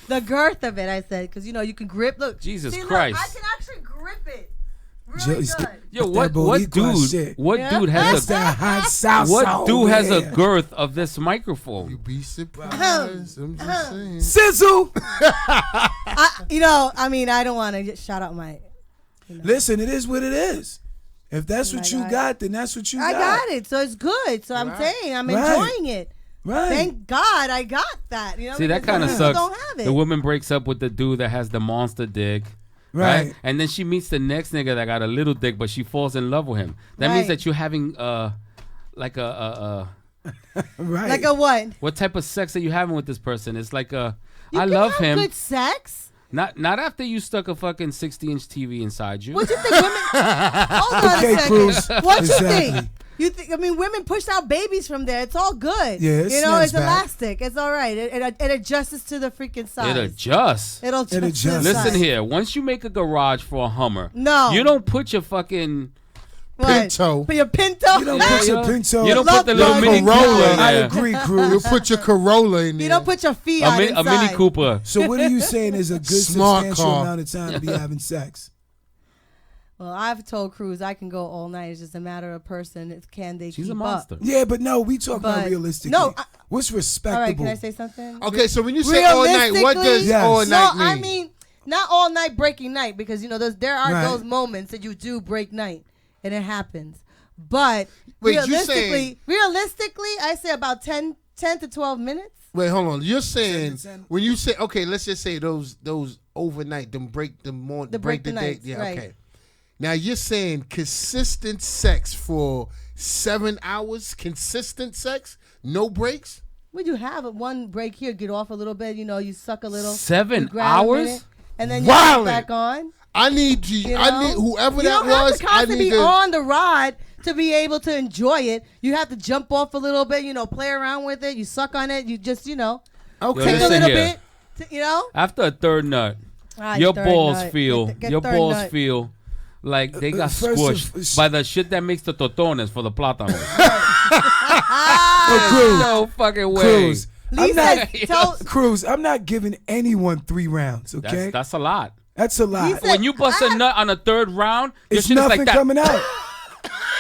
The girth of it, I said, because you know you can grip. Look, Jesus see, Christ. Look, I can actually grip it. Really good. Yo, That what Boricua dude? shit. What Yeah. dude That's has a that hot salsa. what dude over has a there. girth of this microphone? You'd be surprised. I'm just saying. Sizzle. I mean, I don't want to shout out my. Listen, it is what it is. If that's what you God. got, then that's what you I got. got it, so it's good. So I'm saying I'm Right. enjoying it. Right. Thank God I got that. You know, See, that because kind of some people sucks. Don't have it. The woman breaks up with the dude that has the monster dick. Right. And then she meets the next nigga that got a little dick, but she falls in love with him. That means that you're having like a right. Like a what? What type of sex are you having with this person? It's like You I can love have him. Good sex. Not after you stuck a fucking 60-inch TV inside you. What you think women? Hold on Okay, a second. Cruz. What Exactly. you think? You think? I mean, women push out babies from there. It's all good. Yeah, it you know, snaps it's back. elastic. It's all right. It adjusts to the freaking size. It adjusts. It'll adjust. adjusts. to the Listen size. here. Once you make a garage for a Hummer, No. you don't put your fucking What? Pinto. For your Pinto. You don't put your Pinto. You don't put the little Love Mini Corolla. Cooper in I there. agree, Cruz. You put your Corolla in there. You don't put your Fiat A Mini inside. Cooper. So what are you saying is a good Smart substantial car. amount of time to be having sex? Well, I've told Cruz I can go all night. It's just a matter of person. Can they She's keep a monster. up? Yeah, but no, we talk about But- realistically. no, What's All respectable? right, can I say something? Okay, so when you say all night, what does Yes. all night No, mean? I mean not all night breaking night because you know there are Right. those moments that you do break night and it happens. But Wait, you realistically, I say about 10 to 12 minutes. Wait, hold on. You're saying 10. when you say okay, let's just say those overnight, them break the morning, break the day. nights, Yeah, right. okay. Now you're saying consistent sex for 7 hours, consistent sex, no breaks. Would you have one break here, get off a little bit, you know, you suck a little. 7 you grab a hours? minute, and then you Wildin'. get back on. I need you. You I know? need whoever you that don't have was. to I constantly need be to. on the ride to be able to enjoy it. You have to jump off a little bit, you know, play around with it. You suck on it. You just, you know, Okay. take a listen little here. bit, you know. After a third nut, Right, your third balls nut. feel Get your third balls nut. feel like they got first squished of- by the shit that makes the totones for the plátanos. Oh, Cruz. No fucking way. Cruz. I'm Lisa, not, tell Cruz, I'm not giving anyone 3 rounds, okay? That's a lot. That's a lot. Lisa- When you bust a nut on a third round, your It's shit is nothing like that. coming out.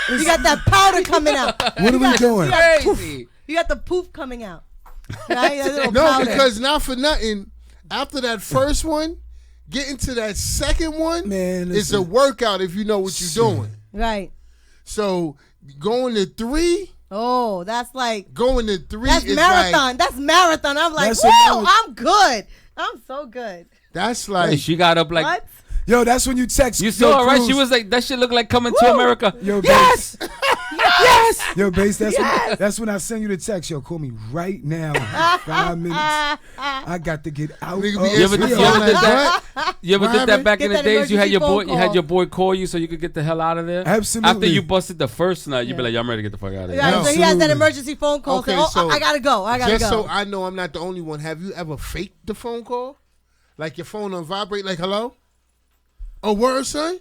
you got that powder coming out. What are we doing? Crazy. You got the poof coming out. Right? That little No, powder. because not for nothing. After that first one, getting to that second one Man, is a listen. workout if you know what you're doing. Right. So going to 3, Oh, that's like going to 3 that's is marathon. like That's marathon. I'm like, That's a whoa, marathon. I'm good. I'm so good. that's Hey, like she got up like What? Yo, that's when you text. you Yo, saw her, right? She Cruz. was like that shit looked like Coming to America. Yo, Yes! Yes. Yo, Bass, that's when I send you the text. Yo, call me right now. In 5 minutes. I got to get out. Nigga of be You ever, answering you the ever phone did like, that? what? You ever What did that happened? back Get in the that days? You had your emergency boy, you had phone your boy call you so you could get the hell out of there. Absolutely. After you busted the first nut, you'd be like, "I'm ready to get the fuck out of here." Right, so he has that Absolutely. emergency phone call. Okay, saying, oh, so I gotta go. I gotta Just go. so I know I'm not the only one. Have you ever faked the phone call? Like your phone on vibrate, like hello? Oh, word, son?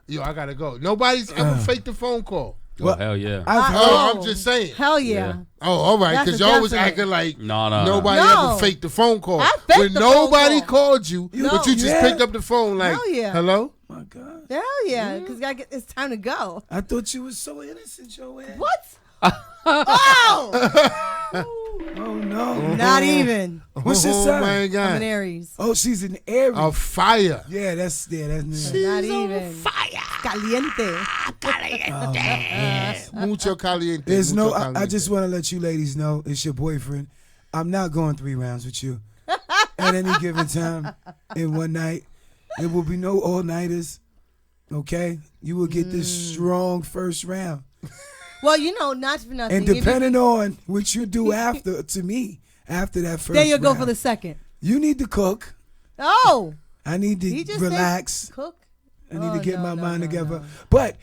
Yo, I gotta go. Nobody's ever faked the phone call. Oh, hell yeah. I've heard. Oh, I'm just saying. Hell yeah. Yeah. Oh, all right, That's because a y'all was definite. acting like No. nobody No. ever faked the phone call. I faked when the phone nobody call. called you, No. but you just Yeah. picked up the phone like, Hell yeah. hello? My God. Hell yeah. Because it's time to go. I thought you was so innocent, Joanne. What? Oh! Oh, no. Not even. What's your Oh, sign? my I'm an God. Aries. Oh, she's an Aries. A fire. Yeah, that's Not even. Caliente. Mucho caliente. There's mucho no. I caliente. just want to let you ladies know it's your boyfriend. I'm not going 3 rounds with you at any given time in one night. There will be no all nighters. Okay, you will get this strong first round, Well, you know, not for nothing. and If you- depending on what you do after to me after that first, then you'll go round, for the second. You need to cook. Oh. I need to He just relax. said cook. I need Oh, to get no, my no, mind no, together. no. But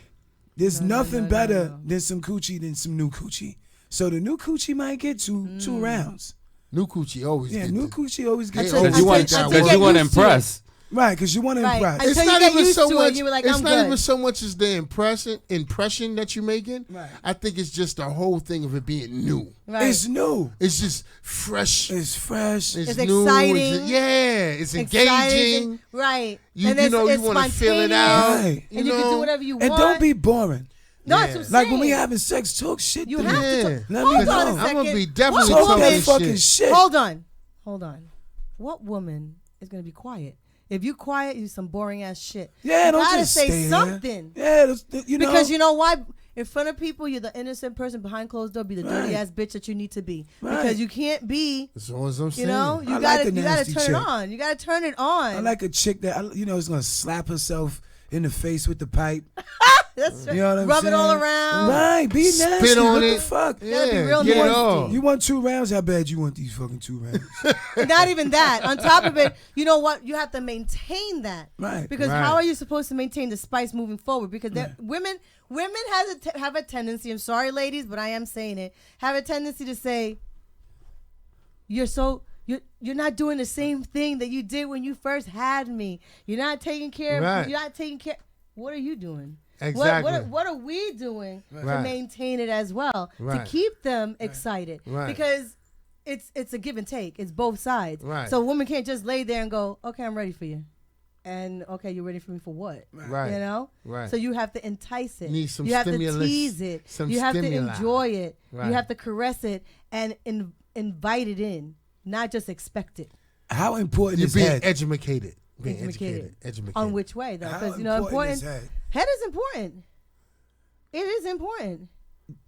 there's nothing better than some coochie than some new coochie. So the new coochie might get two rounds. New coochie always Yeah, get new the- coochie always gets Because you want to impress. Right, because you want to Right. impress. It's Until you not get even used so to it, much. you were like, it's I'm not good. even so much as the impression that you're making. Right. I think it's just the whole thing of it being new. Right. It's new. It's just fresh. It's fresh. It's It's new. exciting. It's engaging. Exciting. Right. You And know you it's want to feel it spontaneous. out. Right. And you can do whatever you And want. don't be boring. No, Yeah. that's what I'm Like when we saying. having sex, talk shit. You to have me. to. Yeah. Let me Hold know. on a I'm second. gonna be definitely What Talk talking that woman- fucking shit. shit. Hold on. What woman is gonna be quiet? If you quiet, you some boring ass shit. Yeah, you don't gotta just say stay there. something. Yeah, you know. Because you know why? In front of people, you're the innocent person. Behind closed door, be the dirty ass bitch that you need to be. Because you can't be. That's all I'm saying. You know, you gotta turn it on. You gotta turn it on. I like a chick that is gonna slap herself in the face with the pipe. That's right. You know what I'm Rub saying? it all around. Right, be nasty. Spit on what it. The fuck? Yeah, be real get it nasty. all. You want 2 rounds? How bad you want these fucking 2 rounds? Not even that. On top of it, you know what? You have to maintain that. Right. Because Right. how are you supposed to maintain the spice moving forward? Because women have a tendency. I'm sorry, ladies, but I am saying it. Have a tendency to say, you're not doing the same thing that you did when you first had me. You're not taking care of. Right. You're not taking care. What are you doing? Exactly. What are we doing to Right. maintain it as well Right. to keep them excited? Right. Because it's a give and take. It's both sides. Right. So a woman can't just lay there and go, okay, I'm ready for you. And okay, you're ready for me for what? Right. You know? Right. So you have to entice it. Need some you have stimulus, to tease it. some you have stimuli. to enjoy it. Right. You have to caress it and invite it in, not just expect it. How important You're is being head? educated. Being Educated. educated. On which way though? How Because important is important. head? Head is important. It is important.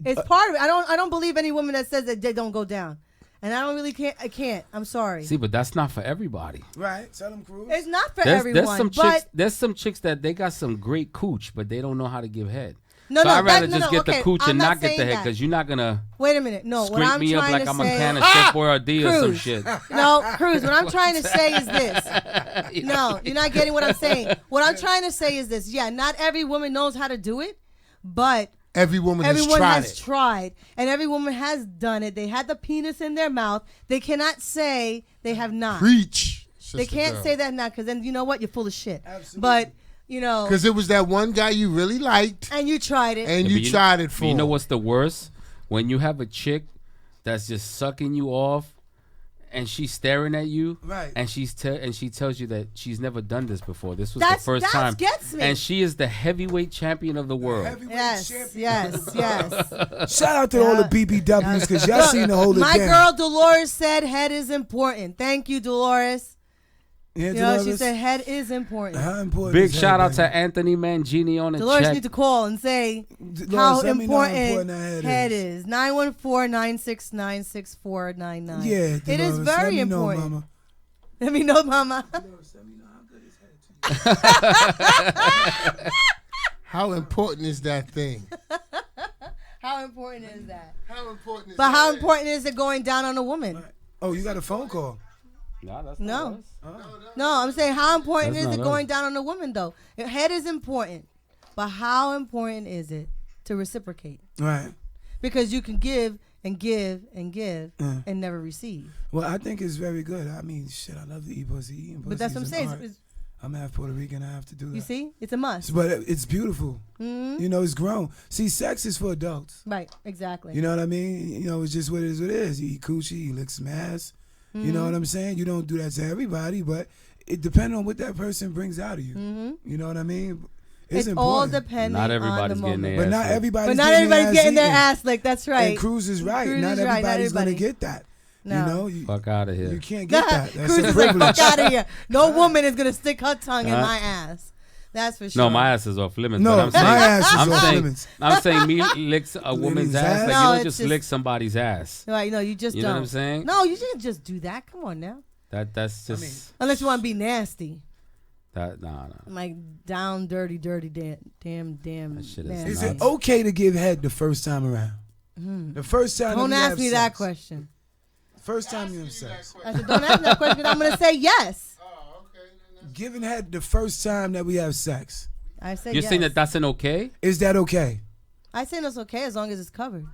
It's part of it. I don't believe any woman that says that they don't go down. And I can't. I'm sorry. See, but that's not for everybody. Right. Tell them, Cruz. It's not for There's everyone. some but chicks. There's some chicks that they got some great cooch, but they don't know how to give head. No, so no, I'd rather that- no, just no, get the okay, cooch I'm and not not get the saying head that. because you're not gonna wait a minute. No, what scrape I'm me up trying like to I'm say, a can of Chef Boyardee or some Cruz. shit. No, Cruz, what I'm trying to say is this. No, you're not getting what I'm saying. What I'm trying to say is this. Yeah, not every woman knows how to do it, but everyone has tried tried, and every woman has done it. They had the penis in their mouth. They cannot say they have not. Preach. They can't say that now because then you know what? You're full of shit. Absolutely. But, you know. Because it was that one guy you really liked. And you tried it. And Yeah, you but tried it for but you know him. what's the worst? When you have a chick that's just sucking you off and she's staring at you, right? And she tells you that she's never done this before. This was That's- the first that time. gets me. And she is the heavyweight champion of the world. Yes. Shout out to all the BBWs because y'all seen the whole My down. girl Dolores said head is important. Thank you, Dolores. Yeah, You know, she Dolores? said head is important. How important Big is shout head, out to Anthony Mangini on the Dolores check. need to call and say Dolores, how let me know how important important that head is. 914-969-6499. Yeah, it is Dolores, very let me know, important. mama. Let me know, mama. How important is that thing? How important is that? How important is But how important is it going down on a woman? Oh, you got a phone call. No. No, I'm saying how important That's is it not going us. down on a woman though? Head is important, but how important is it to reciprocate? Right. Because you can give and give and give Yeah. and never receive. Well, I think it's very good. I mean, shit, I love to eat pussy. Eating pussy But that's what I'm is an saying. art. I'm half Puerto Rican. I have to do that. You see, it's a must. But it's beautiful. Mhm. You know, it's grown. See, sex is for adults. Right, exactly. You know what I mean? You know, it's just what it is. What it is. You eat coochie, you lick some ass. You know Mhm. what I'm saying? You don't do that to everybody, but it depends on what that person brings out of you. Mhm. You know what I mean? It's important. all depending Not on the everybody's getting moment. their But ass not licked. everybody's But not getting everybody's getting their eaten. ass licked. That's right. And Cruz is right. Cruz Not is right. everybody's Not going to everybody. get that. No. You know? You, Fuck out of here. you can't get that. That's Cruz a is like, privilege. fuck out of here. No woman is gonna stick her tongue in Huh? my ass. That's for sure. No, my ass is off limits. No, but I'm saying, my ass is I'm off saying, limits. I'm saying me licks a woman's ass. Like No, you don't it's just just- lick somebody's ass. Right? No, you just You don't. know what I'm saying? No, you shouldn't just do that. Come on now. That's just Unless you want to be nasty, nah. like down, dirty, damn. That shit nasty. Is it okay to give head the first time around? Mm. The first time Don't that we ask have me sex. that question. First time you have sex. I said, don't ask me that question because I'm gonna say yes. Giving head the first time that we have sex. I say You're yes. saying that that's an okay? Is that okay? I say that's okay as long as it's covered.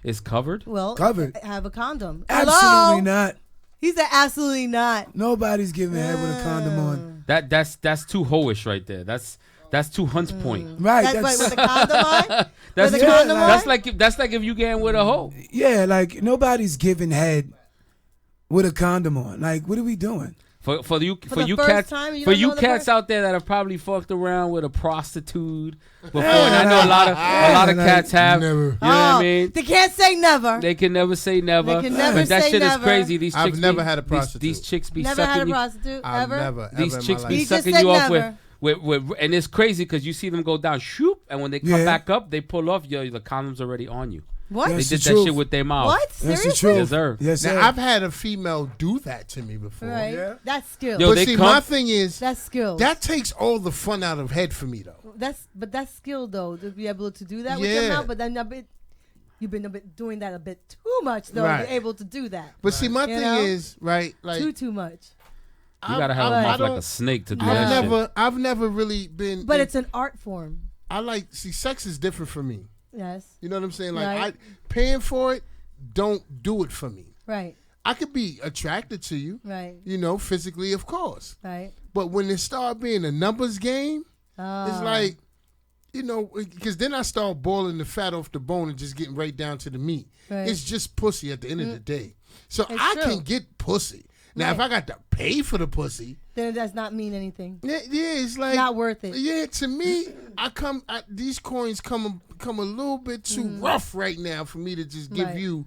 It's covered? Well, Covered. Have a condom. Absolutely Hello? not. He said absolutely not. Nobody's giving head with a condom on. That's too hoish right there. That's too Hunt's Point. Right. That's with a condom on. That's With a condom on? that's like if you getting with a hoe. Yeah, like nobody's giving head with a condom on. Like, what are we doing? For you For the you first cats time, you for don't you know the cats person? out there that have probably fucked around with a prostitute before, and I know a lot of cats have. Never. You know what I mean? They can't say never. They can never say never. They can never but that say shit never. is crazy. These I've chicks never be- had a prostitute. These chicks be Never sucking had a you. prostitute I've ever. never, These ever in chicks my be life. He just sucking said you off with never. And it's crazy because you see them go down, shoop, and when they come back up, they pull off. The condom's already on you. What? They did that shit with their mouth. What? Seriously? Yes, sir. Yes, sir. Now, I've had a female do that to me before. Right. Yeah. That's skill. Yo, But see, my thing is that's skill. that takes all the fun out of head for me, though. That's skill though to be able to do that with your mouth. But then you've been doing that a bit too much though. Right. You're able to do that. But see, my thing is like too much. You gotta have a mouth like a snake to do that shit. I've never really been. But it's an art form. Sex is different for me. Yes. You know what I'm saying? Like Right. paying for it, don't do it for me. Right. I could be attracted to you. Right. You know, physically, of course. Right. But when it start being a numbers game, it's like, you know, because then I start boiling the fat off the bone and just getting right down to the meat. Right. It's just pussy at the end of the day. So It's I true. can get pussy. Now, if I got to pay for the pussy, then it does not mean anything. Yeah, it's like not worth it. Yeah, to me, these coins come a little bit too rough right now for me to just give Right. you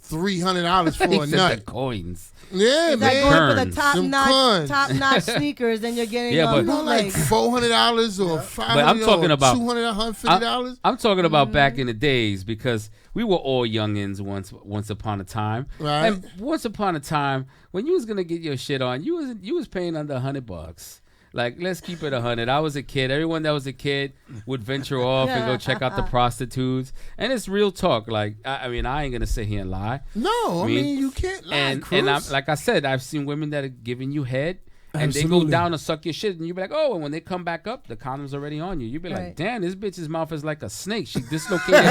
$300 for He a said nut. the coins. Yeah, It's man. like going for the Some coins. top notch sneakers, and you're getting Yeah, but- bootleg. Like $400 or $500 But I'm talking or about $200, $150. I'm talking about back in the days because we were all youngins once upon a time. Right. And once upon a time, when you was gonna get your shit on, you was paying under $100. Like, let's keep it 100. I was a kid. Everyone that was a kid would venture off and go check out the prostitutes. And it's real talk. Like, I mean, I ain't gonna sit here and lie. No, I mean you can't lie. And like I said, I've seen women that are giving you head. And they Absolutely. go down and suck your shit, and you be like, oh, and when they come back up, the condom's already on you. You be like, Right. damn, this bitch's mouth is like a snake. She dislocated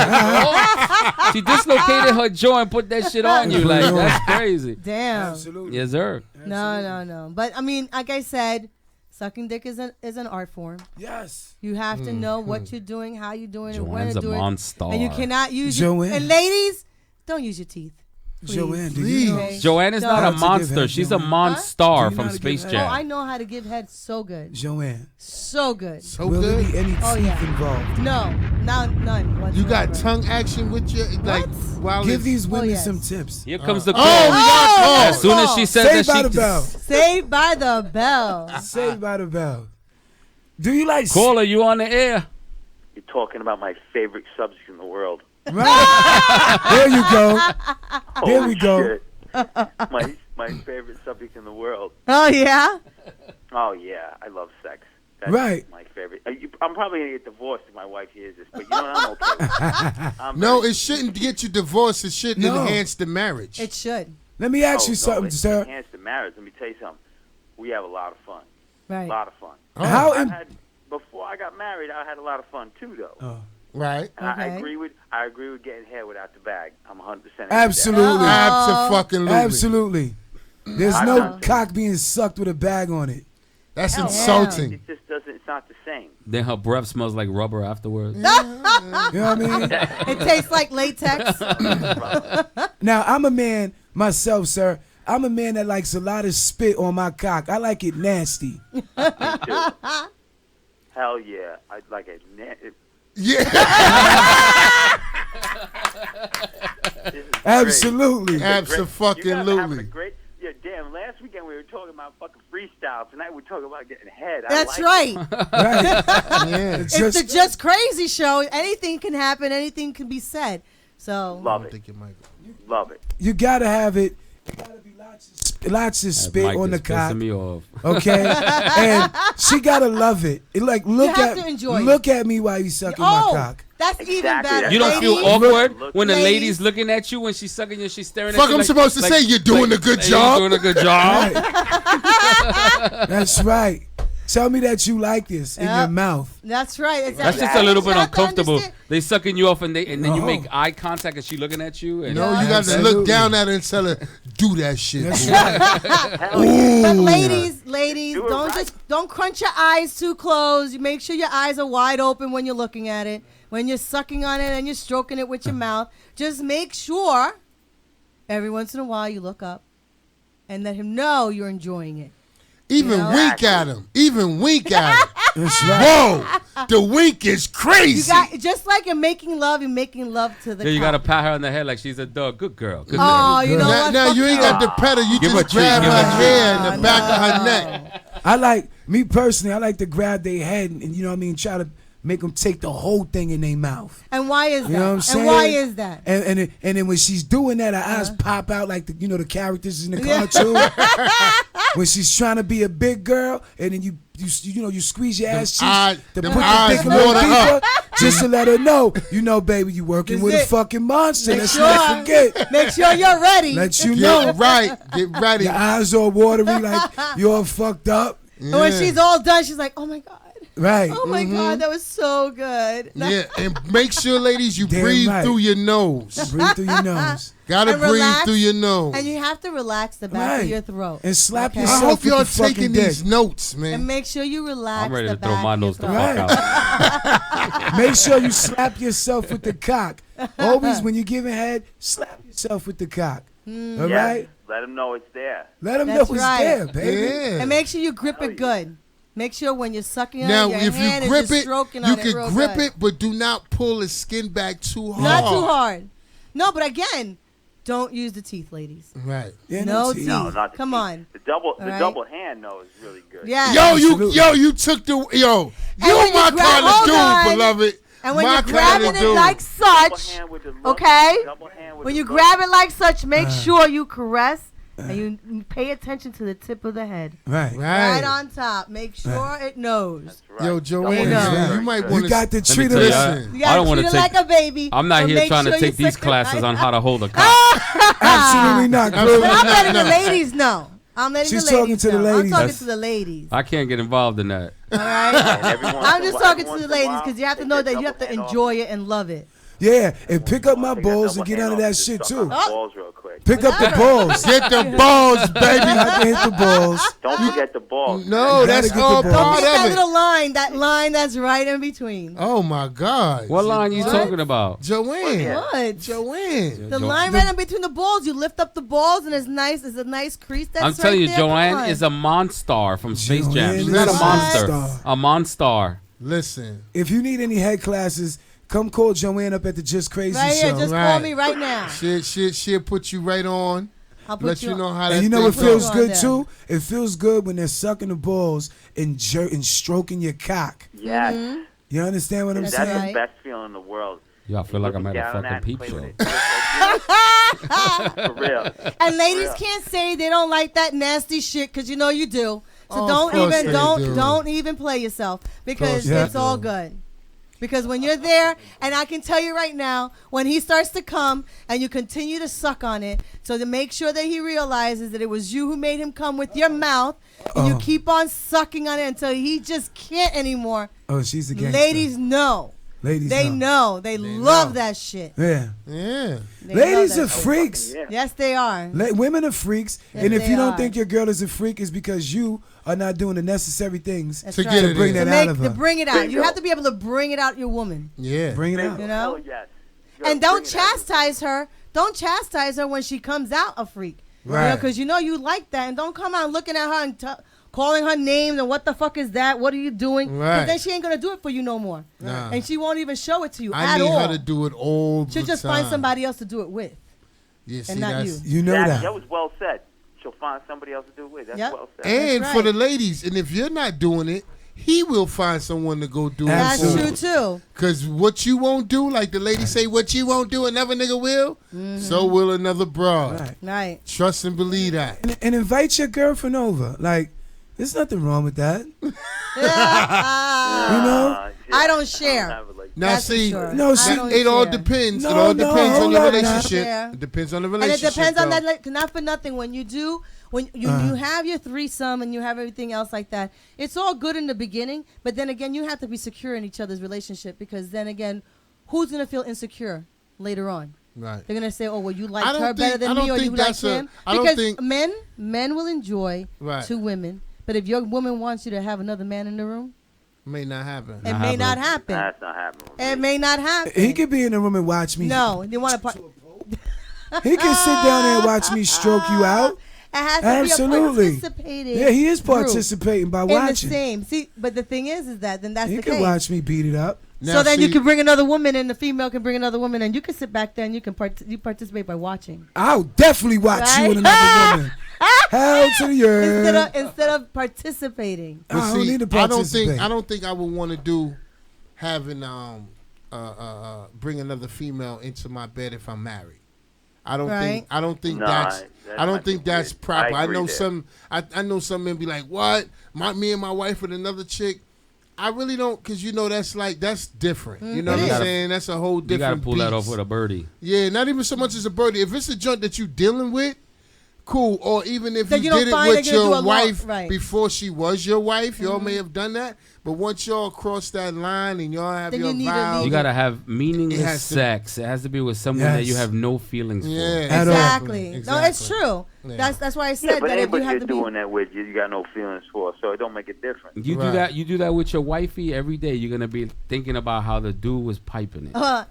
she dislocated her jaw and put that shit on you. Like, that's crazy. Damn. Absolutely. Yes, sir. No. But I mean, like I said, sucking dick is an art form. Yes. You have to know what you're doing, how you're doing it, when Joanne's to a do it. monster. And you cannot use Joanne. and ladies, don't use your teeth. Please. Joanne, do you know? Okay? Joanne is not a Don't. monster. She's a monster Do you know from how to Space give Jam. Oh, I know how to give head so good. Joanne, So good. So will there good. be any Oh, teeth yeah. involved? No, none whatsoever. You got tongue action with your like while Give it's- these women yes. some tips. Here comes the call. Oh, we got a call. As soon as she said Saved that by she the bell. Saved by the bell. Saved by the bell. Do you like caller, you on the air. You're talking about my favorite subject in the world. Right. There you go. There we go. Shit. My favorite subject in the world. Oh yeah. Oh yeah, I love sex. That's Right. my favorite. I'm probably gonna get divorced if my wife hears this, but you know what? I'm okay with it. No, it shouldn't get you divorced. It should No. enhance the marriage. It should. Let me ask you no, something, it sir. enhance the marriage. Let me tell you something. We have a lot of fun. Right. A lot of fun. How I im- had, before I got married, I had a lot of fun too, though. Oh. Right. And I Okay. agree with getting hair without the bag. I'm 100%. Absolutely. Absolutely. Absolutely. There's I no know. cock being sucked with a bag on it. That's Hell insulting. It just doesn't. It's not the same. Then her breath smells like rubber afterwards. You know what I mean? It tastes like latex. Now, I'm a man myself, sir. I'm a man that likes a lot of spit on my cock. I like it nasty. Me too. Hell yeah, I'd like it. Yeah. This is Absolutely. great. You guys are having a Absolutely. great. Yeah, damn. Last weekend we were talking about fucking freestyle. Tonight we're talking about getting head. That's I like right. Right. Yeah. It's the Just Crazy show. Anything can happen. Anything can be said. So Love I it. think it might be. Love it. You gotta have it. You gotta be lots of spit Mike on the is cock. pissing me off. Okay, and she gotta love it. Like look have at to enjoy look at me while you sucking oh, my cock. that's even Exactly. better. You don't feel Ladies, awkward when the Ladies. lady's looking at you when she's sucking you, she's staring Fuck, at you. I'm supposed to say you're doing a good job. You're doing a good job. Right. That's right. Tell me that you like this in your Yep. mouth. That's right. Exactly. That's just a little bit You have to uncomfortable. understand- They sucking you off and then you Oh. make eye contact and she looking at you. And No, you got to Absolutely. look down at her and tell her, do that shit. That's boo." right. Hell yeah. But ladies, Do it right. don't crunch your eyes too close. You make sure your eyes are wide open when you're looking at it. When you're sucking on it and you're stroking it with your mouth, just make sure every once in a while you look up and let him know you're enjoying it. Even know? wink at him. Even wink at him. That's right. Whoa, the wink is You crazy. got just like you're making love to the then you cock. gotta pat her on the head like she's a dog. Good girl. Good Oh, girl. you know now, what? now Fuck you ain't you. got to pet her. You Give her a just treat, grab give her her a treat. hair in the back of her neck. I like me personally. I like to grab their head and you know what I mean, try to make them take the whole thing in their mouth. And why is that? You know what I'm saying? And why is that? And then when she's doing that, her eyes pop out like the characters in the cartoon. When she's trying to be a big girl, and then you squeeze your ass cheeks to put the dick a little deeper, just to let her know, baby, you working with a fucking monster. Let's not forget. Make sure you're ready. Let you know. Get ready. Your eyes all watery, like you're all fucked up. And when she's all done, she's like, oh my God. Right. Oh my God, that was so good. Yeah, and make sure, ladies, you breathe through your nose. Breathe through your nose. Gotta And breathe relax, through your nose. And you have to relax the back of your throat. And slap Okay? yourself I hope with y'all the fucking taking dick. these notes, man. And make sure you relax. I'm ready the to throw back my of your nose the throat. fuck out. Make sure you slap yourself with the cock. Always when you're giving head, slap yourself with the cock. All right? Let them know it's there. Let them know That's it's right. there, baby. Yeah. And make sure you grip it good. Make sure when you're sucking Now, on it, your if hand you grip is just it, stroking you on it can real grip good. it, but do not pull the skin back too hard. Not too hard. No, but again, don't use the teeth, ladies. Right. Yeah, no teeth. teeth. No, not the Come teeth. on. The double right? double hand though is really good. Yeah. You took the when you you my kind of hold dude, on, beloved. And when my you're kind grabbing of it dude. like such, okay? Double hand with When the you look. grab it like such, make sure you caress and you pay attention to the tip of the head. Right. Right on top. Make sure it knows. Yo, Joanne, Double you might You want got to Let me treat tell her. you, Listen. You I gotta don't want treat to it take. like a baby. I'm not but here make trying to sure you take these suck it classes right. on how to hold a cock. Absolutely not. But Chris. I'm letting the ladies know. I'm letting She's the ladies talking to the know. ladies. I'm talking That's- to the ladies. I can't get involved in that. All right? I'm just talking to once the in a ladies while, because you have to take know that that you have to double hand enjoy it and love it. Yeah, and pick up my Take that balls and double get hand under off that and shit just suck too. on the balls real quick. Pick up the balls. Get the balls, baby. I can hit the balls. Don't forget the balls. No, that's get the all balls. Don't part forget that of it. little line, that's right in between. Oh my God. What line you talking about? Joanne. What? Joanne. The line right in between the balls, you lift up the balls and it's a nice crease that's I'm telling right you, there. Come Joanne on. is a monster from Space Jam. Joanne She's is not a a monster. monster. A monster. Listen. If you need any head classes, come call Joanne up at the Just Crazy Right here, Show. just call me right now. She'll put you right on. I'll put Let you know how that And you know thing what feels goes. good too? It feels good when they're sucking the balls and stroking your cock. Yes. Mm-hmm. You understand what I'm That's saying? the best feeling in the world. Y'all feel like I'm at a Down that fucking and peep play show. with it. For real. And ladies can't say they don't like that nasty shit because you know you do. So Oh, of course they do. don't even play yourself because they it's all do. good. Because when you're there, and I can tell you right now, when he starts to come and you continue to suck on it, so to make sure that he realizes that it was you who made him come with your mouth, and you keep on sucking on it until he just can't anymore. Oh, she's a gangster. Ladies know. Ladies They know. know. They love know. that shit. Yeah. Yeah. They Ladies love are that shit. freaks. Yes, they are. Women are freaks. Yes, and if they you don't are. think your girl is a freak, it's because you are not doing the necessary things That's To right. get to it bring in. that out of To her. bring it out. You Bingo. have to be able to bring it out your woman. Yeah. Bring it out. You know? Oh, yes. And don't chastise her. Don't chastise her when she comes out a freak. Right. Because you know you like that. And don't come out looking at her and calling her names and what the fuck is that? What are you doing? Because Right. then she ain't going to do it for you no more. Nah. And she won't even show it to you I at need all. her to do it all the She'll just time. find somebody else to do it with. Yeah, see, and not that's- you. You know That that. was well said. She'll find somebody else to do it with. That's Yep. well said. And That's for the right. ladies, and if you're not doing it, he will find someone to go do That's it for. true, too. Because what you won't do, like the lady say, what you won't do, another nigga will, so will another broad. Right. Right. Trust and believe that. And invite your girlfriend over. Like, there's nothing wrong with that. You know? I don't share. Now That's for see, sure. No, I see, don't it all share. depends. No, it all no, depends on hold your up now. relationship. Yeah. It depends on the And it relationship. depends on though. that. Not for nothing. When you do, when you have your threesome and you have everything else like that, it's all good in the beginning. But then again, you have to be secure in each other's relationship because then again, who's gonna feel insecure later on? Right. They're gonna say, "Oh, well, you I liked don't her better think- I than don't me, or you think liked that's a- him." I don't Because think- men will enjoy Right. two women, but if your woman wants you to have another man in the room, May not happen. it may not happen. That's not happening. It may not happen. He could be in the room and watch me. No, they want to. He can sit down there and watch me stroke you out. It has to Absolutely. be a participating Yeah, he is group participating by in watching. the same. See, but the thing is that then that's He the can case. watch me beat it up. So then you can bring another woman, and the female can bring another woman, and you can sit back there and you can participate by watching. I'll definitely watch you and another woman. Hell to the earth. Instead of participating. I don't need to participate. I don't think I would want to do having bring another female into my bed if I'm married. I don't think that's proper. I know some men be like, what? Me and my wife with another chick. I really don't, because that's different. You know what I'm saying? That's a whole different. You gotta pull that beast. off with a birdie. Yeah, not even so much as a birdie. If it's a joint that you dealing with, cool. Or even if you did it with your wife before she was your wife, y'all may have done that. But once y'all cross that line and y'all have your vows, you gotta have meaningless sex. It has to be with someone that you have no feelings for. Exactly. No, it's true. Yeah. That's why I said that if you have to be doing that with you got no feelings for, so it don't make it different. You do that. You do that with your wifey every day. You're gonna be thinking about how the dude was piping it. Hold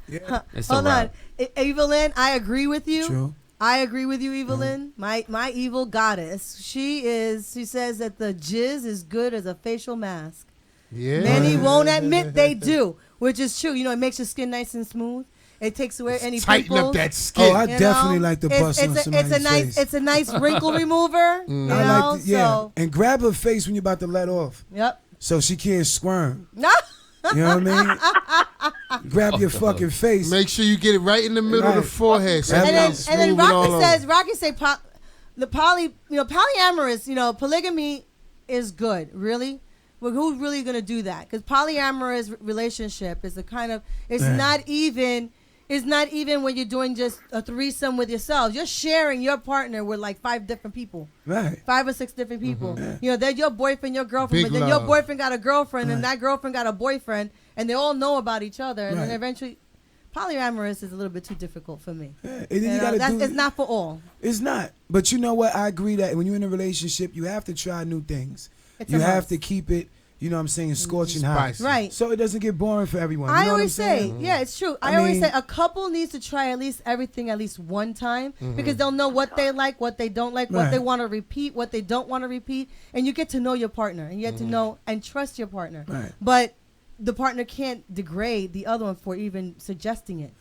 on, Evelyn. I agree with you. True. I agree with you, Evelyn. My evil goddess. She says that the jizz is good as a facial mask. Yeah. Many won't admit they do, which is true. It makes your skin nice and smooth. It takes away any tighten pimples. up that skin. Oh, I definitely like to bust on somebody's face. It's a nice wrinkle remover. And grab her face when you're about to let off. Yep. So she can't squirm. No. You know what I mean? Grab your fucking face. Make sure you get it right in the middle of the forehead. So and then Rocky say polyamorous. Polygamy is good. Really. Well, who's really gonna do that? Because polyamorous relationship is not even when you're doing just a threesome with yourselves. You're sharing your partner with like 5 different people, right? 5 or 6 different people. They're your boyfriend, your girlfriend, but then your boyfriend got a girlfriend, and that girlfriend got a boyfriend, and they all know about each other, and then eventually, polyamorous is a little bit too difficult for me. And then it's not for all. It's not. But you know what? I agree that when you're in a relationship, you have to try new things. You have to keep it, scorching hot. Right. So it doesn't get boring for everyone. I always say, it's true. I always say a couple needs to try at least everything at least one time because they'll know what they like, what they don't like, what they want to repeat, what they don't want to repeat. And you get to know your partner and you get to know and trust your partner. Right. But the partner can't degrade the other one for even suggesting it.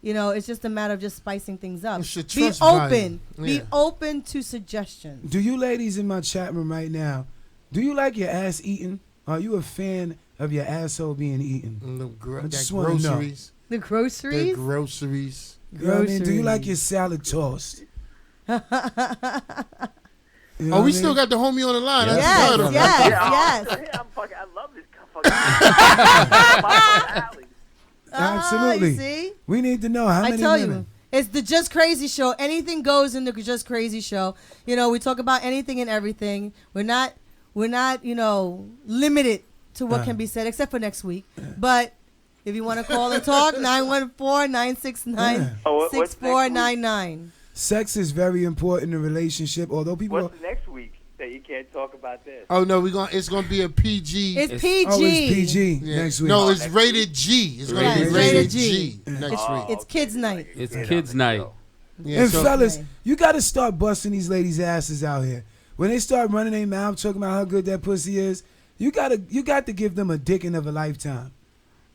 It's just a matter of just spicing things up. Be open. Be open to suggestions. Do you ladies in my chat room right now, do you like your ass eaten? Are you a fan of your asshole being eaten? I just want to know. The groceries? The groceries. Do you like your salad tossed? We still got the homie on the line. Yes. I love this fucking Absolutely. You see? We need to know how many women. It's the Just Crazy Show. Anything goes in the Just Crazy Show. We talk about anything and everything. We're not, limited to what can be said, except for next week. But if you want to call and talk, 914-969-6499. Sex is very important in a relationship, although people... What's next week that you can't talk about this? Oh, no, it's going to be a PG. It's PG. Oh, it's PG next week. No, it's rated G. It's going to be rated G next week. It's kids' night. It's kids' night. Yeah, and fellas, you got to start busting these ladies' asses out here. When they start running their mouth talking about how good that pussy is, you got to give them a dicking of a lifetime.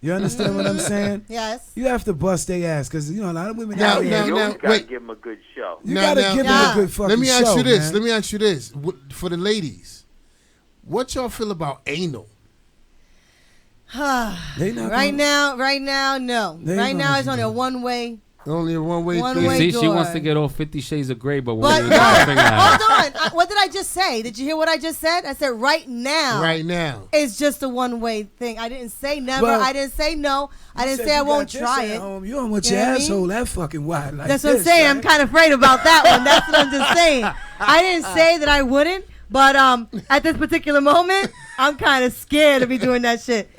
You understand what I'm saying? Yes. You have to bust their ass because a lot of women now, out here. You gotta give them a good show. You gotta give them a good fucking show. Let me ask you this. Man. Let me ask you this. For the ladies, what y'all feel about anal? Right now, no. Right now, it's only a one-way. Only a one-way thing. You see, she wants to get all 50 Shades of Grey, but what hold on. What did I just say? Did you hear what I just said? I said right now. Right now. It's just a one-way thing. I didn't say never. I didn't say no. I didn't say I won't try it. You don't want your asshole that fucking wide like That's what I'm saying. Right? I'm kind of afraid about that one. That's what I'm just saying. I didn't say that I wouldn't, but at this particular moment, I'm kind of scared to be doing that shit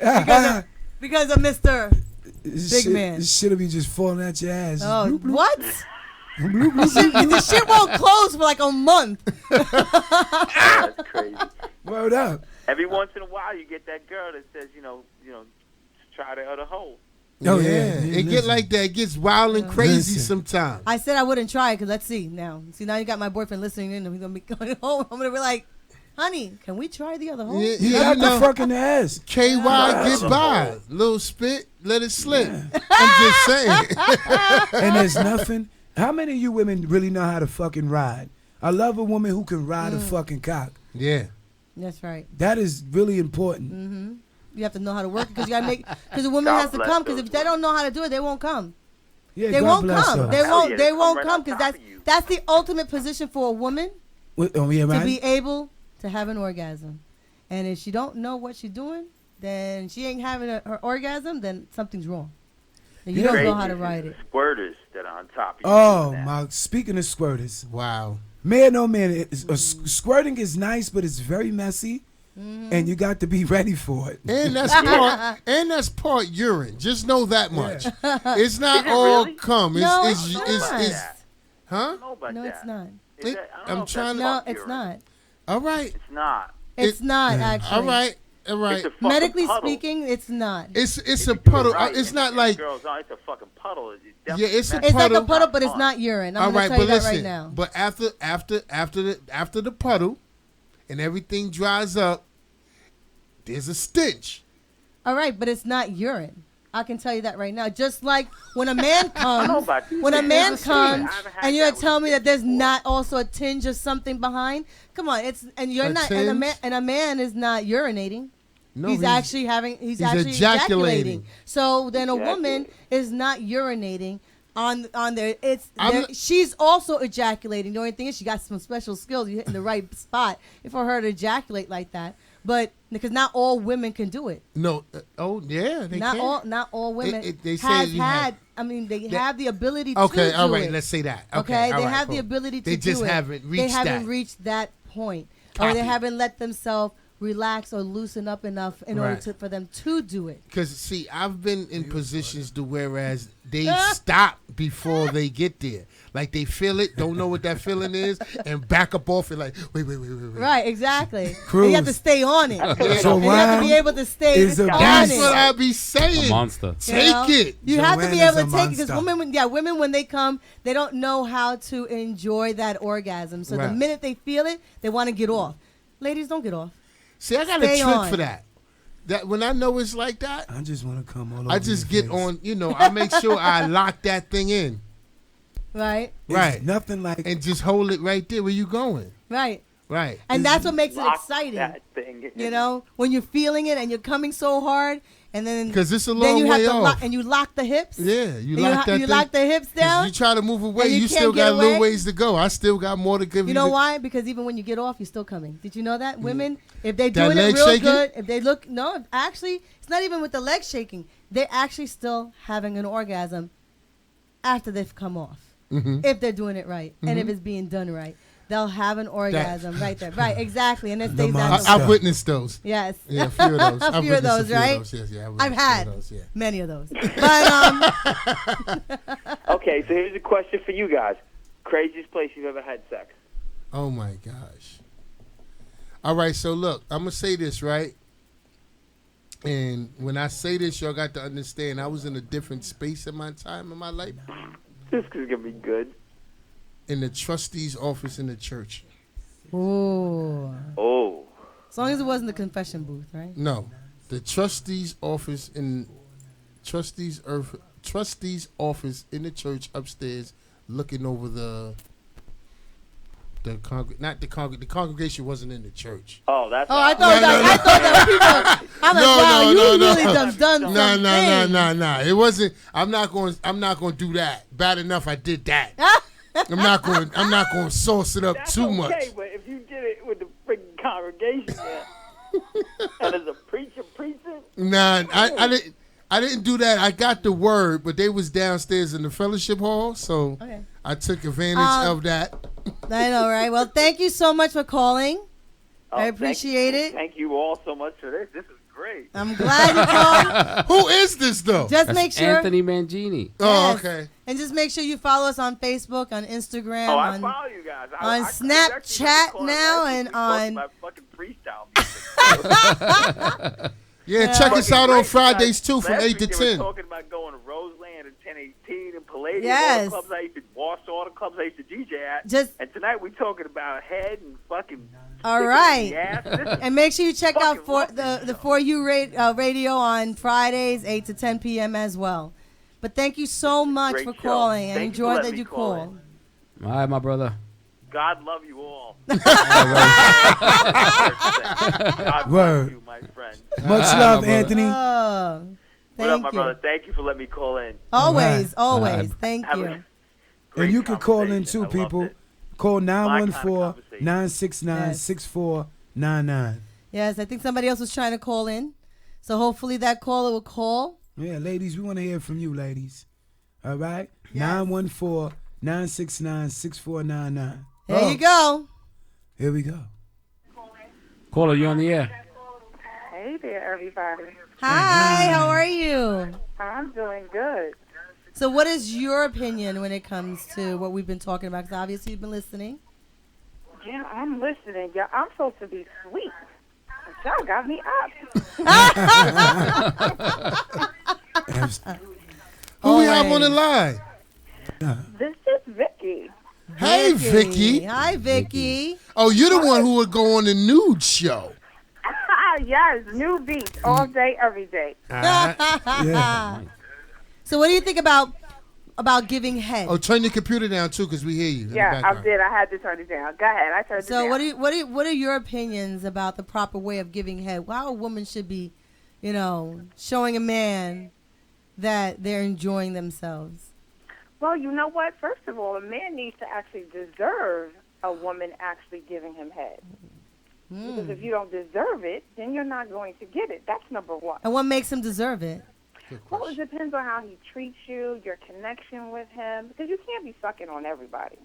because of Mr. Big man. This shit'll be just falling at your ass. Oh, bloop, bloop. What? The shit won't close for like a month. That's crazy. Word up. Every once in a while, you get that girl that says, try the other hole. Oh yeah. It get like that. It gets wild and crazy sometimes. I said I wouldn't try it because let's see now. See now you got my boyfriend listening in and he's gonna be going home. I'm gonna be like, honey, can we try the other hole? Yeah, You got the fucking ass. KY, get by. Little spit, let it slip. I'm just saying. And there's nothing. How many of you women really know how to fucking ride? I love a woman who can ride a fucking cock. Yeah. That's right. That is really important. Mm-hmm. You have to know how to work because you gotta make because the woman has to come because if they don't know how to do it, they won't come. Yeah, they God won't bless come. her. They won't. yeah, They they won't come come right because on top that's the ultimate position for a woman Yeah, right? to be able to have an orgasm. And if she don't know what she's doing, then she ain't having her orgasm. Then something's wrong. And you don't know how to ride it. Squirters that are on top of you. Oh my! Speaking of squirters, wow, man, oh man, squirting is nice, but it's very messy, and you got to be ready for it. And that's part urine. Just know that much. It's not all cum. No, It's huh? No, it's not. I'm trying to. No, it's not. All right. It's not. It's not actually. All right. All right. Medically speaking, it's not. It's a puddle. It's not like. Girls, it's a fucking puddle. Yeah, it's a It's puddle. like a puddle, but it's not urine. I'm All gonna right, tell you but that listen. right now. But after the puddle, and everything dries up, there's a stench. All right, but it's not urine. I can tell you that right now. Just like when a man comes, and you're telling me that there's not also a tinge of something behind. Come on, and a man is not urinating. No, he's actually ejaculating. So then a woman is not urinating on there. She's also ejaculating. The only thing is she got some special skills. You're hitting the right spot for her to ejaculate like that. But because not all women can do it. No. They can. Not all women they say have the ability to do it. Okay, all right, let's say that. Okay, they have the ability to do it. They just haven't reached that. They haven't reached that point. Or they haven't let themselves relax or loosen up enough in order for them to do it. Because, see, I've been in positions to whereas they stop before they get there. Like they feel it, don't know what that feeling is, and back up off it like, wait. Right, exactly. Cruz. You have to stay on it. So you have to be able to stay on it. That's what I be saying. A monster. Take it. You have to be able to take it because women when they come, they don't know how to enjoy that orgasm. So the minute they feel it, they want to get off. Ladies, don't get off. See, I got Stay a trick on. for that. That when I know it's like that, I just want to come all over. I just your get face. on. I make sure I lock that thing in. Right. It's nothing like and just hold it right there where you going. Right. Right. And that's what makes it Lock exciting. that thing. When you're feeling it and you're coming so hard, and then because it's a then long you have way to off. and you lock the hips. Yeah, you And lock that. You lock the hips down. You try to move away, and you can't still get got a little away. ways to go. I still got more to give you. You know why? Because even when you get off, you're still coming. Did you know that? Women, if they're That doing it leg real shaking? good, if they look, actually, it's not even with the leg shaking. They're actually still having an orgasm after they've come off. If they're doing it right. And if it's being done right. They'll have an orgasm right there. Right, exactly. And it stays that I've witnessed those. Yes. Yeah, a few of those. A few of those, right? Yes, yeah, I've had many of those. But Okay, so here's a question for you guys. Craziest place you've ever had sex? Oh my gosh. All right, so look, I'm gonna say this, right? And when I say this, y'all got to understand I was in a different space in my time in my life. This is gonna be good. In the trustee's office in the church. Oh. As long as it wasn't the confession booth, right? No. The trustee's office in trustee's office in the church upstairs looking over the congregation wasn't in the church. Oh, that's I thought that people. I'm like, wow, you really done something. No. It wasn't. I'm not going to do that. Bad enough I did that. I'm not going to sauce it up too much. Okay, but if you did it with the freaking congregation there, and as a preacher preaching. Nah, I didn't do that. I got the word, but they was downstairs in the fellowship hall, so I took advantage of that. I know, right? Well, thank you so much for calling. I Oh, appreciate it. Thank you all so much for this. This is great. I'm glad you called. Who is this though? Just make sure. Anthony Mangini. Oh, Yes. okay. And just make sure you follow us on Facebook, on Instagram, Oh, I on follow you guys. on Snapchat now, and on. My fucking freestyle. Yeah, check us out on Fridays too from Last 8 to week they were 10. talking about going to Roseland and 1018 and Palladium. All Yes. the clubs I used to boss, all the clubs I used to DJ at. Just- and tonight we're talking about head and fucking. All sticking it in right. the ass. This is And make sure you check out fucking the For You radio on Fridays, 8 to 10 p.m. as well. But thank you so much great for show. calling. I Thank you for enjoyed letting that me you call called. All right, my brother. God love you all. All God Word. bless you, my friend. Much Ah, love, my brother. Anthony. Oh, What up, thank my you. brother? Thank you for letting me call in. Always, All always. Thank Have a you. great And you can call in conversation. too, I loved people. it. Call My kind of conversation. 969-6499. Yes, I think somebody else was trying to call in. So hopefully that caller will call. Yeah, ladies, we want to hear from you, ladies. All right? 914-969-6499. There you go. Here we go. Caller, you on the air? Hey there, everybody. Hi, how are you? I'm doing good. So what is your opinion when it comes to what we've been talking about? Because obviously you've been listening. Yeah, I'm listening. Yeah, I'm supposed to be sweet. But y'all got me up. Who we have on the line? This is Vicky. Hey, Vicky. Hi, Vicky. Oh, you're the one who would go on the nude show. Yes, new beats all day, every day. Yeah. So what do you think about giving head? Oh, turn your computer down too, because we hear you. in the Yeah, I background. did. I had to turn it down. Go ahead. I turned it So down. what are your opinions about the proper way of giving head? How a woman should be, showing a man that they're enjoying themselves. Well, you know what? First of all, a man needs to actually deserve a woman actually giving him head. Because if you don't deserve it, then you're not going to get it. That's number one. And what makes him deserve it? Well, it depends on how he treats you, your connection with him, because you can't be sucking on everybody.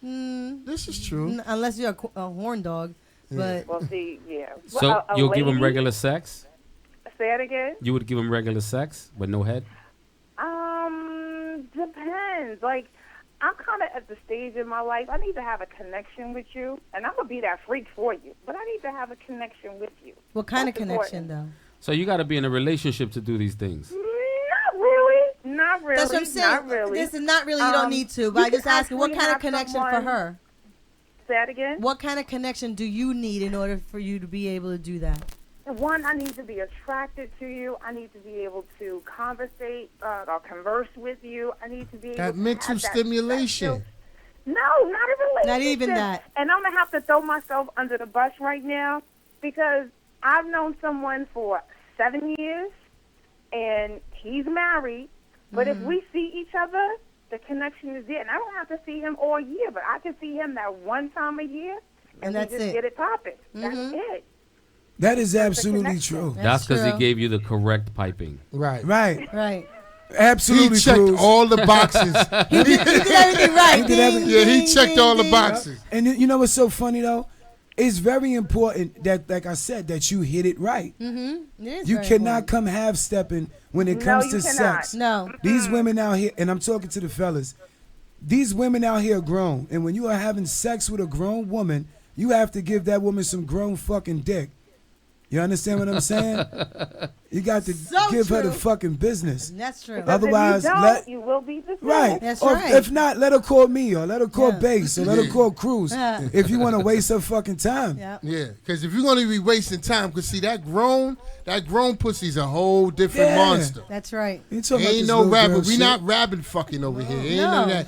This is true. Unless you're a horn dog. But Well, see, yeah. So Well, a you'll give him lady- regular sex? Say it again. You would give him regular sex with no head? Depends. Like, I'm kind of at the stage in my life, I need to have a connection with you, and I'm going to be that freak for you, but I need to have a connection with you. what kind of That's connection, important. though? So you got to be in a relationship to do these things. Not really. Not really. That's what I'm saying. Not really. This is not really, you don't need to, but I just asking, what kind of connection for her? Say that again? What kind of connection do you need in order for you to be able to do that? One, I need to be attracted to you. I need to be able to conversate or converse with you. I need to be able That to mental have that stimulation. sexual- No, not a relationship. Not even that. And I'm going to have to throw myself under the bus right now because I've known someone for 7 years, and he's married. But if we see each other, the connection is there. And I don't have to see him all year, but I can see him that one time a year, And we that's just it. get it popping. That's it. That is absolutely true. That's because he true. gave you the correct piping. Right. Right. Right. Absolutely He checked Cruz. all the boxes. He did everything right. He did everything- Yeah, he checked all the boxes. And you know what's so funny, though? It's very important that, like I said, that you hit it right. Mm-hmm. It is You very cannot important. come half-stepping when it No, comes you to cannot. sex. No. These women out here, and I'm talking to the fellas, these women out here are grown. And when you are having sex with a grown woman, you have to give that woman some grown fucking dick. You understand what I'm saying? You got to So give her the true. fucking business. That's true. Because Otherwise, if you don't, let- you will be dismissed. Right. That's Or right. If not, let her call me or let her call Yeah. Bass or let her Yeah. call Cruz Yeah. if you want to waste her fucking time. Yeah. Yeah, because if you're going to be wasting time, because see, that grown pussy's a whole different Yeah. monster. That's right. You talking about Ain't this no little rabbit. girl We shit. not rabbit fucking over here. Ain't none of No. that.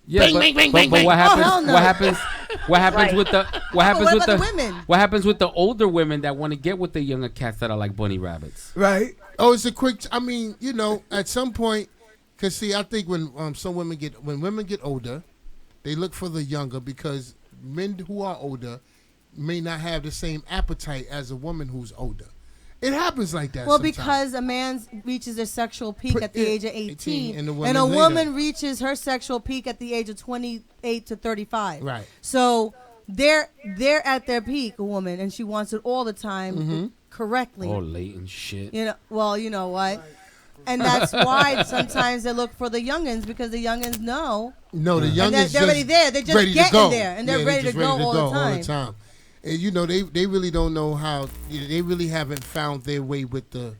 Yeah, Bang, but, bang, bang, but, bang, but bang. what happens? hell no. What happens? What happens Right. with the? What happens what with about the? the women? What happens with the older women that want to get with the younger cats that are like bunny rabbits? Right. Oh, it's a quick. I mean, at some point, because see, I think when women get older, they look for the younger because men who are older may not have the same appetite as a woman who's older. It happens like that. Well, sometimes. because a man reaches their sexual peak at the age of 18, and the and a woman woman reaches her sexual peak at the age of 28 to 35. Right. So they're at their peak, a woman, and she wants it all the time correctly. Oh, latent shit. Well, you know what? And that's why sometimes they look for the youngins because the youngins know. No, the And youngest they're already there. They're just ready to getting go. there, and they're Yeah, ready just to go all the time. And they really don't know how. They really haven't found their way with the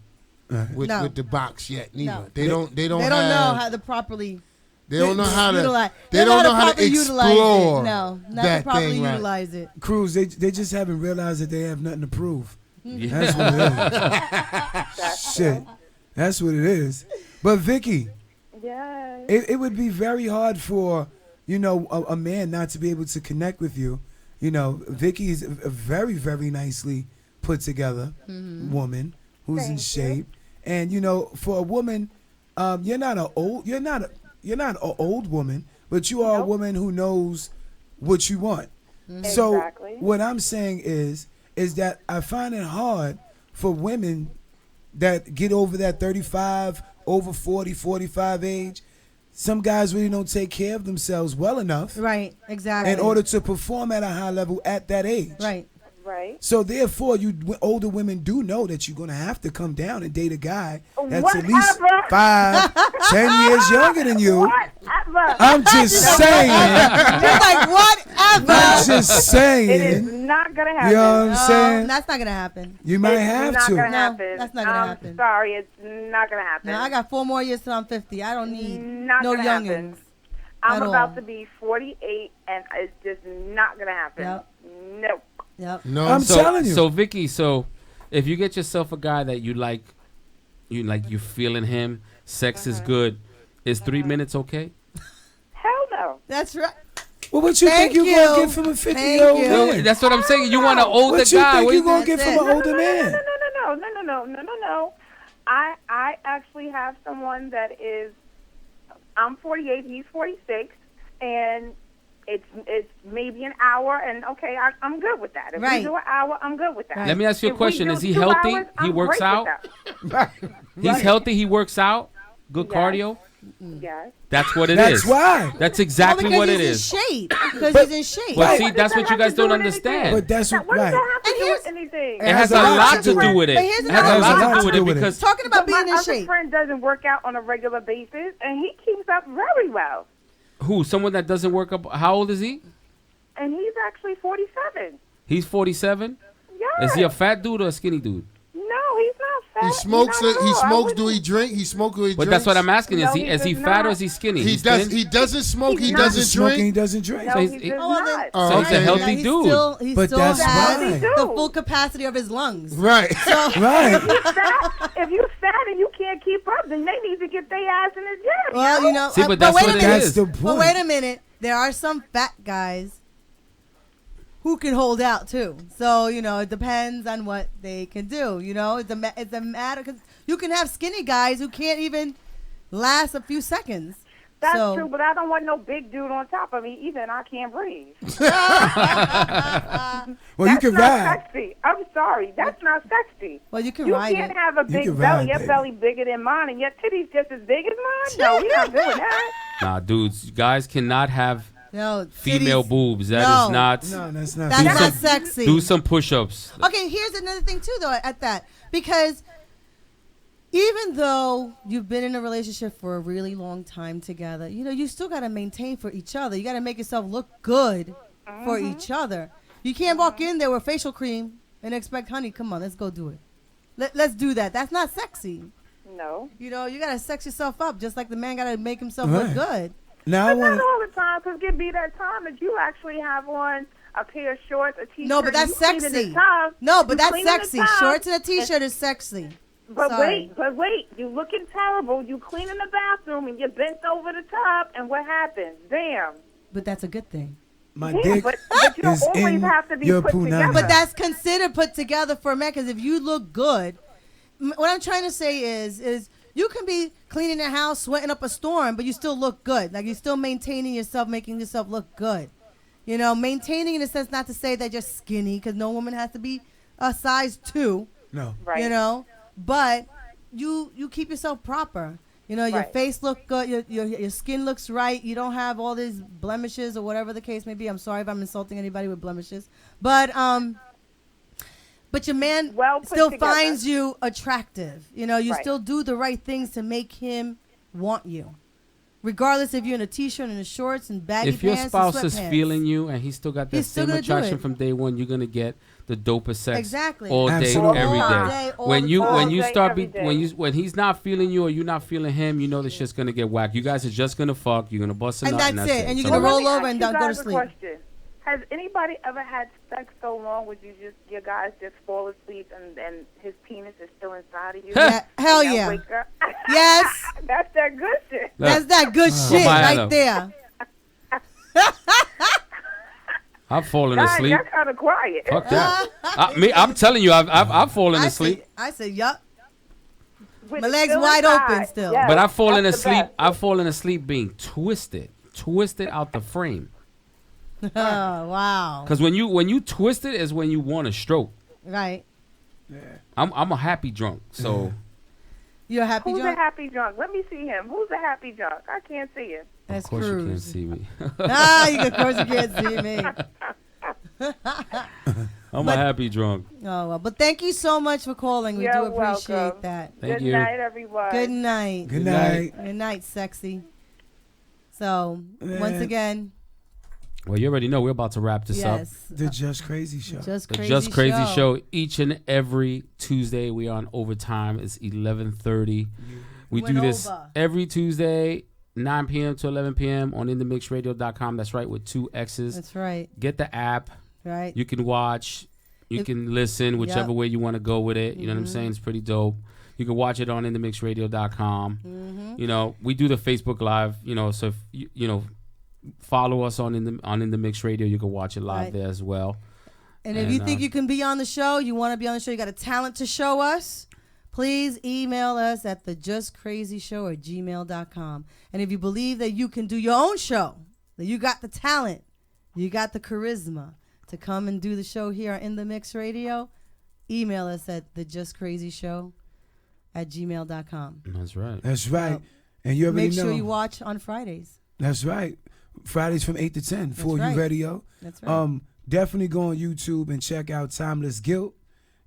No. with the box yet. Neither No. they don't They don't have, know how to properly. They don't know how to. Utilize. They don't know how to properly utilize explore it. No, not that to properly thing. Right. utilize it. Cruz, they just haven't realized that they have nothing to prove. Yeah. That's what it is. Shit, that's what it is. But Vicky, Yes. it would be very hard for a man not to be able to connect with you. Vicky is a very, very nicely put together woman who's in shape, and for a woman, you're not an old woman, but you are a woman who knows what you want. So Exactly. what I'm saying is that I find it hard for women that get over that 35, over 40, 45 age. Some guys really don't take care of themselves well enough. Right, exactly. In order to perform at a high level at that age. Right. Right. So therefore, older women do know that you're going to have to come down and date a guy that's at least 5, 10 years younger than you. Whatever. I'm just saying. Just like whatever. I'm just saying. It is not gonna happen. You know what I'm saying? That's not gonna happen. You might It's have not to. Gonna No, happen. that's not gonna I'm happen. sorry, it's not gonna happen. No, I got 4 more years till I'm 50. I don't need Not no gonna youngins. happen. I'm at about all. to be 48, and it's just not gonna happen. Yep. Nope. Yep. No, I'm telling you. So Vicky, if you get yourself a guy that you like, you feeling him, sex is good, is 3 minutes okay? Hell no. That's right. Well, what you Thank think you're you. going to get from a Thank 50-year-old you. No, man? that's what I'm saying. You want an older What you guy. think What you you- going to get from an older man? No. I actually have someone that is. I'm 48. He's 46, and it's maybe an hour, and okay, I'm good with that. If Right. we do an hour, I'm good with that. Right. Let me ask you a If we question. do Is he 2 healthy? hours, He I'm works great out? with that. He's healthy. He works out. Good Yes. cardio. Yes. That's what it is. That's why. That's exactly what it he's is. in shape. Because he's in shape. But Right. see, What that's does what that you guys have to do don't with understand. But that's What what, does that right. have to And do here's- with anything? It has a a lot lot to to do with it. But here's It another has a thing. lot to do with it Because- because Talking about But being my in other shape. friend doesn't work out on a regular basis, and he keeps up very well. who? Someone that doesn't work up. How old is he? And he's actually 47. He's 47. Yes. Is he a fat dude or a skinny dude? No, he's not fat. He smokes. Not at He all. I smokes. Do wouldn't- he drink? He smokes. Do he But drinks? that's what I'm asking. No, Is he he is he does fat or not. is he skinny? He He's does. thin? He doesn't smoke. He He's Doesn't doesn't smoke and he drink. doesn't drink. No, So he he's- does Oh, well, not. then, Oh, So he's a okay. healthy He dude. He But still that's has why. the full capacity of his lungs. Right. Right. If you fat and you can't keep up, then they need to get their ass in the gym. Well, you know. See, but but that's wait what a it minute. is. That's the But point. wait a minute. There are some fat guys who can hold out too. So it depends on what they can do. It's a matter because you can have skinny guys who can't even last a few seconds. That's So- true, but I don't want no big dude on top of me either, and I can't breathe. Well, you That's can not ride. sexy. I'm sorry, that's not sexy. Well, you can You ride can't it. have a You big can belly. ride, Your baby. belly bigger than mine, and your titties just as big as mine. No, we're not doing that. Nah, dudes, guys cannot have No, female titties- boobs. That No. is not. No, that's not. That's Do not some- sexy. Do some push-ups. Okay, here's another thing too, though, at that. Because even though you've been in a relationship for a really long time together, you still got to maintain for each other. You got to make yourself look good for each other. You can't walk in there with facial cream and expect, honey, come on, let's go do it. Let's do that. That's not sexy. No. You got to sex yourself up just like the man got to make himself look Right. good. Now I But want not all the time, because it be that time that you actually have on a pair of shorts, a t-shirt. No, but that's you cleaning sexy. the tub, No, but you that's cleaning the sexy. tub, Shorts and a t-shirt is sexy. But Sorry. wait, you looking terrible. You cleaning the bathroom and you bent over the tub, and what happens? Damn. But that's a good thing. my Yeah, dick but you don't is always in have to be your put punani. together. But that's considered put together for a man because if you look good, what I'm trying to say is you can be cleaning the house, sweating up a storm, but you still look good. Like you're still maintaining yourself, making yourself look good. Maintaining in a sense not to say that you're skinny because no woman has to be a size 2. No. Right. But you keep yourself proper. Your Right. face look good, your skin looks right. You don't have all these blemishes or whatever the case may be. I'm sorry if I'm insulting anybody with blemishes, but your man Well put still together. finds you attractive. You Right. still do the right things to make him want you. regardless if you're in a t-shirt and a shorts and baggy If your pants and spouse is sweatpants. feeling you and he's still got that He's still same gonna do attraction it. from day one, you're gonna get the dopest sex Exactly. all day, Absolutely. every All day. day, all When the you time. when you All day, start every day. when he's not feeling you or you're not feeling him, you know the shit's gonna get whacked. You guys are just gonna fuck. You're gonna bust a And nut, and that's that's it. And you're So gonna Well, roll let me over and ask you go to guys a sleep. question. Has anybody ever had sex so long where your guys just fall asleep and his penis is still inside of you? Yeah, hell And they'll yeah. wake up? Yes. That's that good shit. That's that good shit Mariana. right there. I've fallen God, asleep. you're kind of quiet. Fuck that. I'm telling you, I've fallen asleep. I said, yup. With My it legs still wide inside. open still. Yes, But I've fallen that's the asleep. best. I've fallen asleep being twisted out the frame. Oh, wow. Because when you twist it is when you want a stroke. Right. I'm a happy drunk, so You're a happy Who's drunk? a happy drunk? Let me see him. Who's a happy drunk? I can't see him. That's of course you can't Cruz. see me. Of course you can't see me. I'm But- a happy drunk. Oh, well, but thank you so much for calling. We You're do appreciate welcome. that. Thank Good you. night, everyone. Good night. Good night. Good night, sexy. So, once Man. again, Well, you already know we're about to wrap this up. yes. The Just Crazy Show. Just The crazy Just Crazy Show. Each and every Tuesday we are on overtime. It's 11:30. We do Went this over. every Tuesday, 9 p.m. to 11 p.m. on InTheMixRadio.com. That's right, with 2 X's. That's right. Get the app. Right. You can watch. You If- can listen, whichever Yep. way you want to go with it. You know what I'm Mhm. saying? It's pretty dope. You can watch it on InTheMixRadio.com. Mhm. You know, we do the Facebook Live. You know, so if you know, follow us on In the Mix Radio. You can watch it live Right. there as well. And if you think you can be on the show, you want to be on the show, you got a talent to show us, please email us at thejustcrazyshow@gmail.com. And if you believe that you can do your own show, that you got the talent, you got the charisma to come and do the show here in the Mix Radio, email us at thejustcrazyshow@gmail.com. That's right. That's right. And you already Make know. sure you watch on Fridays. That's right. Fridays from 8 to 10 for right. you radio. That's right. Definitely go on YouTube and check out Timeless Guilt.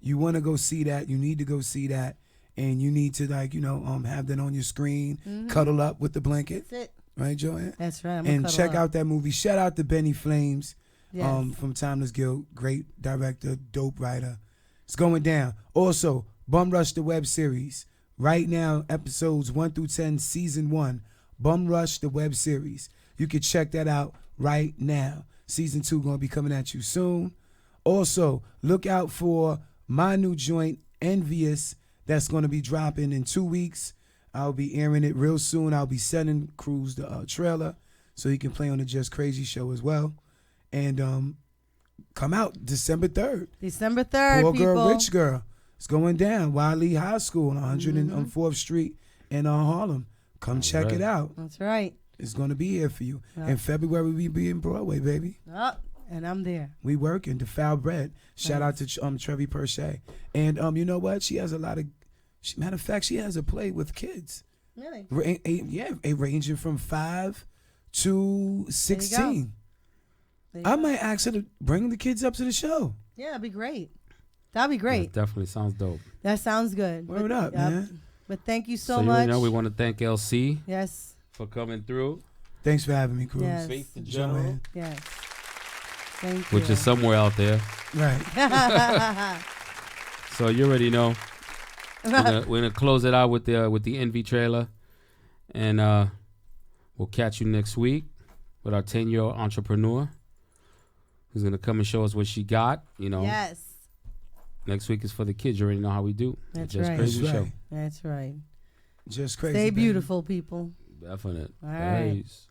You want to go see that. You need to go see that. And you need to have that on your screen. Mhm. Cuddle up with the blanket. That's it. Right, Joanne? That's right. I'm gonna And cuddle check up. out that movie. Shout out to Benny Flames Yes. from Timeless Guilt. Great director, dope writer. It's going down. Also, Bum Rush the web series. Right now, episodes 1 through 10, season 1. Bum Rush the web series. You can check that out right now. Season 2 going to be coming at you soon. Also, look out for my new joint, Envious, that's going to be dropping in 2 weeks. I'll be airing it real soon. I'll be sending Cruz the trailer so he can play on the Just Crazy Show as well. And come out December 3rd. December 3rd, Poor people. Girl, Rich Girl. It's going down. Wiley High School on 104th Street in Harlem. Come check it out. That's right. It's going to be here for you. Yeah. In February, we be in Broadway, baby. Oh, and I'm there. We working. The Foul Bread. Shout out to Trevi Perche. And you know what? She has a lot of... matter of fact, she has a play with kids. Really? Ranging from 5 to 16. There you I go. might ask her to bring the kids up to the show. Yeah, that'd be great. That'd be great. That definitely sounds dope. That sounds good. Word up, man. But thank you so you much. already know we want to thank LC. Yes. For coming through. Thanks for having me, Cruz. Yes. Faith the General. Joanne. Yes. Thank you. Which is somewhere out there. Right. So you already know. We're gonna close it out with the Envy trailer, and we'll catch you next week with our 10-year-old entrepreneur who's gonna come and show us what she got. You know. Yes. Next week is for the kids. You already know how we do. That's Just right. Crazy That's show. right. That's right. Just crazy. Stay baby. beautiful, people. Definite. All right. Peace.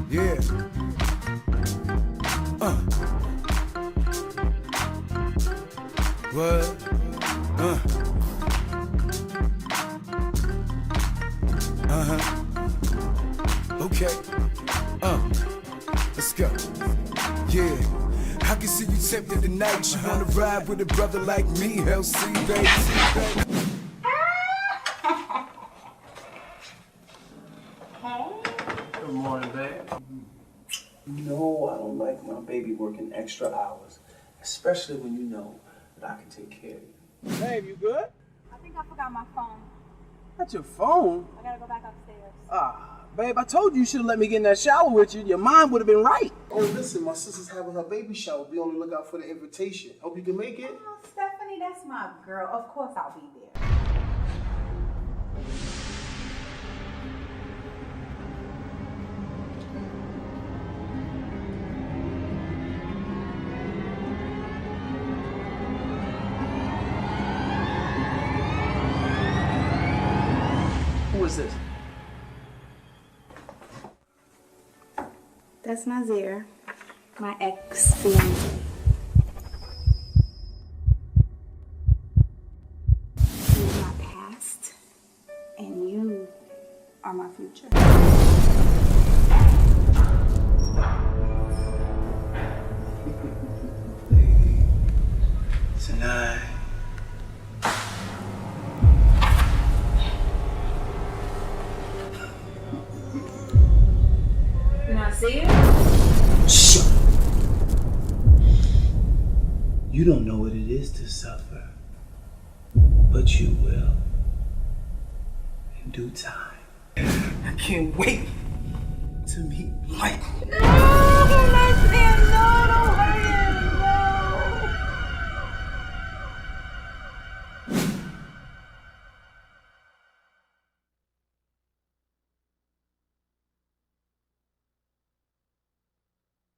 Yeah. What? Okay. Let's go. Yeah. I can see you tempted tonight. You wanna ride with a brother like me, LC, baby. Good morning. I don't like my baby working extra hours, especially when you know that I can take care of you. Babe, you good? I think I forgot my phone. That's your phone? I gotta go back upstairs. Babe, I told you should have let me get in that shower with you. Your mind would have been right. Oh, listen, my sister's having her baby shower. Be on the lookout for the invitation. Hope you can make it. Oh, Stephanie, that's my girl. Of course I'll be there. Who is this? That's Nazir, my ex-fiance. You're my past, and you are my future. Tonight. Nazir? Shut. You don't know what it is to suffer, but you will. In due time. I can't wait to meet Michael. No, Nazir,